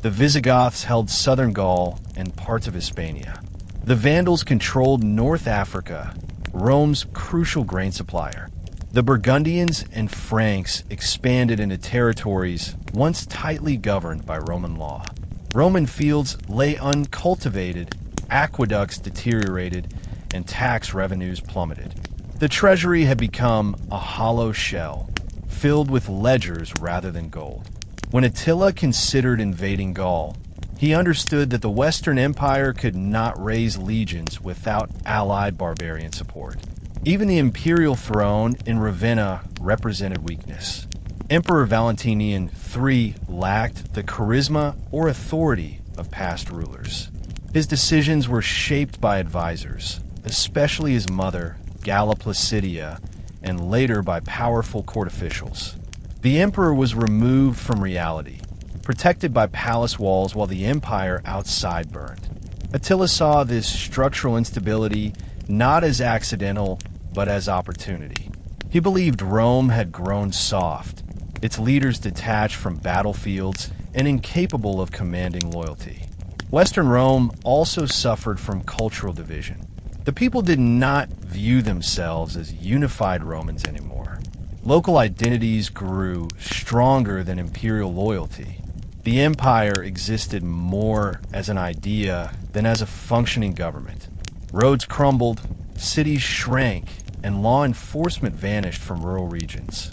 The Visigoths held southern Gaul and parts of Hispania. The Vandals controlled North Africa, Rome's crucial grain supplier. The Burgundians and Franks expanded into territories once tightly governed by Roman law. Roman fields lay uncultivated, aqueducts deteriorated, and tax revenues plummeted. The treasury had become a hollow shell, filled with ledgers rather than gold. When Attila considered invading Gaul, he understood that the Western Empire could not raise legions without allied barbarian support. Even the imperial throne in Ravenna represented weakness. Emperor Valentinian III lacked the charisma or authority of past rulers. His decisions were shaped by advisors, especially his mother, Galla Placidia, and later by powerful court officials. The emperor was removed from reality, protected by palace walls while the empire outside burned. Attila saw this structural instability not as accidental, but as opportunity. He believed Rome had grown soft, its leaders detached from battlefields and incapable of commanding loyalty. Western Rome also suffered from cultural division. The people did not view themselves as unified Romans anymore. Local identities grew stronger than imperial loyalty. The empire existed more as an idea than as a functioning government. Roads crumbled, cities shrank, and law enforcement vanished from rural regions.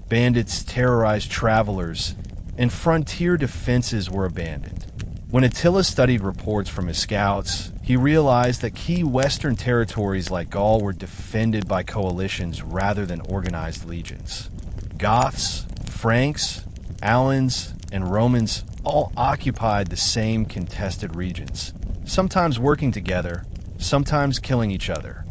Bandits terrorized travelers, and frontier defenses were abandoned. When Attila studied reports from his scouts, he realized that key Western territories like Gaul were defended by coalitions rather than organized legions. Goths, Franks, Alans, and Romans all occupied the same contested regions, sometimes working together, sometimes killing each other.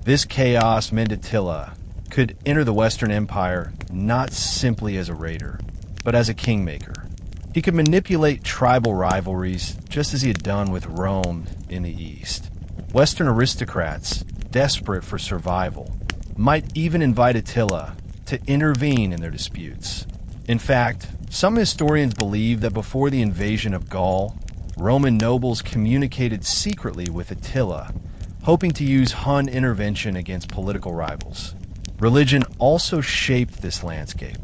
This chaos meant Attila could enter the Western Empire not simply as a raider, but as a kingmaker. He could manipulate tribal rivalries just as he had done with Rome in the East. Western aristocrats, desperate for survival, might even invite Attila to intervene in their disputes. In fact, some historians believe that before the invasion of Gaul, Roman nobles communicated secretly with Attila, hoping to use Hun intervention against political rivals. Religion also shaped this landscape.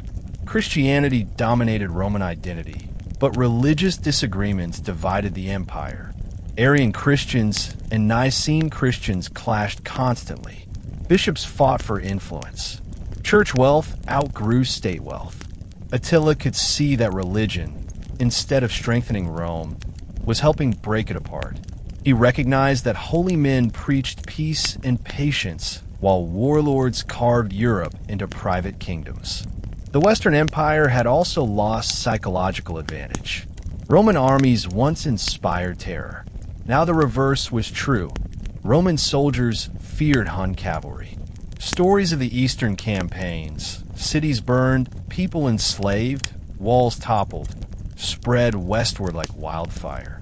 Christianity dominated Roman identity, but religious disagreements divided the empire. Arian Christians and Nicene Christians clashed constantly. Bishops fought for influence. Church wealth outgrew state wealth. Attila could see that religion, instead of strengthening Rome, was helping break it apart. He recognized that holy men preached peace and patience while warlords carved Europe into private kingdoms. The Western Empire had also lost psychological advantage. Roman armies once inspired terror. Now the reverse was true. Roman soldiers feared Hun cavalry. Stories of the Eastern campaigns, cities burned, people enslaved, walls toppled, spread westward like wildfire.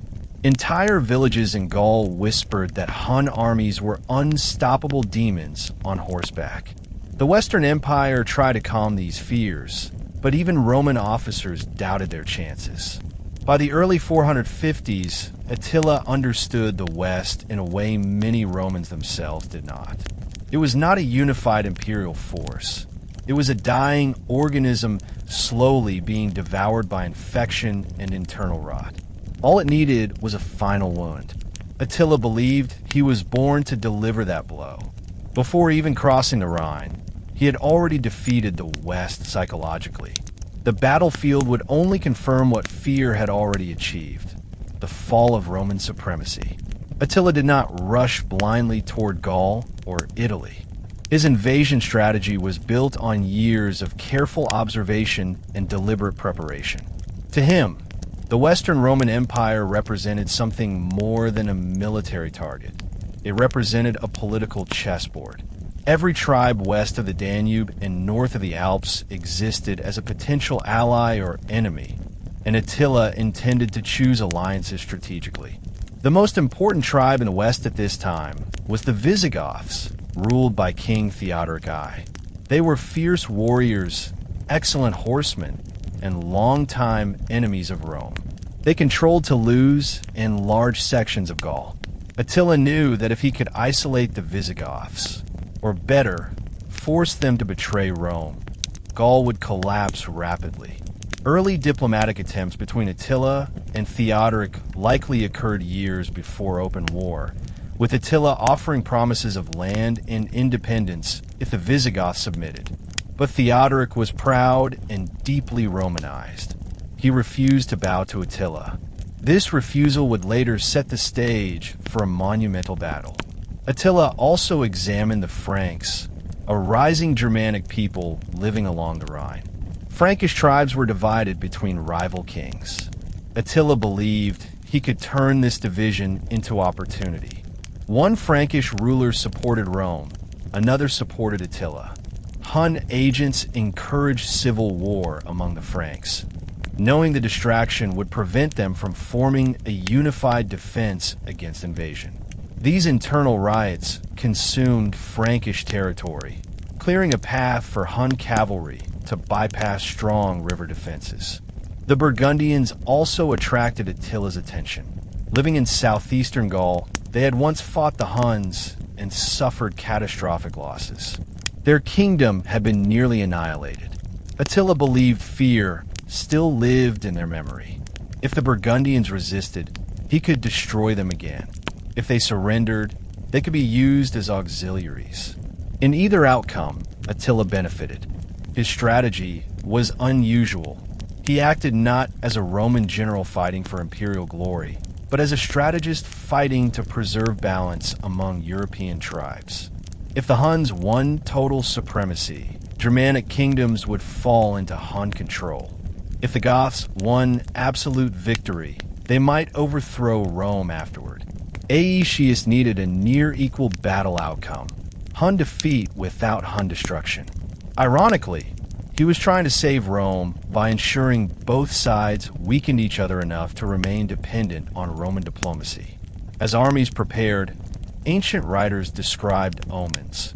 Entire villages in Gaul whispered that Hun armies were unstoppable demons on horseback. The Western Empire tried to calm these fears, but even Roman officers doubted their chances. By the early 450s, Attila understood the West in a way many Romans themselves did not. It was not a unified imperial force. It was a dying organism slowly being devoured by infection and internal rot. All it needed was a final wound. Attila believed he was born to deliver that blow. Before even crossing the Rhine, he had already defeated the West psychologically. The battlefield would only confirm what fear had already achieved: the fall of Roman supremacy. Attila did not rush blindly toward Gaul or Italy. His invasion strategy was built on years of careful observation and deliberate preparation. To him, the Western Roman Empire represented something more than a military target. It represented a political chessboard. Every tribe west of the Danube and north of the Alps existed as a potential ally or enemy, and Attila intended to choose alliances strategically. The most important tribe in the west at this time was the Visigoths, ruled by King Theodoric I. They were fierce warriors, excellent horsemen, and longtime enemies of Rome. They controlled Toulouse and large sections of Gaul. Attila knew that if he could isolate the Visigoths, or better, forced them to betray Rome, Gaul would collapse rapidly. Early diplomatic attempts between Attila and Theodoric likely occurred years before open war, with Attila offering promises of land and independence if the Visigoths submitted. But Theodoric was proud and deeply Romanized. He refused to bow to Attila. This refusal would later set the stage for a monumental battle. Attila also examined the Franks, a rising Germanic people living along the Rhine. Frankish tribes were divided between rival kings. Attila believed he could turn this division into opportunity. One Frankish ruler supported Rome, another supported Attila. Hun agents encouraged civil war among the Franks, knowing the distraction would prevent them from forming a unified defense against invasion. These internal riots consumed Frankish territory, clearing a path for Hun cavalry to bypass strong river defenses. The Burgundians also attracted Attila's attention. Living in southeastern Gaul, they had once fought the Huns and suffered catastrophic losses. Their kingdom had been nearly annihilated. Attila believed fear still lived in their memory. If the Burgundians resisted, he could destroy them again. If they surrendered, they could be used as auxiliaries. In either outcome, Attila benefited. His strategy was unusual. He acted not as a Roman general fighting for imperial glory, but as a strategist fighting to preserve balance among European tribes. If the Huns won total supremacy, Germanic kingdoms would fall into Hun control. If the Goths won absolute victory, they might overthrow Rome afterward. Aetius needed a near-equal battle outcome, Hun defeat without Hun destruction. Ironically, he was trying to save Rome by ensuring both sides weakened each other enough to remain dependent on Roman diplomacy. As armies prepared, ancient writers described omens,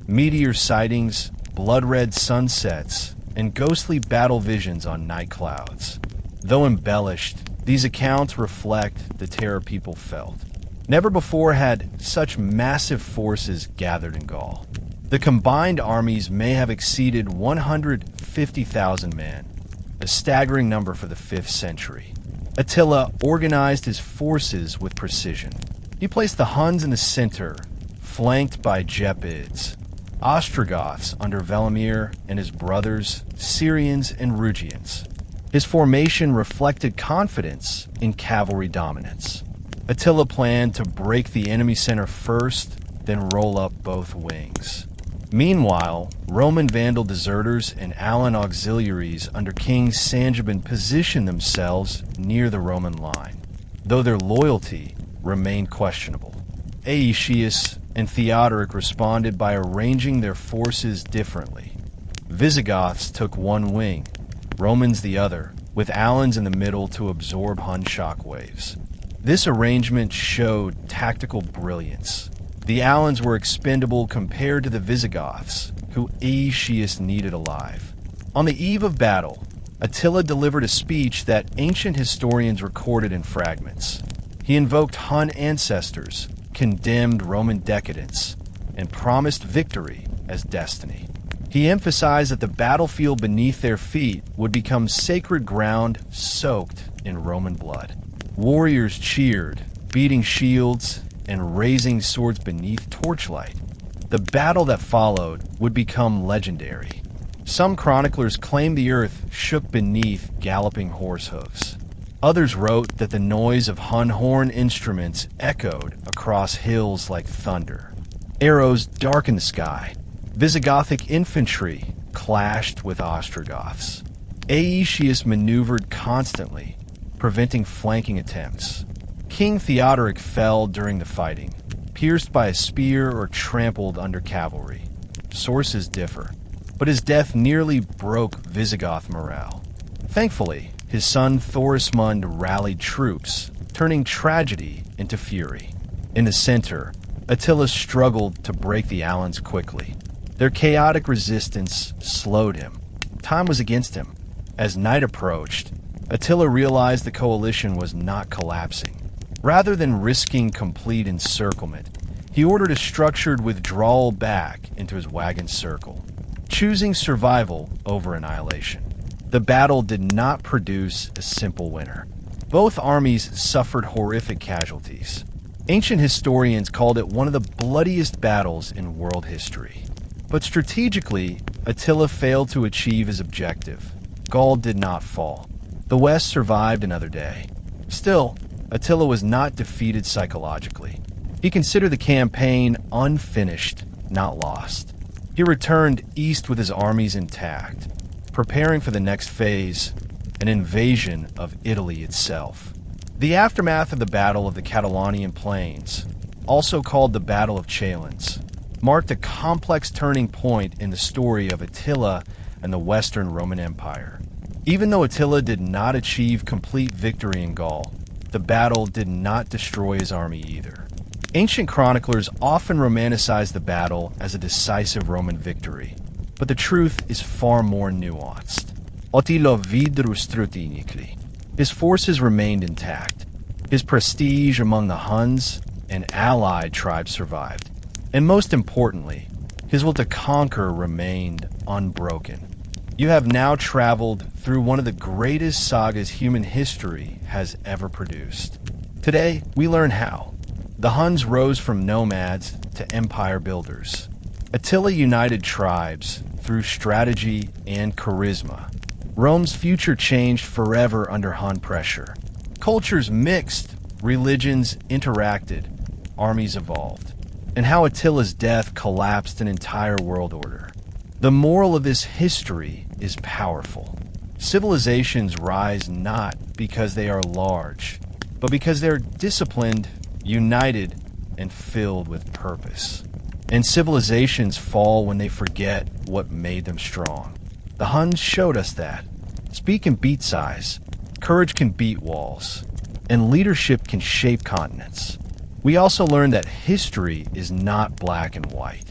meteor sightings, blood-red sunsets, and ghostly battle visions on night clouds. Though embellished, these accounts reflect the terror people felt. Never before had such massive forces gathered in Gaul. The combined armies may have exceeded 150,000 men, a staggering number for the 5th century. Attila organized his forces with precision. He placed the Huns in the center, flanked by Gepids, Ostrogoths under Velimir and his brothers, Syrians and Rugians. His formation reflected confidence in cavalry dominance. Attila planned to break the enemy center first, then roll up both wings. Meanwhile, Roman Vandal deserters and Alan auxiliaries under King Sangiban positioned themselves near the Roman line, though their loyalty remained questionable. Aetius and Theodoric responded by arranging their forces differently. Visigoths took one wing, Romans the other, with Alans in the middle to absorb Hun shockwaves. This arrangement showed tactical brilliance. The Alans were expendable compared to the Visigoths, who Aetius needed alive. On the eve of battle, Attila delivered a speech that ancient historians recorded in fragments. He invoked Hun ancestors, condemned Roman decadence, and promised victory as destiny. He emphasized that the battlefield beneath their feet would become sacred ground soaked in Roman blood. Warriors cheered, beating shields and raising swords beneath torchlight. The battle that followed would become legendary. Some chroniclers claim the earth shook beneath galloping horse hooves. Others wrote that the noise of Hun horn instruments echoed across hills like thunder. Arrows darkened the sky. Visigothic infantry clashed with Ostrogoths. Aetius maneuvered constantly, preventing flanking attempts. King Theodoric fell during the fighting, pierced by a spear or trampled under cavalry. Sources differ, but his death nearly broke Visigoth morale. Thankfully, his son Thorismund rallied troops, turning tragedy into fury. In the center, Attila struggled to break the Alans quickly. Their chaotic resistance slowed him. Time was against him. As night approached, Attila realized the coalition was not collapsing. Rather than risking complete encirclement, He ordered a structured withdrawal back into his wagon circle, choosing survival over annihilation. The battle did not produce a simple winner. Both armies suffered horrific casualties. Ancient historians called it one of the bloodiest battles in world history. But strategically, Attila failed to achieve his objective. Gaul did not fall. The West survived another day. Still, Attila was not defeated psychologically. He considered the campaign unfinished, not lost. He returned east with his armies intact, preparing for the next phase, an invasion of Italy itself. The aftermath of the Battle of the Catalonian Plains, also called the Battle of Chalons, marked a complex turning point in the story of Attila and the Western Roman Empire. Even though Attila did not achieve complete victory in Gaul, the battle did not destroy his army either. Ancient chroniclers often romanticize the battle as a decisive Roman victory, but the truth is far more nuanced. Attila vidru strutinically. His forces remained intact. His prestige among the Huns and allied tribes survived. And most importantly, his will to conquer remained unbroken. You have now traveled through one of the greatest sagas human history has ever produced. Today, we learn how. The Huns rose from nomads to empire builders. Attila united tribes through strategy and charisma. Rome's future changed forever under Hun pressure. Cultures mixed, religions interacted, armies evolved. And how Attila's death collapsed an entire world order. The moral of this history is powerful. Civilizations rise not because they are large, but because they're disciplined, united, and filled with purpose. And civilizations fall when they forget what made them strong. The Huns showed us that. Speed can beat size, courage can beat walls, and leadership can shape continents. We also learned that history is not black and white.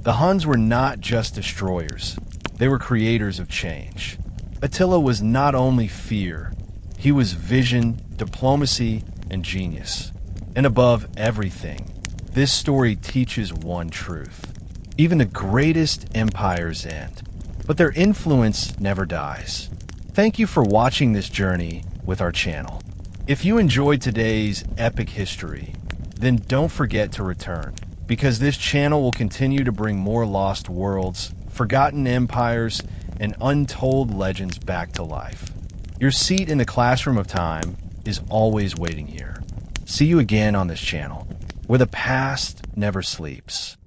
The Huns were not just destroyers, they were creators of change. Attila was not only fear, he was vision, diplomacy, and genius. And above everything, this story teaches one truth. Even the greatest empires end, but their influence never dies. Thank you for watching this journey with our channel. If you enjoyed today's epic history, then don't forget to return, because this channel will continue to bring more lost worlds, forgotten empires, and untold legends back to life. Your seat in the classroom of time is always waiting here. See you again on this channel, where the past never sleeps.